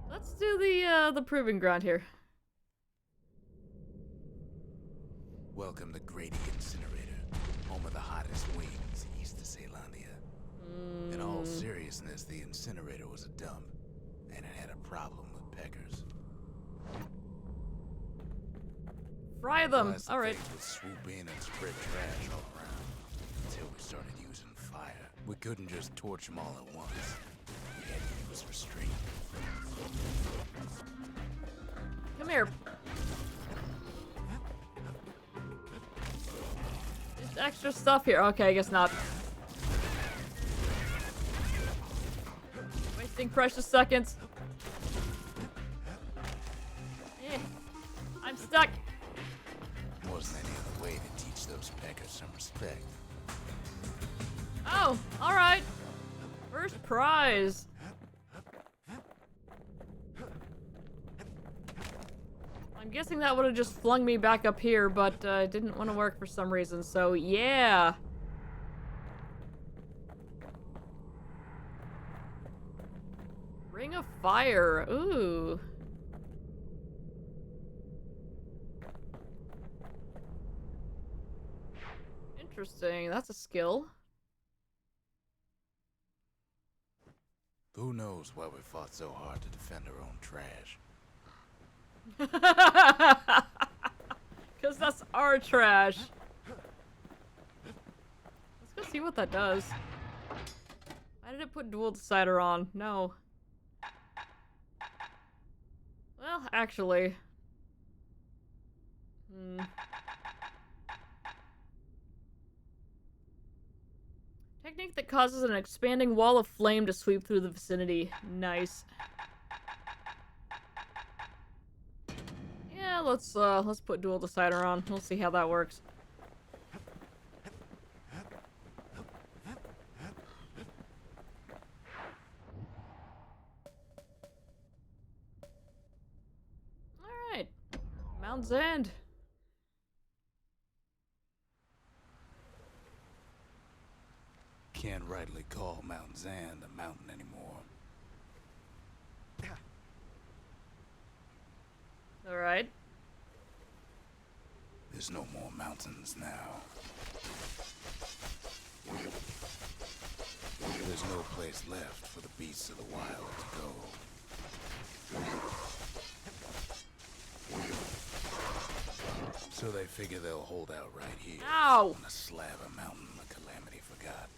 Let's do the proving ground here. Welcome to Grady Incinerator, home of the hottest wings east of Caelandia. In all seriousness, the incinerator was a dump, and it had a problem with peckers. Fry them. Plus, All right. things would swoop in and spread trash all around until we started using fire. We couldn't just torch them all at once. We had to use restraint. Come here. There's extra stuff here. Okay, I guess not. Wasting precious seconds. Eh. I'm stuck. Wasn't any other way to teach those peckers some respect. Oh, alright. First prize. I'm guessing that would have just flung me back up here, but it didn't want to work for some reason, so yeah. Ring of Fire. Ooh. Interesting. That's a skill. Who knows why we fought so hard to defend our own trash? Because that's our trash. Let's go see what that does. Why did it put dual decider on? No. Well, actually. Technique that causes an expanding wall of flame to sweep through the vicinity. Nice. Yeah, let's put dual decider on. We'll see how that works. Alright. Mount Zand. Can't rightly call Mount Zand a mountain anymore. Alright. There's no more mountains now. There's no place left for the beasts of the wild to go. So they figure they'll hold out right here. Ow! On a slab of mountain the Calamity forgot.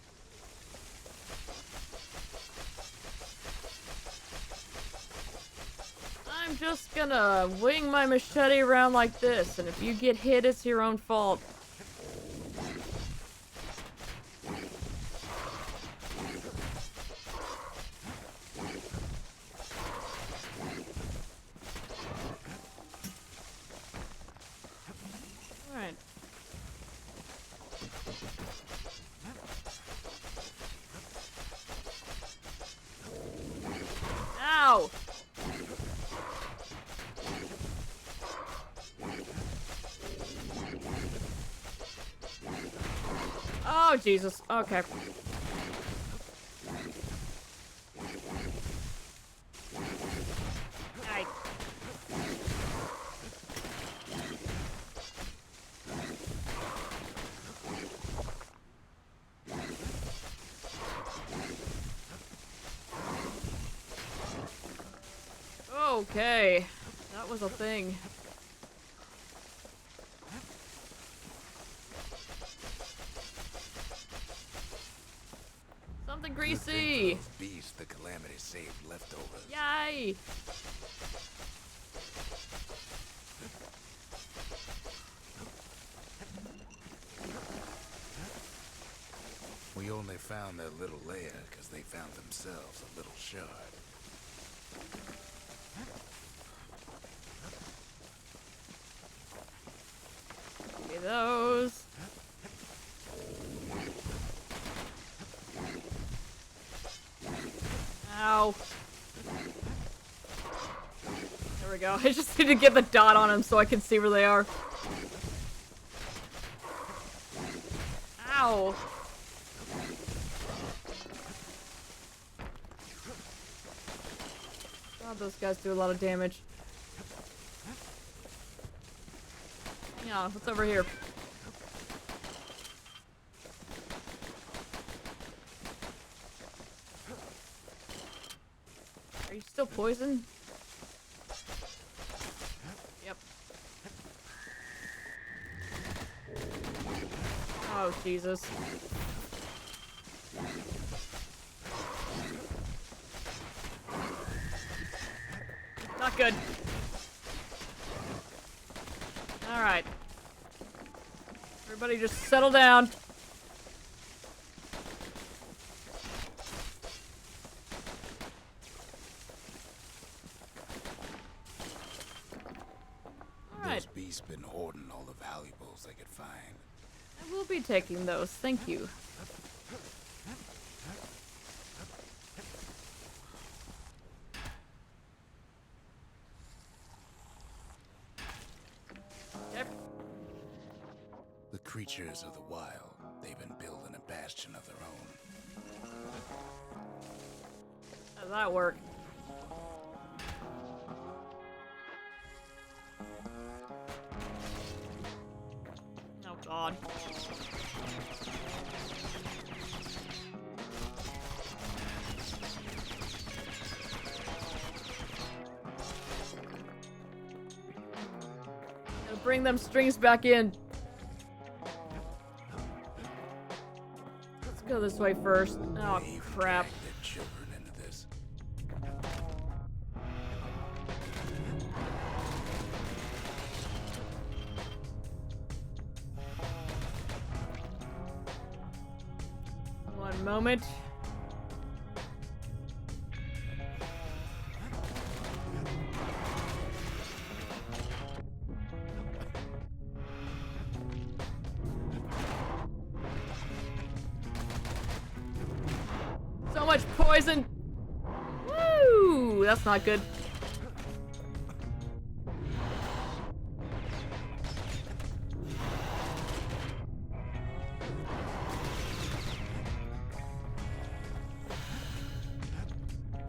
I'm just gonna wing my machete around like this, and if you get hit, it's your own fault. Alright. Ow! Oh, Jesus. Okay. Aye. Okay. That was a thing. Something greasy. Those beasts the Calamity saved leftovers. Yay! We only found their little lair because they found themselves a little shard. those. Ow. There we go. I just need to get the dot on them so I can see where they are. Ow. God, those guys do a lot of damage. Hang on, what's over here? Are you still poisoned? Yep. Oh, Jesus. Not good. Alright. Everybody just settle down. Alright. Those beasts been hoarding all the valuables they could find. I will be taking those, thank you. Yep. The creatures of the wild, they've been building a bastion of their own. How's that work? Oh God. Gotta bring them strings back in. Let's go this way first. Oh They even crap. dragged their children into this. One moment. So much poison! Woo! That's not good.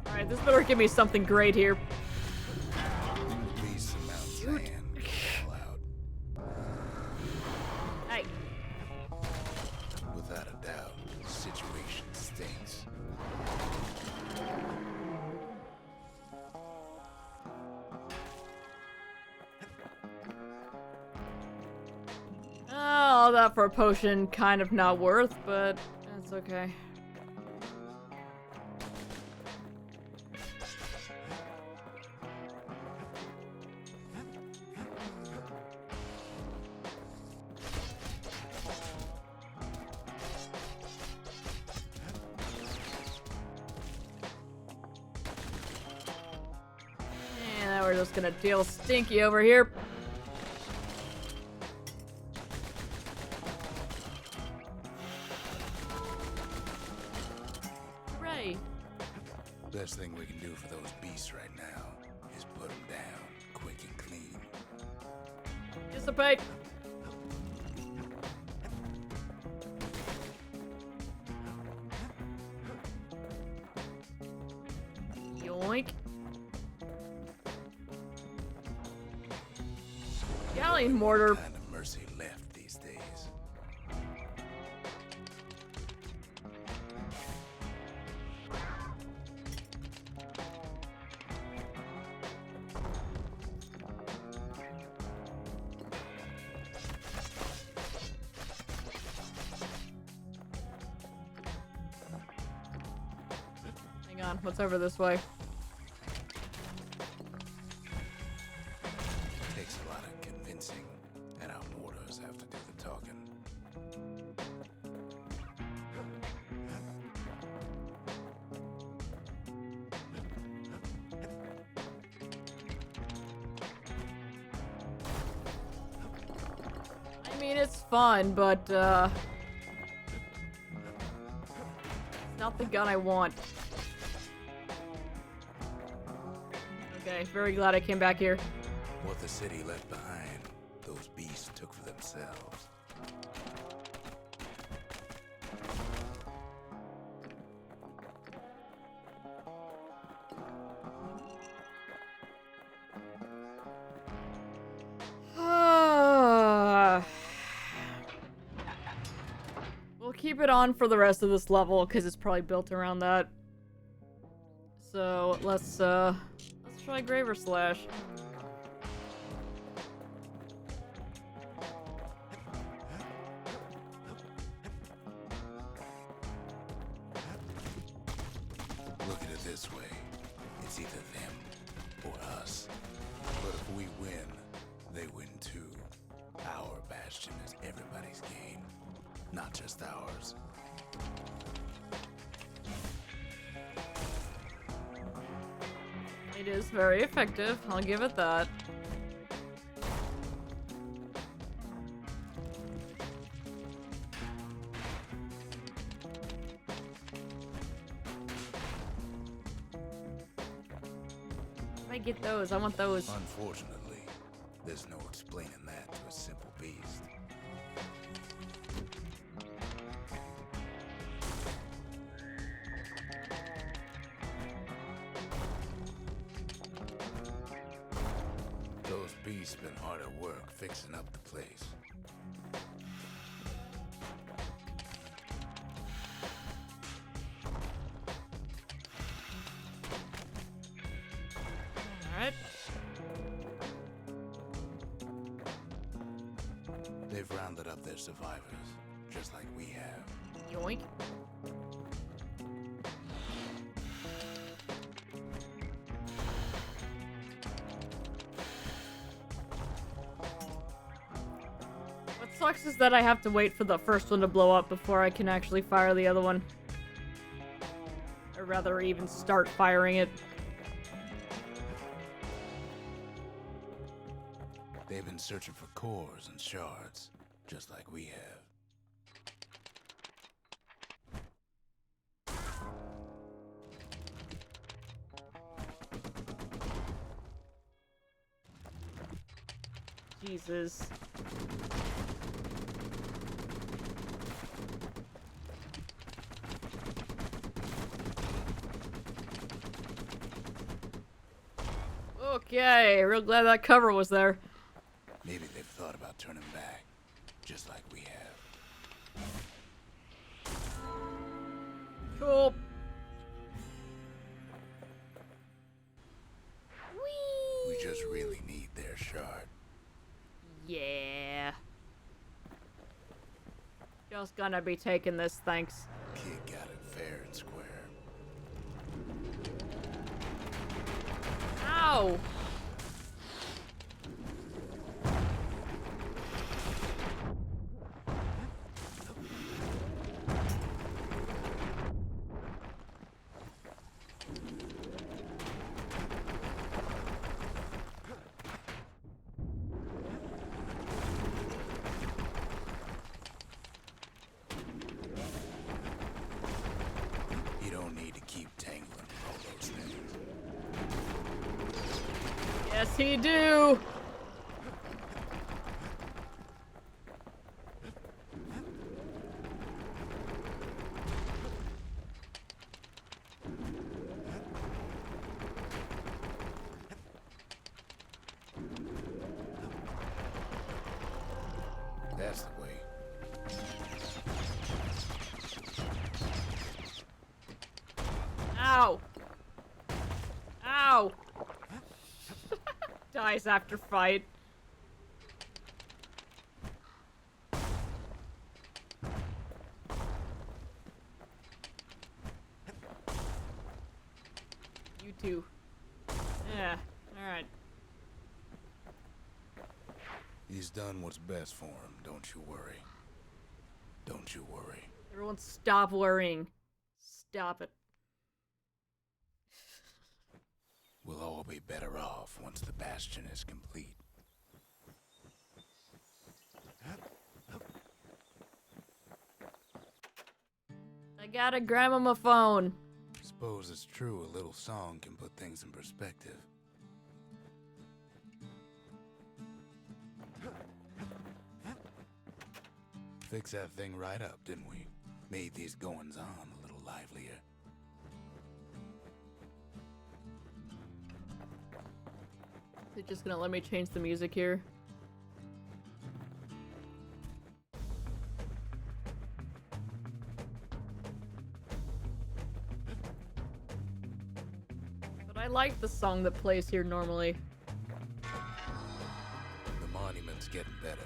Alright, this better give me something great here. The beasts of Mount Zion call out. Hey. Without a doubt, the situation stinks. All that for a potion, kind of not worth, but that's okay. And now we're just gonna deal stinky over here. Hooray! Best thing we can do for those beasts right now is put them down quick and clean. Dissipate! Yoink. Galleon mortar. What kind of mercy left these days? Hang on, what's over this way? Takes a lot of convincing, and our mortars have to do the talking. I mean, it's fun, but, it's not the gun I want. Okay, very glad I came back here. What the city left behind, those beasts took for themselves. We'll keep it on for the rest of this level, because it's probably built around that. So, let's try Graver Slash. Look at it this way. It's either them or us. But if we win, they win too. Our Bastion is everybody's game, not just ours. It is very effective, I'll give it that. I get those, I want those. Unfortunately, there's no explaining that to a simple beast. Those beasts been hard at work fixing up the place. Alright. They've rounded up their survivors, just like we have. Yoink. What sucks is that I have to wait for the first one to blow up before I can actually fire the other one. Or rather, even start firing it. They've been searching for cores and shards, just like we have. Jesus. Okay, real glad that cover was there. Maybe they've thought about turning back, just like we have. Cool. We just really need their shard. Yeah. Just gonna be taking this, thanks. Kid got it fair and square. Ow! You don't need to keep tangling all those things. Yes, he do! That's the way. Ow! Ow! Dies after fight. You too. Yeah, alright. He's done what's best for him, don't you worry. Don't you worry. Everyone stop worrying. Stop it. We'll all be better off once the Bastion is complete. I got a gramophone. Suppose it's true a little song can put things in perspective. Fix that thing right up, didn't we? Made these goings-on a little livelier. They're just gonna let me change the music here. But I like the song that plays here normally. The monument's getting better.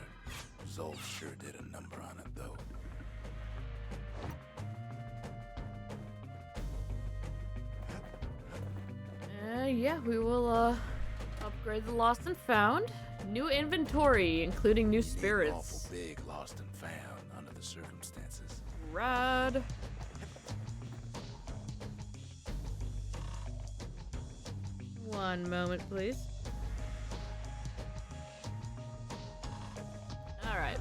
Zol sure did a number on it, though. Yeah, we will, upgrade the lost and found. New inventory, including new spirits. Awful big lost and found under the circumstances. Rad. One moment, please. Alright.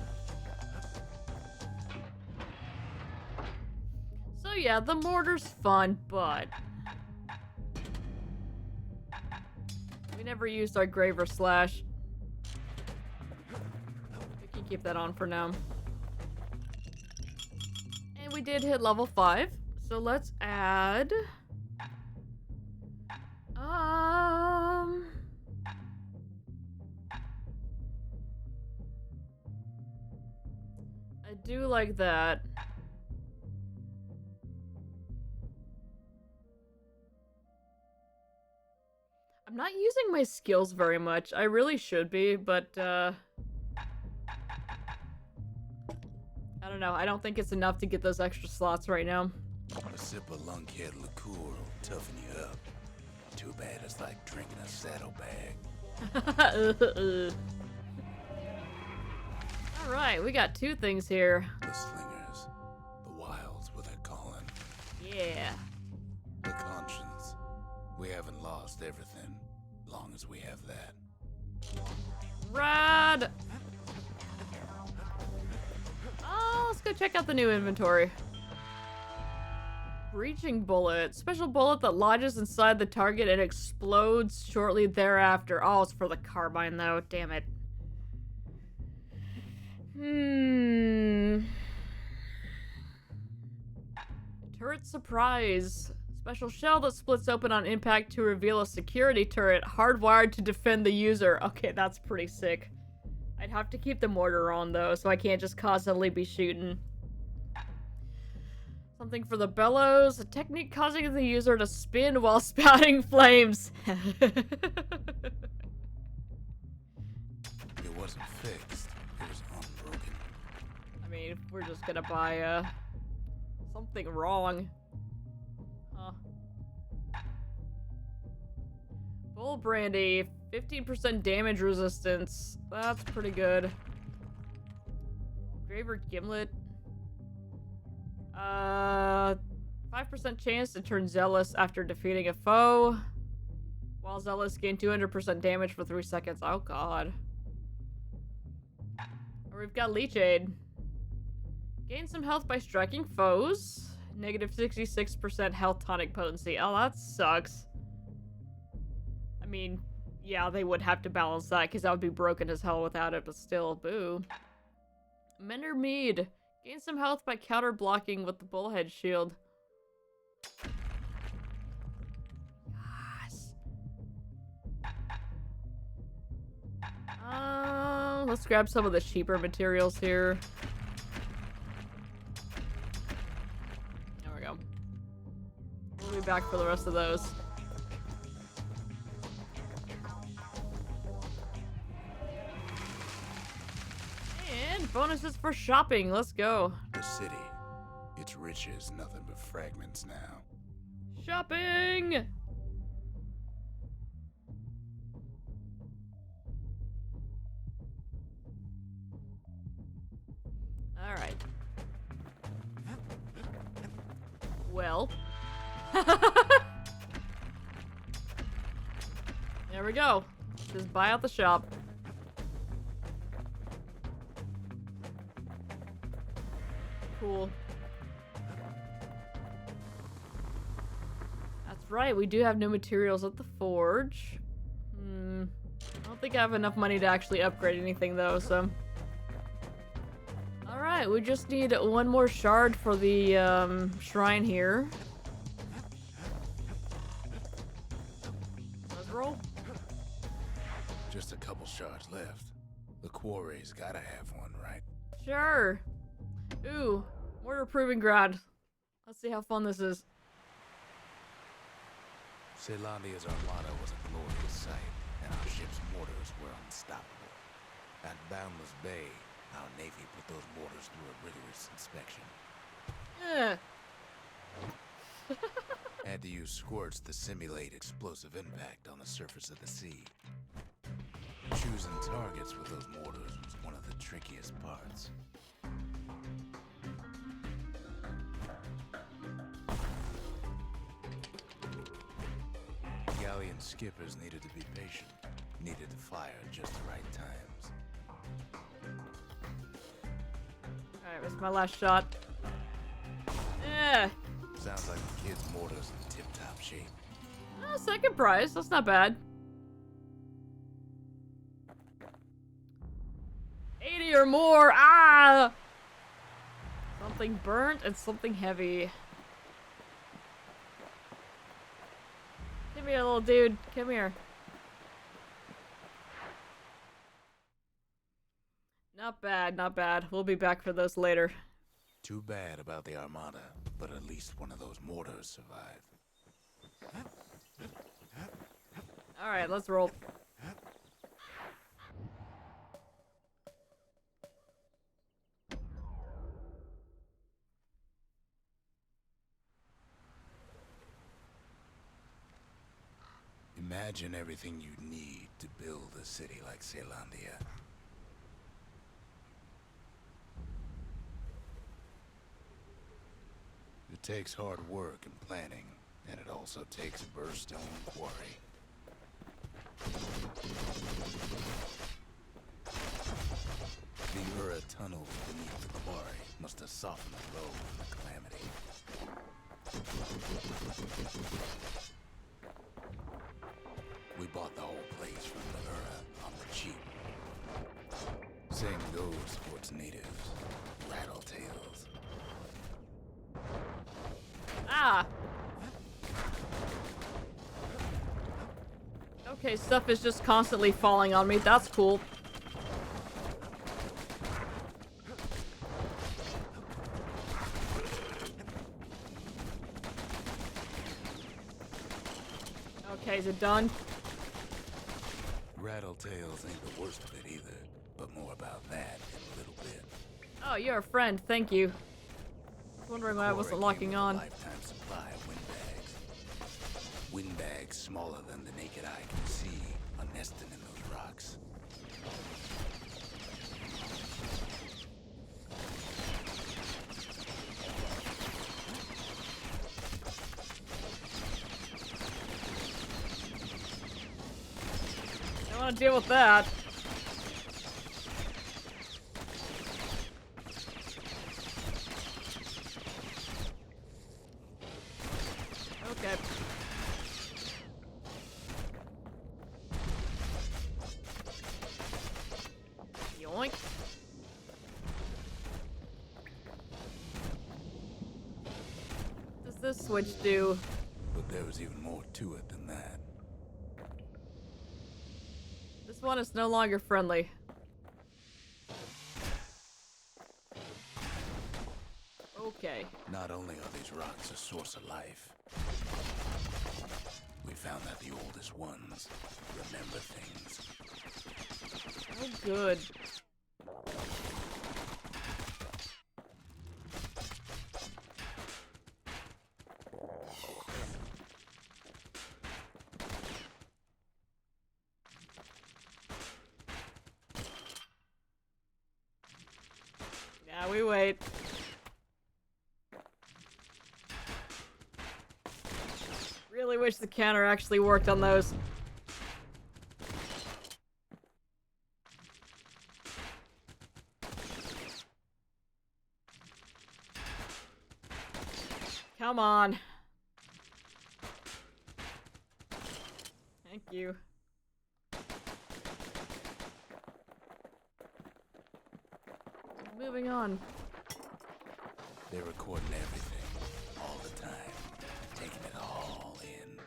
So yeah, the mortar's fun, but we never used our Graver Slash. We can keep that on for now. And we did hit level 5, so let's add... I do like that. I'm not using my skills very much. I really should be, but I don't know. I don't think it's enough to get those extra slots right now. A sip of lunkhead liqueur will toughen you up. Too bad it's like drinking a saddlebag. Alright, we got 2 things here. The slingers. The wilds, what they're calling. Yeah. The conscience. We haven't lost everything, long as we have that. Rad! Oh, let's go check out the new inventory. Breaching bullet. Special bullet that lodges inside the target and explodes shortly thereafter. Oh, it's for the carbine though. Damn it. Turret surprise. Special shell that splits open on impact to reveal a security turret hardwired to defend the user. Okay, that's pretty sick. I'd have to keep the mortar on though, so I can't just constantly be shooting. Something for the bellows. A technique causing the user to spin while spouting flames. It wasn't fixed. It was unbroken. I mean, if we're just gonna buy, something wrong. Huh. Bull brandy. 15% damage resistance. That's pretty good. Graver gimlet. 5% chance to turn zealous after defeating a foe. While zealous, gain 200% damage for 3 seconds. Oh god. Or we've got leech aid. Gain some health by striking foes. Negative 66% health tonic potency. Oh, that sucks. I mean, yeah, they would have to balance that because that would be broken as hell without it, but still, boo. Mender mead. Gain some health by counter blocking with the bullhead shield. Yes. Let's grab some of the cheaper materials here. There we go. We'll be back for the rest of those. And bonuses for shopping. Let's go. The city. Its riches, nothing but fragments now. Shopping! Alright. Well. There we go. Just buy out the shop. Cool. right, we do have new materials at the forge. I don't think I have enough money to actually upgrade anything though, so. Alright, we just need one more shard for the shrine here. Let's roll. Just a couple shards left. The quarry's gotta have one, right? Sure. Ooh, mortar proving ground. Let's see how fun this is. Celandia's armada was a glorious sight, and our ship's mortars were unstoppable. At Boundless Bay, our Navy put those mortars through a rigorous inspection. Had to use squirts to simulate explosive impact on the surface of the sea. Choosing targets with those mortars was one of the trickiest parts. Galleon skippers needed to be patient, needed to fire at just the right times. Alright, that's my last shot. Sounds like the kid's mortar's in tip-top shape. Second prize, that's not bad. 80 or more, ah! Something burnt and something heavy. Come here, little dude. Come here. Not bad, not bad. We'll be back for those later. Too bad about the armada, but at least one of those mortars survived. Alright, let's roll. Imagine everything you'd need to build a city like Celandia. It takes hard work and planning, and it also takes a burstone quarry. The Ura tunnels beneath the quarry must have softened the blow from the calamity. We bought the whole place from the Ura on the cheap. Same goes for its natives, rattletails. Ah! Okay, stuff is just constantly falling on me. That's cool. Okay, is it done? Rattletails ain't the worst of it either, but more about that in a little bit. Oh, you're a friend. Thank you. I was wondering why I wasn't locking on. Lifetime supply of windbags. Windbags smaller than the naked eye can see are nesting in those rocks. I don't want to deal with that. Okay. Yoink. What does this switch do? But there was even more to it than that. This one is no longer friendly. Okay. Not only are these rocks a source of life, we found that the oldest ones remember things. Oh, good. Yeah, we wait. Really wish the counter actually worked on those. Come on. you. Moving on. They're recording everything, all the time, taking it all in.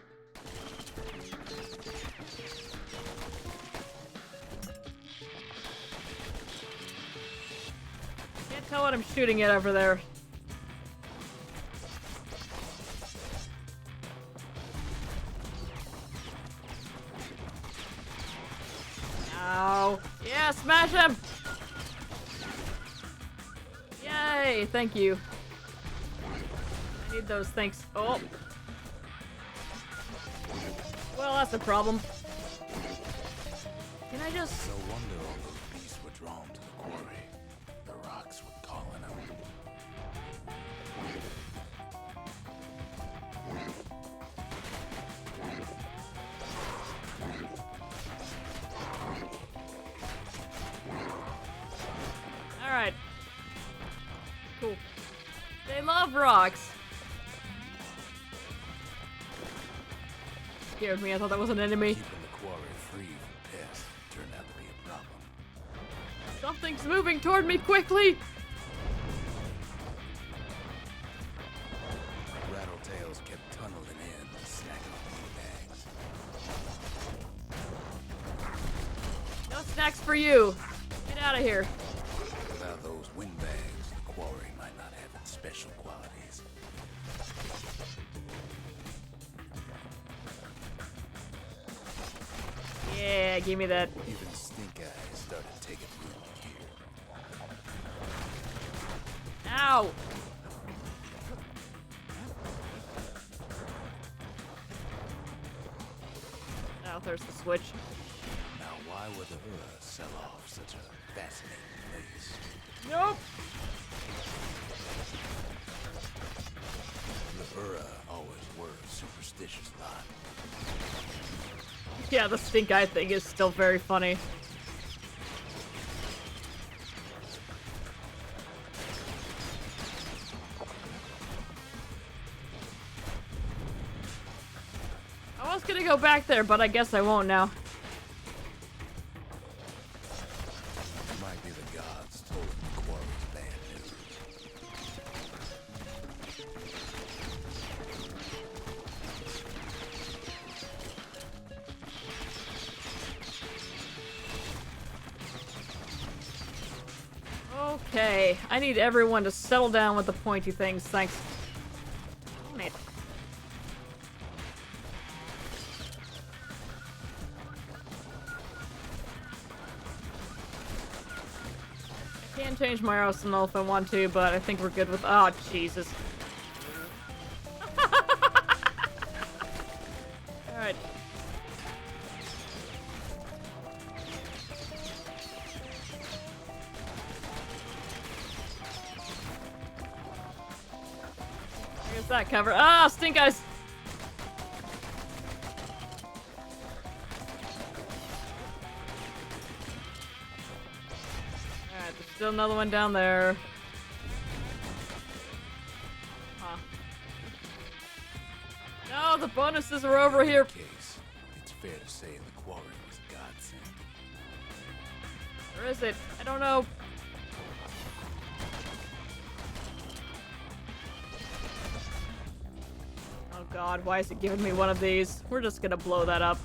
Can't tell what I'm shooting at over there. Ow. Yeah, smash him! Yay, thank you. I need those, thanks. Oh. Well, that's a problem. Can I just... No wonder all those beasts were drawn to the quarry. The rocks were calling them. Alright. Cool. They love rocks. Scared me, I thought that was an enemy. Keeping the quarry free from pests turned out to be a problem. Something's moving toward me quickly! Rattletails kept tunneling in, snacking on bags. No snacks for you! Get out of here. Without those windbags, the quarry might not have its special qualities. Yeah, give me that. Even Stink Eyes started taking root here. Ow! Oh, there's the switch. Now, why would the Ura sell off such a fascinating place? Nope! The Ura always were a superstitious lot. Yeah, the stink eye thing is still very funny. I was gonna go back there, but I guess I won't now. Might be the gods told him the quarry's bad news. Okay, I need everyone to settle down with the pointy things, thanks. Damn it. I can change my arsenal if I want to, but I think we're good with— oh, Jesus. Alright. Here's that cover. Ah, stink eyes! Alright, there's still another one down there. Huh. No, the bonuses are over here. Case, it's fair to say the quarry was a godsend. Where is it? I don't know. Oh god, why is it giving me one of these? We're just gonna blow that up.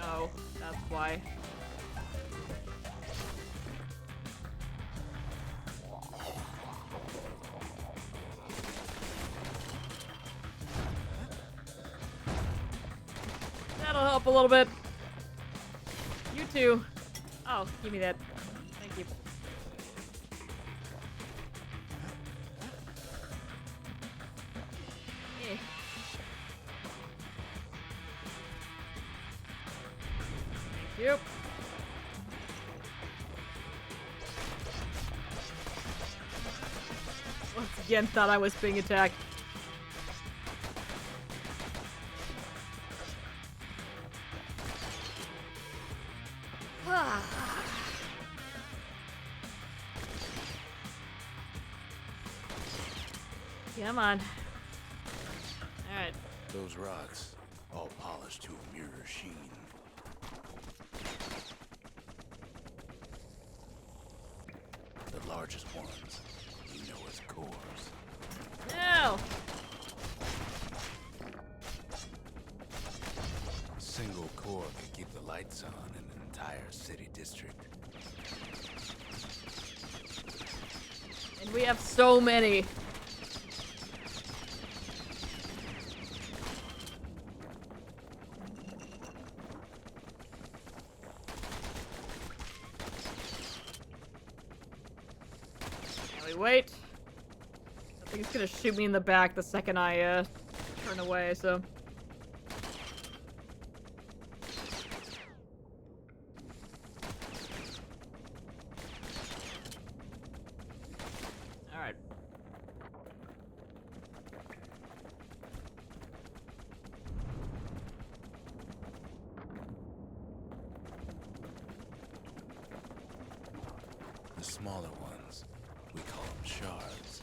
No, that's why. That'll help a little bit. You too. Oh, give me that. Thank you. Eh. Thank you. Once again, thought I was being attacked. Come on. Alright. Those rocks, all polished to a mirror sheen. The largest ones, you know as cores. No! A single core could keep the lights on in an entire city district. And we have so many. Wait. I think it's gonna shoot me in the back the second I turn away, so. Alright. The smaller ones, we call them shards.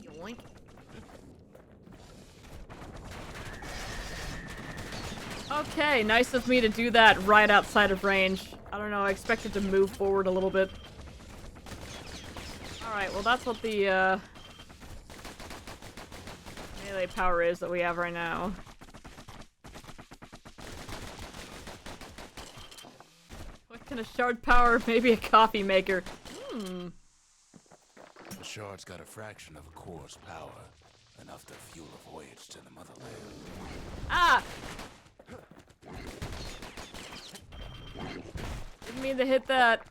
Yoink. Okay, nice of me to do that right outside of range. I don't know, I expected to move forward a little bit. Alright, well that's what the melee power is that we have right now. What kind of shard power? Maybe a coffee maker. Hmm. The shard's got a fraction of a core's power, enough to fuel a voyage to the motherland. Ah! Didn't mean to hit that.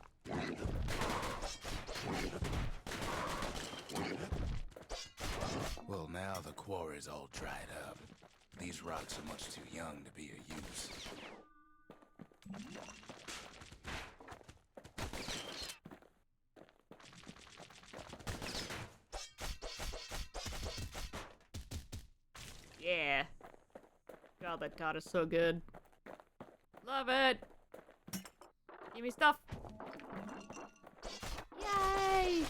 Well, now the quarry's all dried up. These rocks are much too young to be of use. Yeah. God, that dot is so good. Love it! Give me stuff! Yay!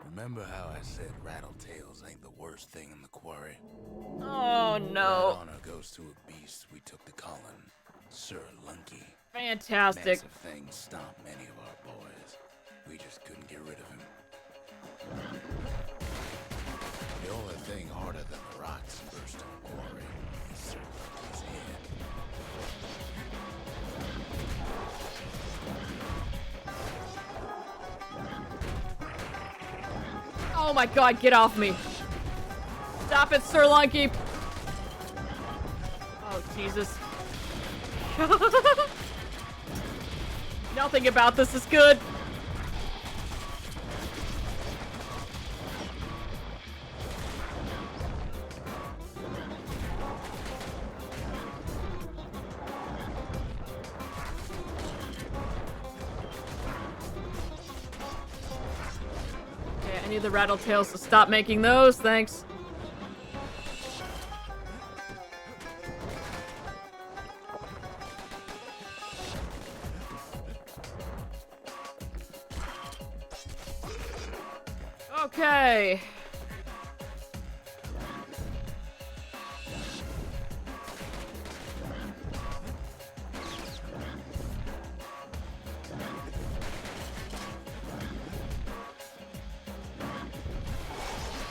Remember how I said rattletails ain't the worst thing in the quarry? Oh no. That honor goes to a beast we took to Colin, Sir Lunky. Fantastic. Massive thing stomped many of our boys. We just couldn't get rid of him. The only thing harder than the rocks burst in the quarry is Sir Lunky's head. Oh my god, get off me. Stop it, Sir Lunky. Oh, Jesus. Nothing about this is good. Okay, I need the rattletails to stop making those, thanks. Okay.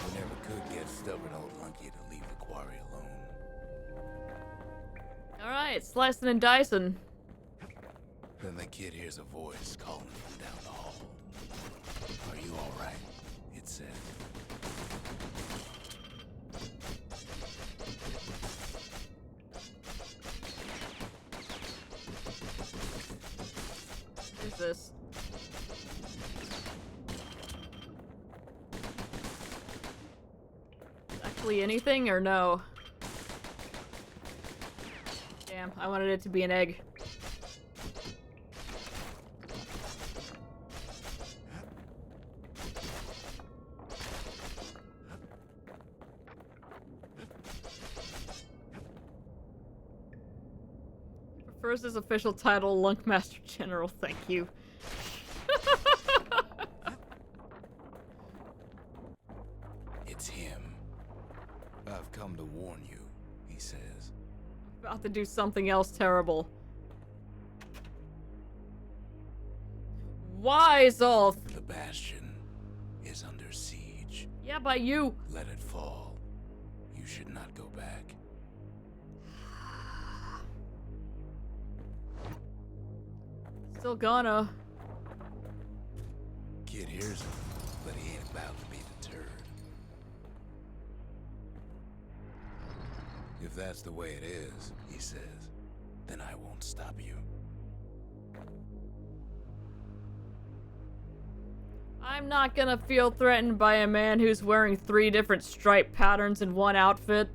We never could get stubborn old Lunky to leave the quarry alone. Alright, slicing and dicing. Then the kid hears a voice calling from down the hall. Are you alright? It said. What is this? Actually anything or no? Damn, I wanted it to be an egg. prefers his official title, Lunkmaster General. Thank you. It's him. I've come to warn you, he says. About to do something else terrible. Why, Zolf? The Bastion is under siege. Yeah, by you. Let it fall. You should not go back. Still gonna. Kid hears him, but he ain't about to be deterred. If that's the way it is, he says, then I won't stop you. I'm not gonna feel threatened by a man who's wearing 3 different stripe patterns in one outfit.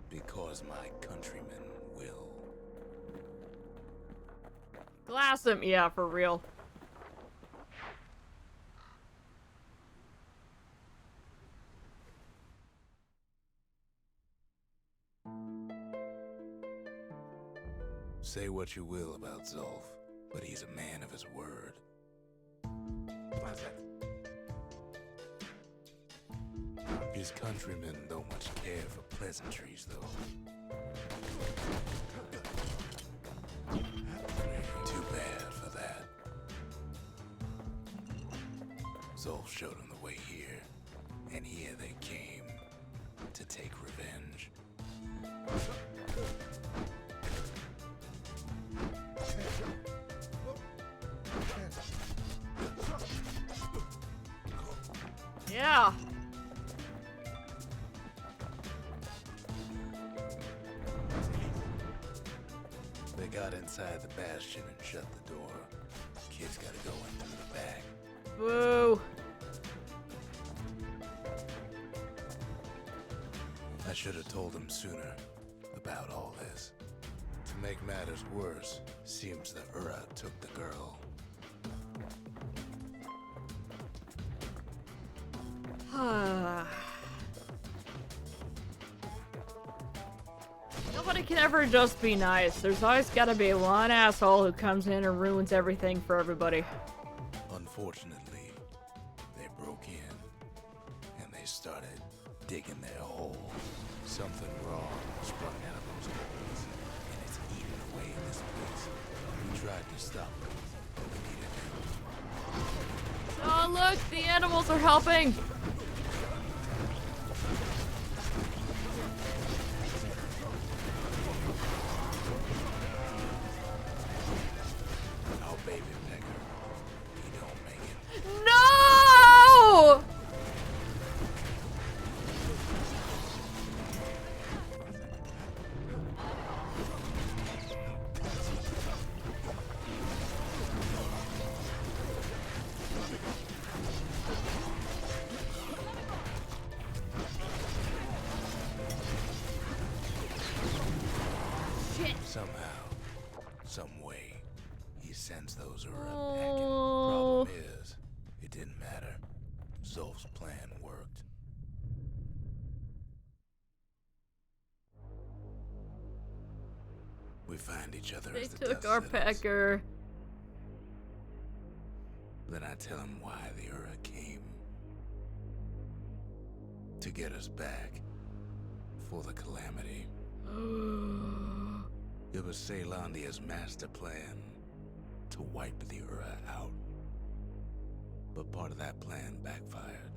Because my countrymen will. Glass him, yeah, for real. Say what you will about Zolf, but he's a man of his word. His countrymen don't much care for pleasantries, though. Too bad for that. Zolf showed him the way here, and here they came to take revenge. Yeah. They got inside the Bastion and shut the door. Kid's gotta go in through the back. Boo. I should have told him sooner about all this. To make matters worse, seems the Ura took the girl. Nobody can ever just be nice. There's always gotta be one asshole who comes in and ruins everything for everybody. Unfortunately, they broke in, and they started digging their hole. Something wrong sprung out of those holes, and it's eating away this place. We tried to stop them, but we needed help. Oh look, the animals are helping! Our baby pecker, he don't make it. No! Somehow, some way, he sends those Ura packing. Problem is, it didn't matter. Zolf's plan worked. We find each other They as the took dust our settles. pecker. Then I tell him why the Ura came. To get us back. For the calamity. It was Caelandia's master plan to wipe the Ura out. But part of that plan backfired,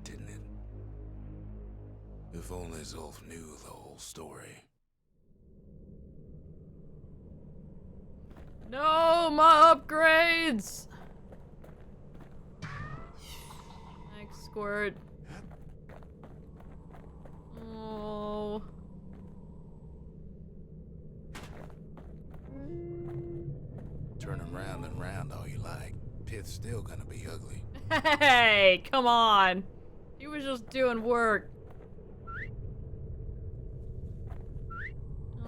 didn't it? If only Zolf knew the whole story. No, my upgrades! Thanks, Squirt. Oh. Turn him round and round all you like. Pith's still gonna be ugly. Hey, come on. He was just doing work.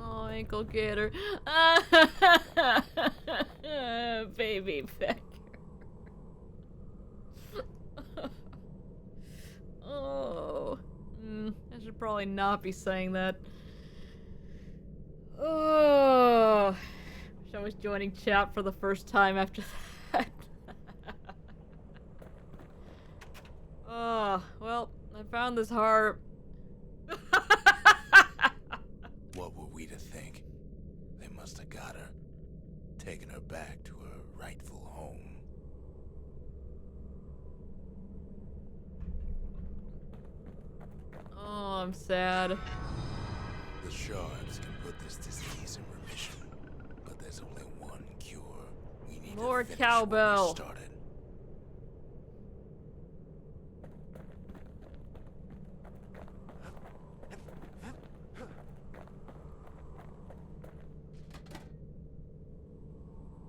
Oh, ankle gator. Baby pecker. Oh. I should probably not be saying that. Oh, wish I was joining chat for the first time after that. Oh, well, I found this harp. What were we to think? They must have got her, taken her back to her rightful home. Oh, I'm sad. The shards can put this disease in remission, but there's only one cure. We need More to finish cowbell. what we started.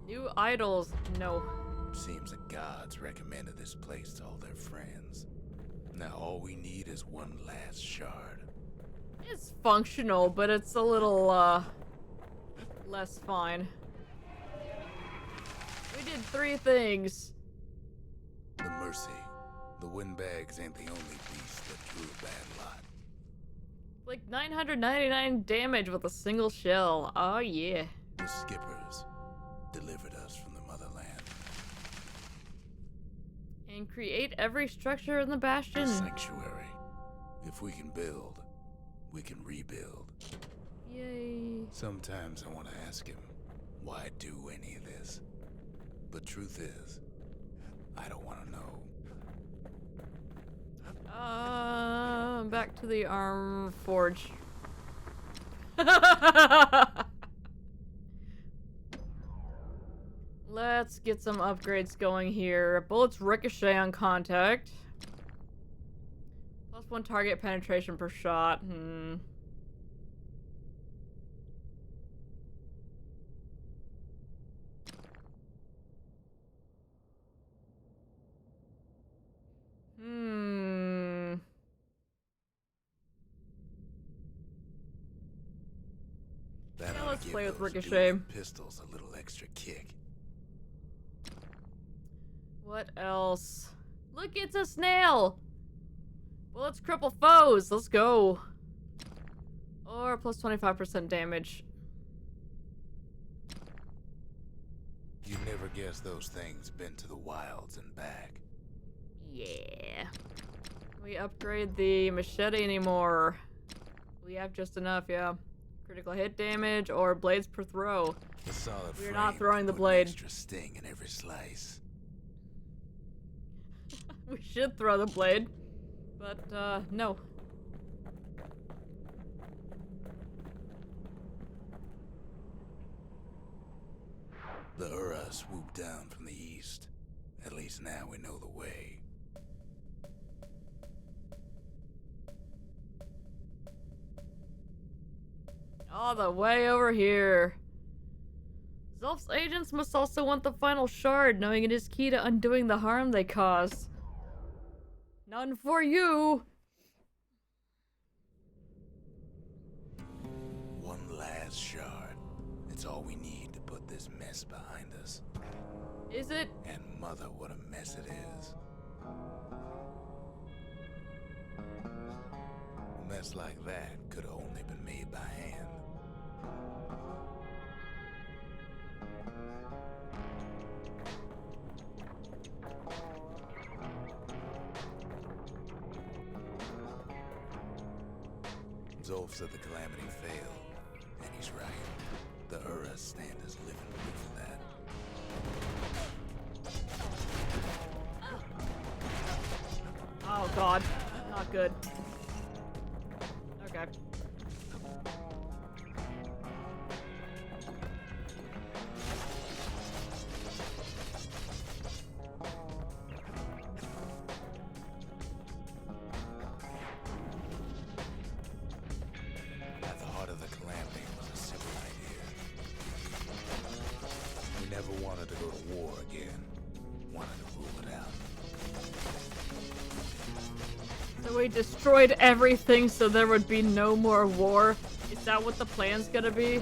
New idols, no. Seems the gods recommended this place to all their friends. Now all we need is one last shard. It's functional, but it's a little, less fine. We did 3 things. The mercy. The windbags ain't the only beast that drew a bad lot. Like 999 damage with a single shell. Oh, yeah. The skippers delivered us from the motherland. And create every structure in the Bastion. The sanctuary. If we can build, we can rebuild. Yay. Sometimes I want to ask him, why do any of this? But truth is, I don't want to know. Back to the arm forge. Let's get some upgrades going here. Bullets ricochet on contact. +1 target penetration per shot. That Yeah, ought to let's give play with those ricochet. dueling pistols a little extra kick. What else? Look, it's a snail! Well, let's cripple foes. Let's go. Or plus 25% damage. You'd never guess those things been to the wilds and back. Yeah. We upgrade the machete anymore. We have just enough, yeah. Critical hit damage or blades per throw. The solid We're not frame throwing the put an blade. Extra sting in every slice. We should throw the blade. But, no. The Ura swooped down from the east. At least now we know the way. All the way over here. Zolf's agents must also want the final shard, knowing it is key to undoing the harm they caused. None for you! One last shard. It's all we need to put this mess behind us. Is it? And mother, what a mess it is. A mess like that could have only been made by hand. Zolf said the calamity failed, and he's right. The Ura stand is living proof of that. Oh god. Not good. Okay. At the heart of the calamity was a simple idea. We never wanted to go to war again. Wanted to rule it out. So we destroyed everything so there would be no more war? Is that what the plan's gonna be?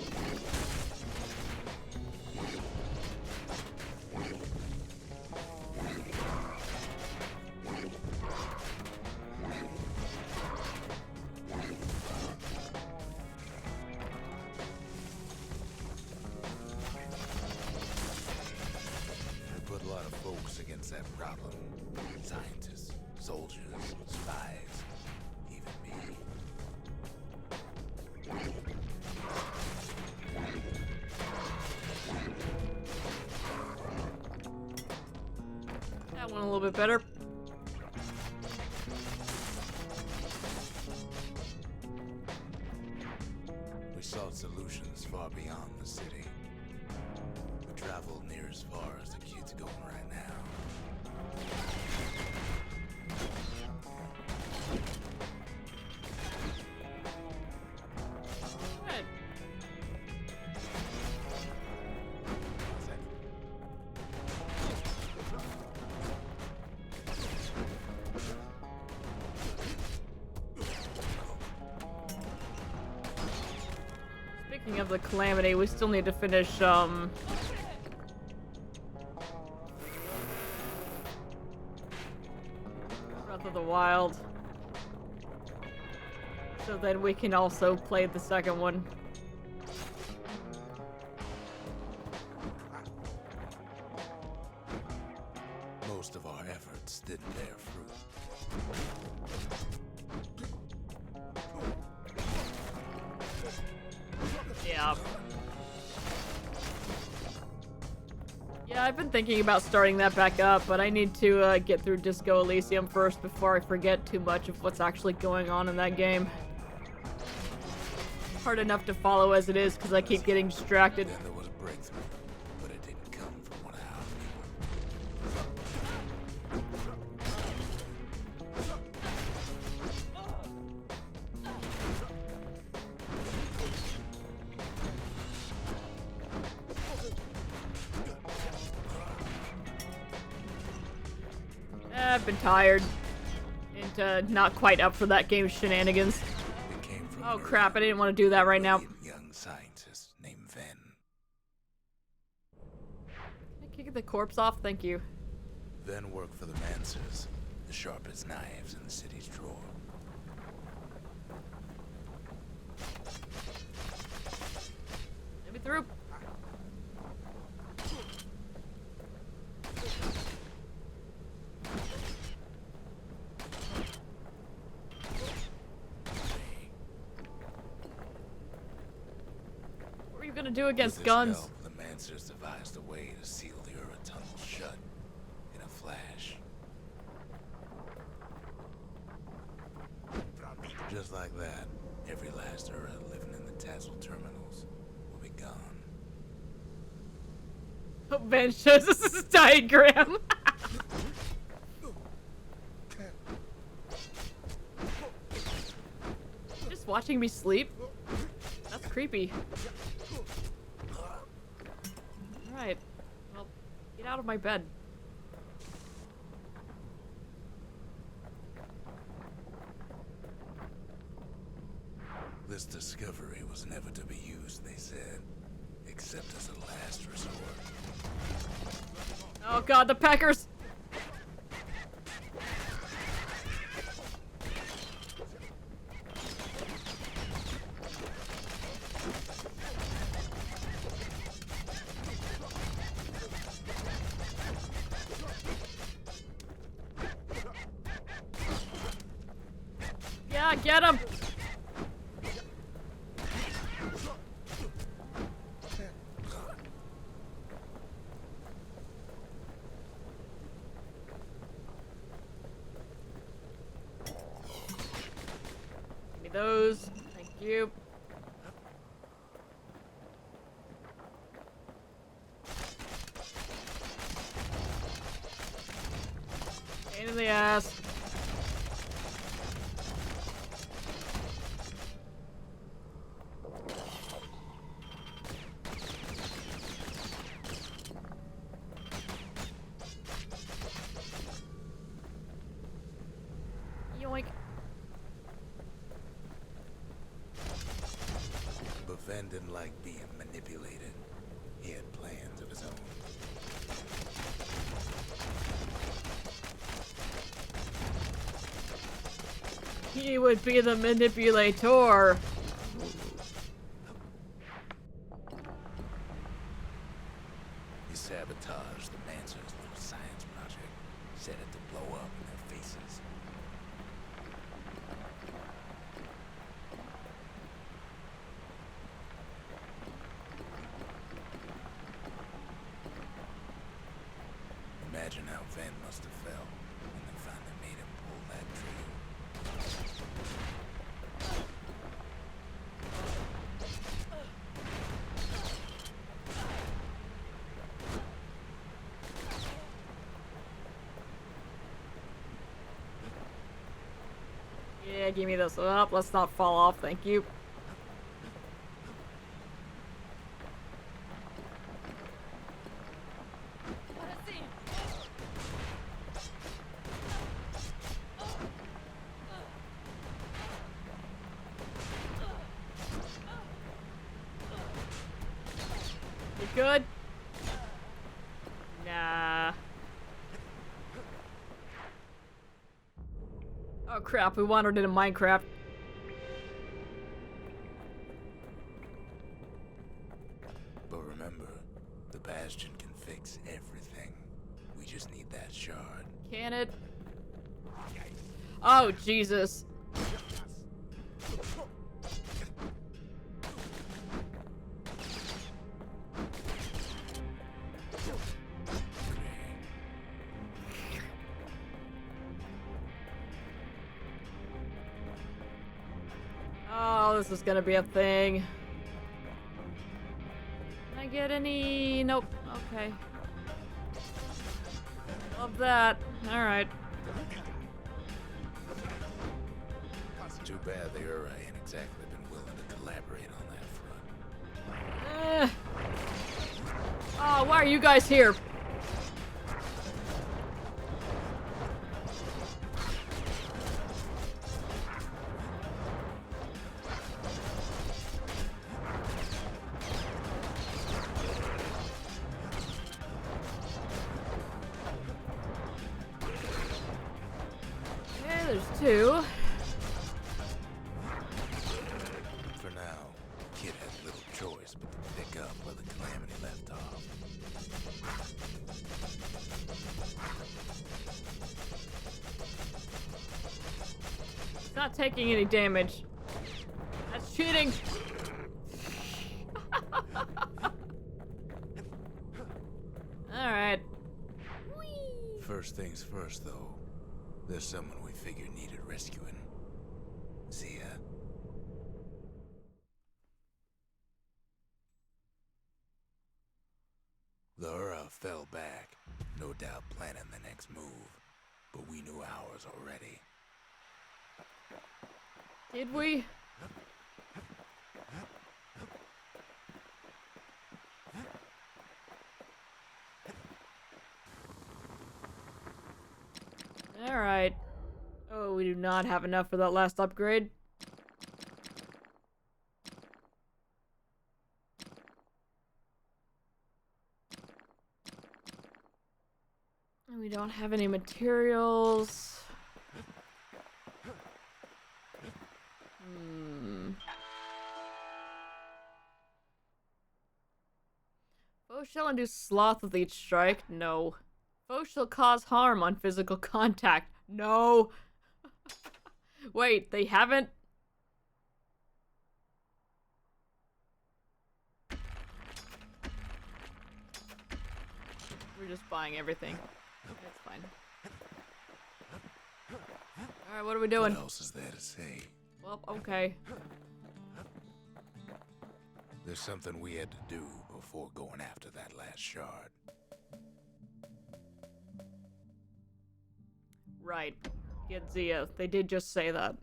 that problem. Scientists, soldiers, spies, even me. That went a little bit better. We sought solutions far beyond the city. We traveled near as far as the kid's going right now. Good. Speaking of the Calamity, we still need to finish, Breath of the Wild. So then we can also play the second one. Most of our efforts didn't bear fruit. Yeah. Yeah, I've been thinking about starting that back up, but I need to get through Disco Elysium first before I forget too much of what's actually going on in that game. Hard enough to follow as it is because I keep getting distracted. Then there was a breakthrough, but it didn't come from one of our I've been tired. And not quite up for that game's shenanigans. It came from Oh crap, I didn't want to do that right now. brilliant young scientist named Ven. Can I kick the corpse off? Thank you. Ven worked for the Mancers, the sharpest knives in the city's drawer. Let me through. What are you gonna do against With his guns? help, the Mancers devised a way to seal the Ura tunnel shut in a flash. Just like that, every last Ura living in the Tassel terminals will be gone. Oh, Ben shows us this diagram. Just watching me sleep? That's creepy. Alright. Well, get out of my bed. This discovery was never to be used, they said, except as a last resort. Oh god, the Packers! Yeah, get him! Give me those. Thank you. Pain in the ass. Yoink. But Ven didn't like being manipulated. He had plans of his own. He would be the manipulator. He sabotaged the Mancer's little science project. Van must have fell, and they finally made him pull that trigger. Yeah, give me this up. Let's not fall off, thank you. You good? Nah. Oh crap, we wandered into Minecraft. But remember, the Bastion can fix everything. We just need that shard. Can it? Oh, Jesus. Oh, this is gonna be a thing. Can I get any? Nope. Okay. Love that. Alright. It's too bad the Ura ain't exactly been willing to collaborate on that front. Oh, why are you guys here? Okay, there's two. For now, Kid has little choice but to pick up where the Calamity left off. It's not taking any damage. That's cheating. Alright. First things first, though. There's someone we figured needed rescuing. Zia. The Ura fell back, no doubt planning the next move, but we knew ours already. Did we? Alright. Oh, we do not have enough for that last upgrade. And we don't have any materials. Foe shall induce sloth with each strike? No. Foe shall cause harm on physical contact? No. Wait, they haven't? We're just buying everything. That's fine. Alright, what are we doing? What else is there to say? Well, okay. There's something we had to do before going after that last shard. Right. Get Zia. They did just say that.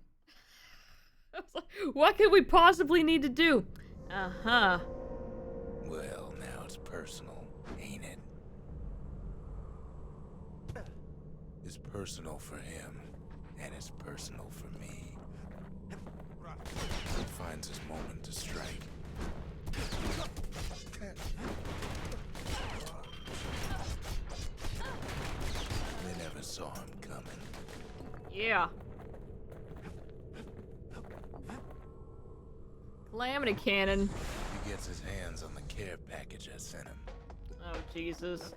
I was like, what could we possibly need to do? Uh-huh. Well, now it's personal, ain't it? It's personal for him, and it's personal for me. He finds his moment to strike. They never saw him coming. Yeah. Calamity Cannon. He gets his hands on the care package I sent him. Oh, Jesus.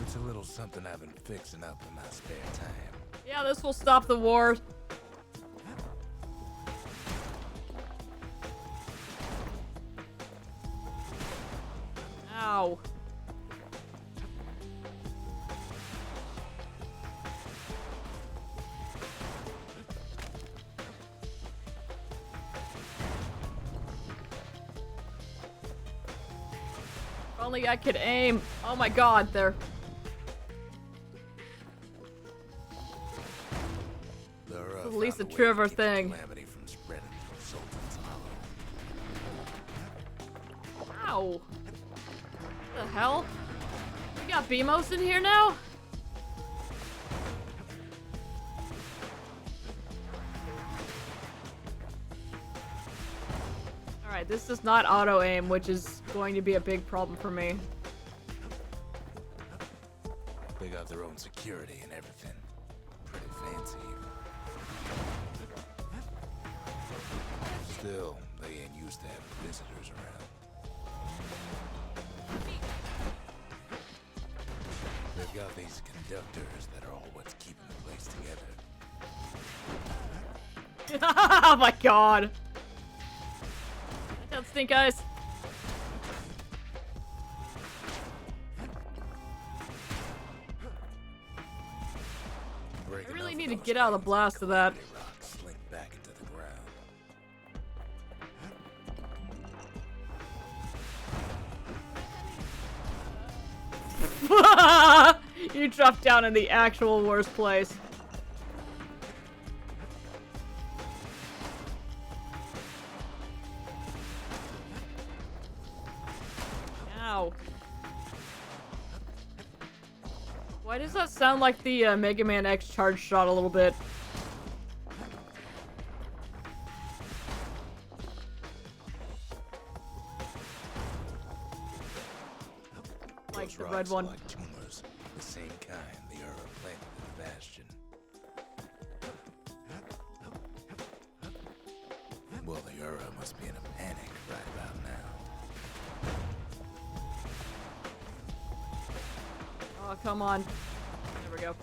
It's a little something I've been fixing up in my spare time. Yeah, this will stop the war. only I could aim. Oh my god, there. At least a Trevor thing. Ow. What the hell? We got BMOs in here now? Alright, this does not auto-aim, which is going to be a big problem for me. They got their own security and everything. Pretty fancy. Still, they ain't used to having visitors around. They've got these conductors that are all what's keeping the place together. Oh my god! That stink eyes. I really need to get out of the blast of that. You dropped down in the actual worst place. Ow. Why does that sound like the Mega Man X charge shot a little bit? Like the red one. Like tumors, the same kind the Ura planted in the Bastion. Well, the Ura must be in a panic right about now. Oh, come on. There we go.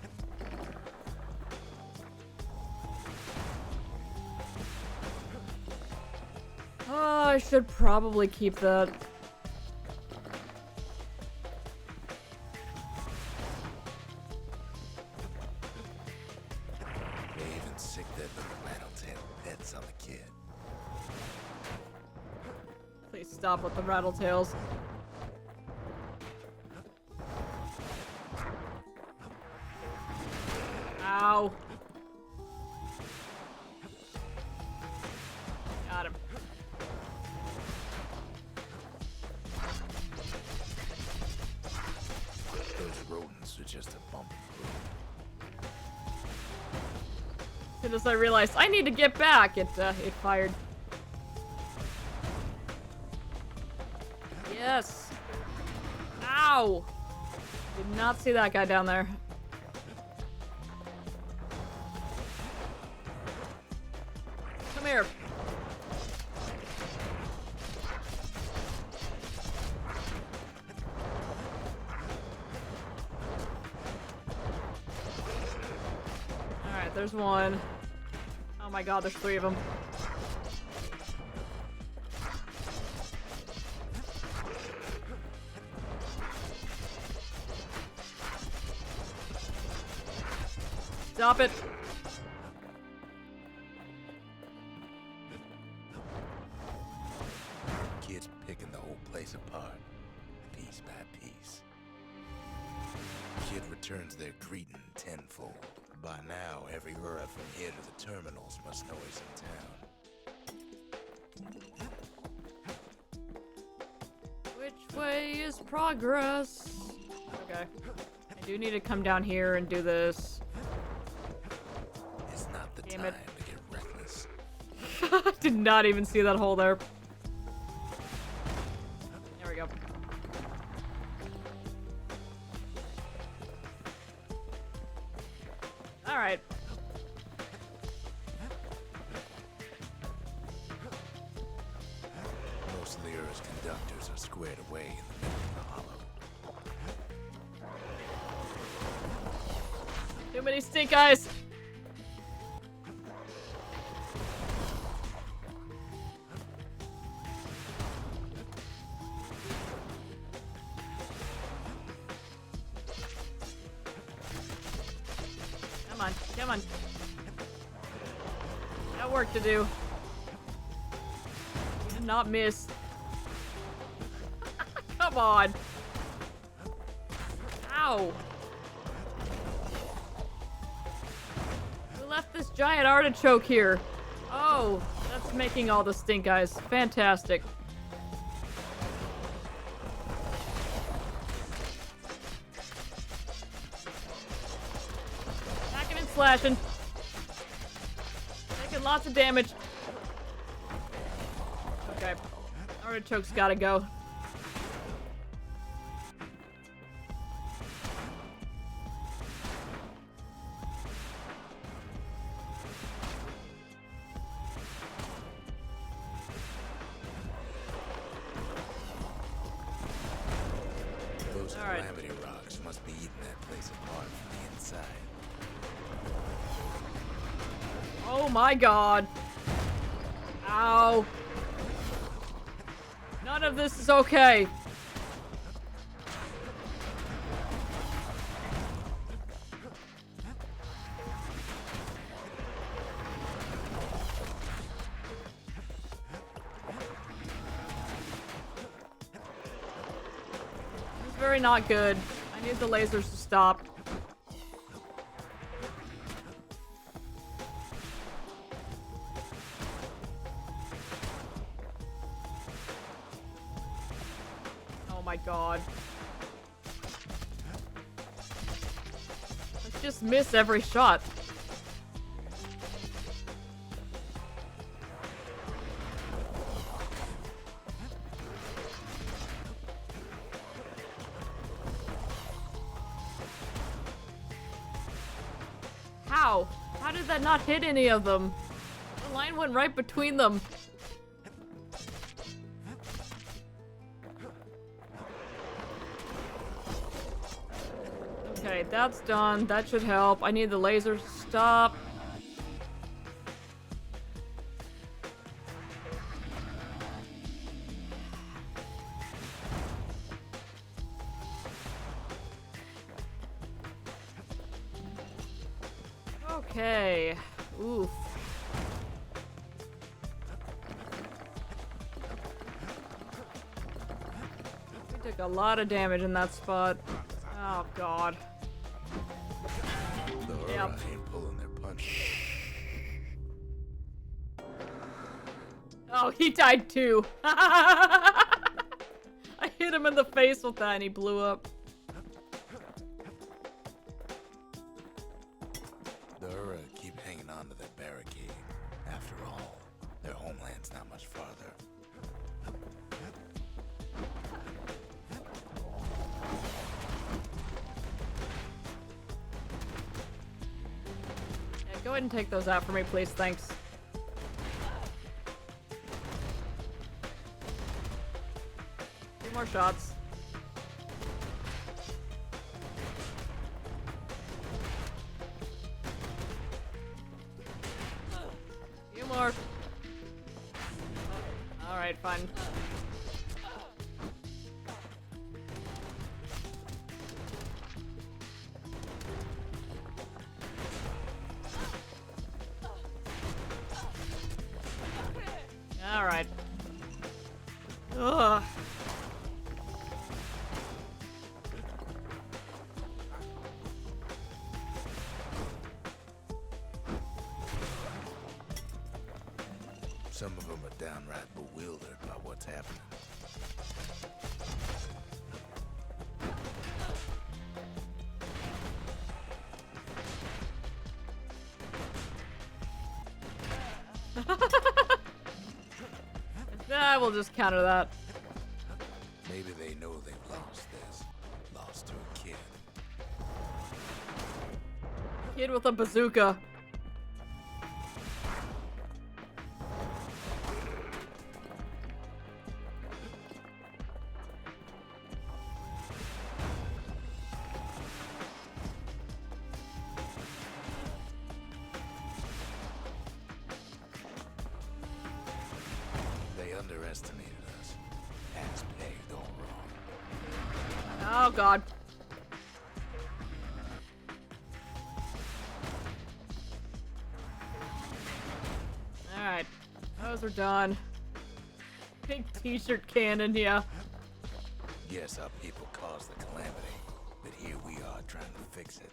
Oh, I should probably keep that. They even sick that little rattletail pets on the kid. Please stop with the rattletails. Ow. Got him. Those rodents are just a bump. As soon as I realized I need to get back, it fired. Yes. Ow. Did not see that guy down there. Come here. Alright, there's one. Oh my god, there's 3 of them. Stop it. Kids picking the whole place apart, piece by piece. Kid returns their greeting tenfold. By now, every Ura from here to the terminals must know he's in town. Which way is progress? Okay. I do need to come down here and do this. It's not the Damn time it. to get reckless. Did not even see that hole there. There we go. Alright. Most of the Ura's conductors are squared away in the middle of the hollow. Too many stink eyes. Come on, come on. Got work to do. You did not miss. Come on. Ow! Who left this giant artichoke here? Oh, that's making all the stink eyes. Fantastic. Hacking and slashing. Taking lots of damage. Okay. Artichoke's gotta go. Those calamity rocks must be eating that place apart from the inside. Oh my god. Ow. None of this is okay. This is very not good. I need the lasers to stop. Oh my god. Let's just miss every shot. How? How did that not hit any of them? The line went right between them. Okay, that's done. That should help. I need the lasers to stop. Okay. Oof. We took a lot of damage in that spot. Oh god. The Yep. ain't pulling their punches. Oh, he died too. I hit him in the face with that and he blew up. The Ura keep hanging on to that barricade. After all, their homeland's not much farther. Yeah, go ahead and take those out for me, please. Thanks. Two more shots. Few more. Alright, fine. Alright. Ugh. Some of them are downright bewildered by what's happening. I will just counter that. Maybe they know they've lost this. Lost to a kid. Kid with a bazooka. They underestimated us. Ass pegged all wrong. Oh god. Alright. Those are done. Big t-shirt cannon, yeah. Yes, our people caused the calamity, but here we are. fix it.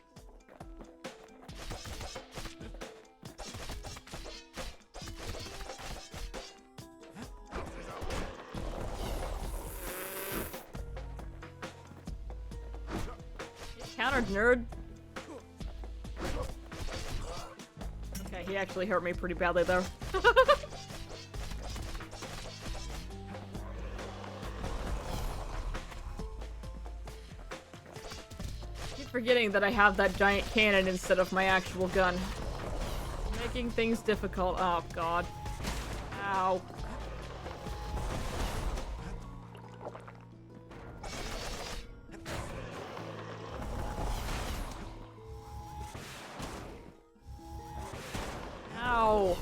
Countered, nerd. Okay, he actually hurt me pretty badly though. Keep forgetting that I have that giant cannon instead of my actual gun. Making things difficult. Oh god. Ow. Ow.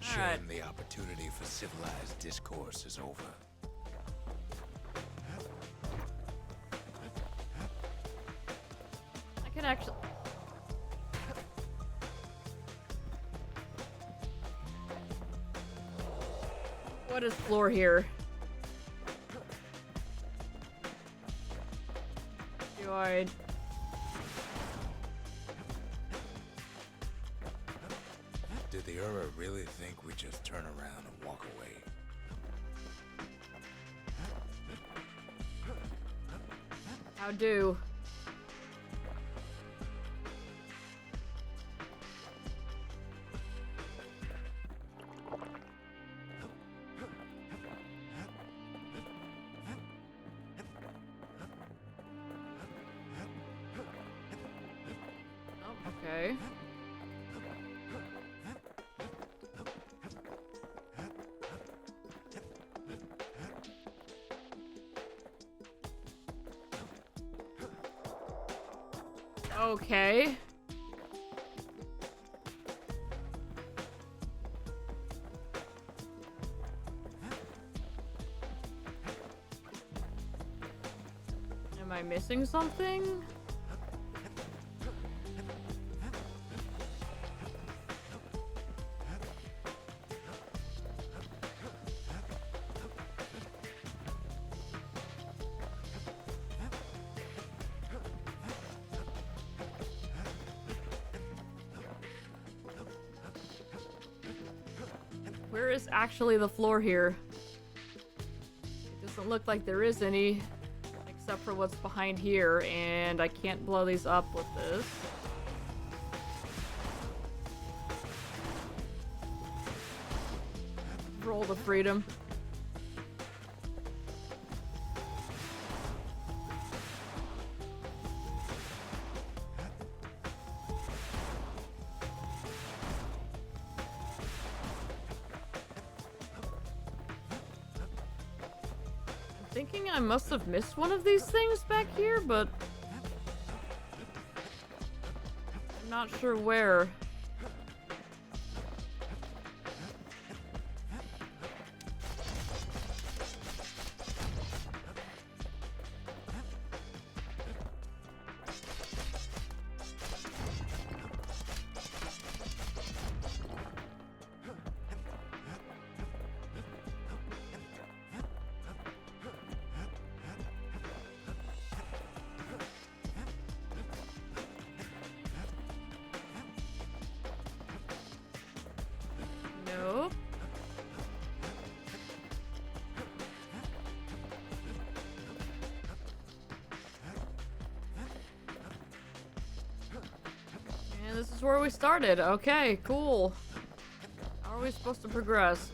Shame the opportunity for civilized discourse is over. I can actually... What is floor here? Do I... Did the Ura really think we'd just turn around and walk away? How do? Oh, okay. Okay. Am I missing something? Where is actually the floor here? It doesn't look like there is any, except for what's behind here, and I can't blow these up with this. Roll the freedom. Thinking I must have missed one of these things back here, but I'm not sure where. Nope. And this is where we started. Okay, cool. How are we supposed to progress?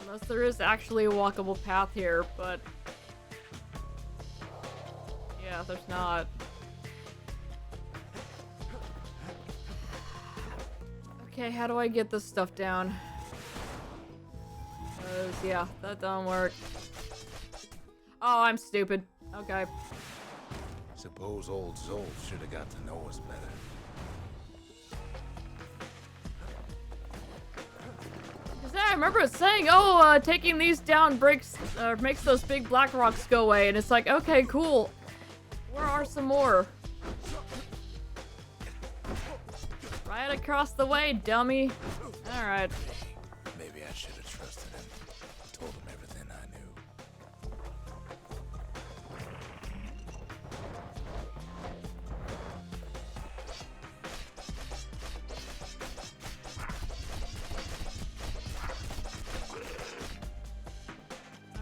Unless there is actually a walkable path here, but Yeah, there's not. Okay, how do I get this stuff down? Yeah, that don't work. Oh, I'm stupid. Okay. Suppose old Zolf should have got to know us better. I remember it saying, taking these down breaks, makes those big black rocks go away, and it's like, okay, cool. Where are some more? Right across the way, dummy. Alright. Maybe I should have trusted him. Told him everything I knew.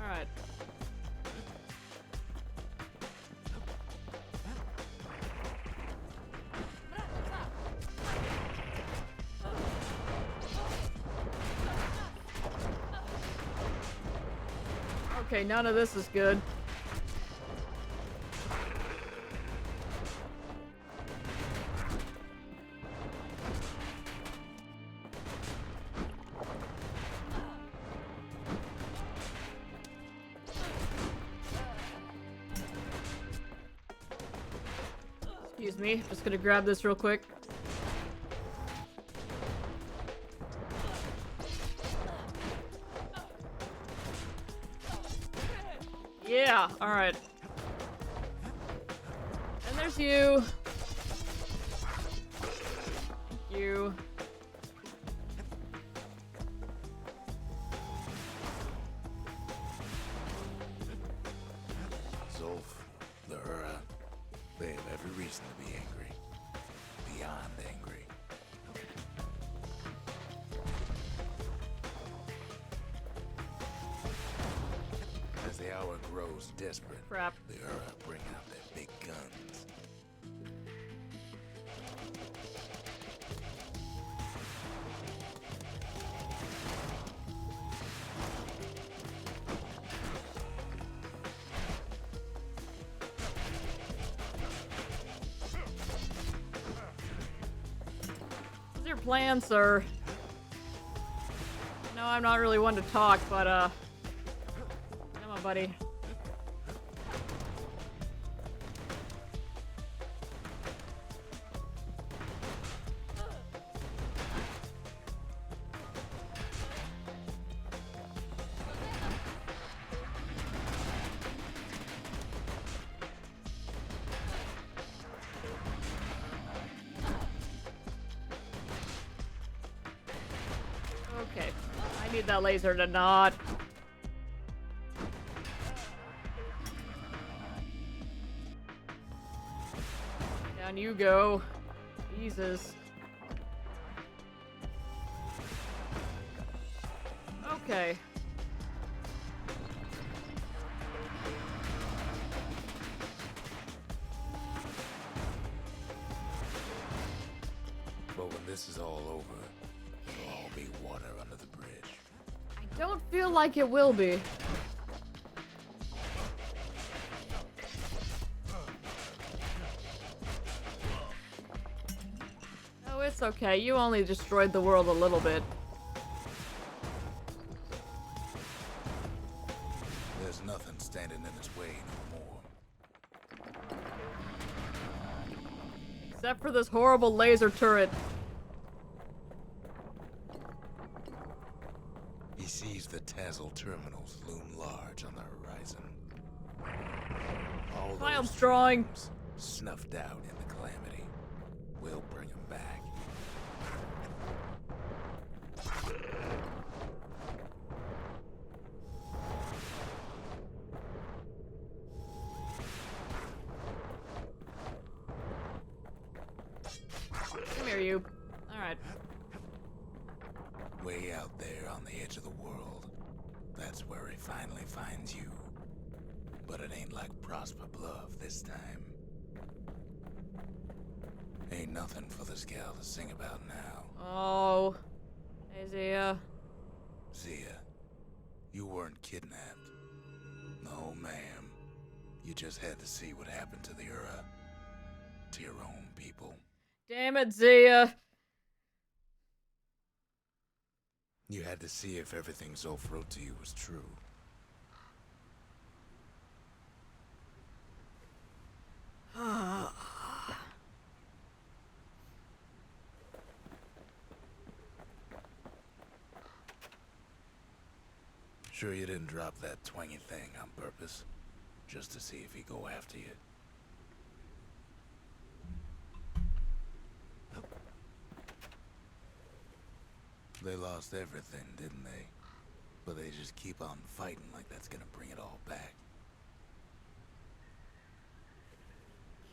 Alright. Okay, none of this is good. Excuse me, just gonna grab this real quick. Yeah, alright. And there's you. Thank you. Zolf, the Ura, they have every reason to be angry. Beyond angry. As the hour grows desperate, Crap. the Ura bring out their big guns. What's your plan, sir? No, I'm not really one to talk, but, come on, buddy. Okay, I need that laser to not. Down you go. Jesus. Okay. But when this is all over, it'll all be water under the bridge. I don't feel like it will be. Oh, it's okay. You only destroyed the world a little bit. There's nothing standing in its way no more. Except for this horrible laser turret. He sees the Tazzle terminals loom large on the horizon. All Child's those drawing. dreams snuffed out in the calamity. We'll bring him back. Come here, you. Alright. Way out there on the edge of the world. That's where he finally finds you. But it ain't like Prosper Bluff this time. Ain't nothing for this gal to sing about now. Oh. Isaiah. Zia, you weren't kidnapped. No, ma'am. You just had to see what happened to the Ura. To your own people. Damn it, Zia. You had to see if everything Zulf wrote to you was true. Sure you didn't drop that twangy thing on purpose? Just to see if he'd go after you? They lost everything, didn't they? But they just keep on fighting like that's gonna bring it all back.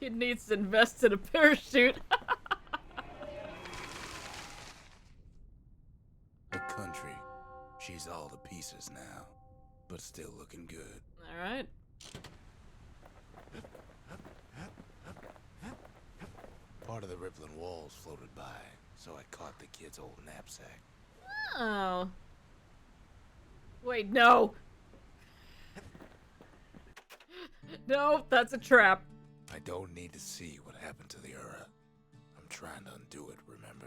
He needs to invest in a parachute. The country. She's all to pieces now. But still looking good. Alright. Part of the rippling walls floated by, so I caught the kid's old knapsack. Oh. Wait, no. No, that's a trap. I don't need to see what happened to the Ura. I'm trying to undo it, remember?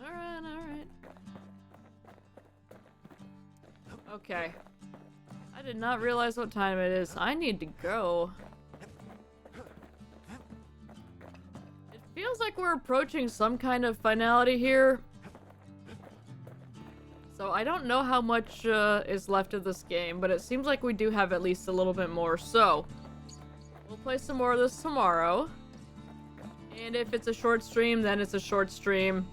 Alright, alright. Okay. I did not realize what time it is. I need to go. It feels like we're approaching some kind of finality here. So I don't know how much is left of this game, but it seems like we do have at least a little bit more. So, we'll play some more of this tomorrow. And if it's a short stream, then it's a short stream.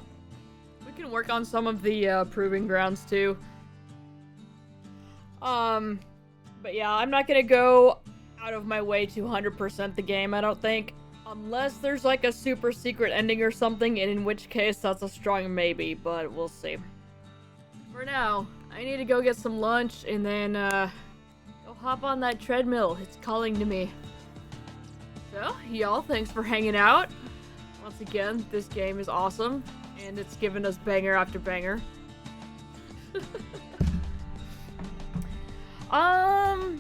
We can work on some of the proving grounds too. But yeah, I'm not gonna go out of my way to 100% the game, I don't think. Unless there's like a super secret ending or something, and in which case that's a strong maybe, but we'll see. For now, I need to go get some lunch and then go hop on that treadmill. It's calling to me. So, y'all, thanks for hanging out. Once again, this game is awesome, and it's given us banger after banger.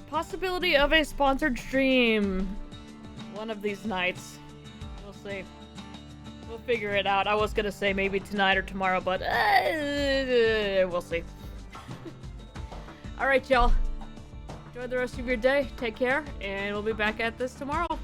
Possibility of a sponsored stream one of these nights. We'll see. We'll figure it out. I was gonna say maybe tonight or tomorrow, but we'll see. Alright, y'all. Enjoy the rest of your day. Take care, and we'll be back at this tomorrow.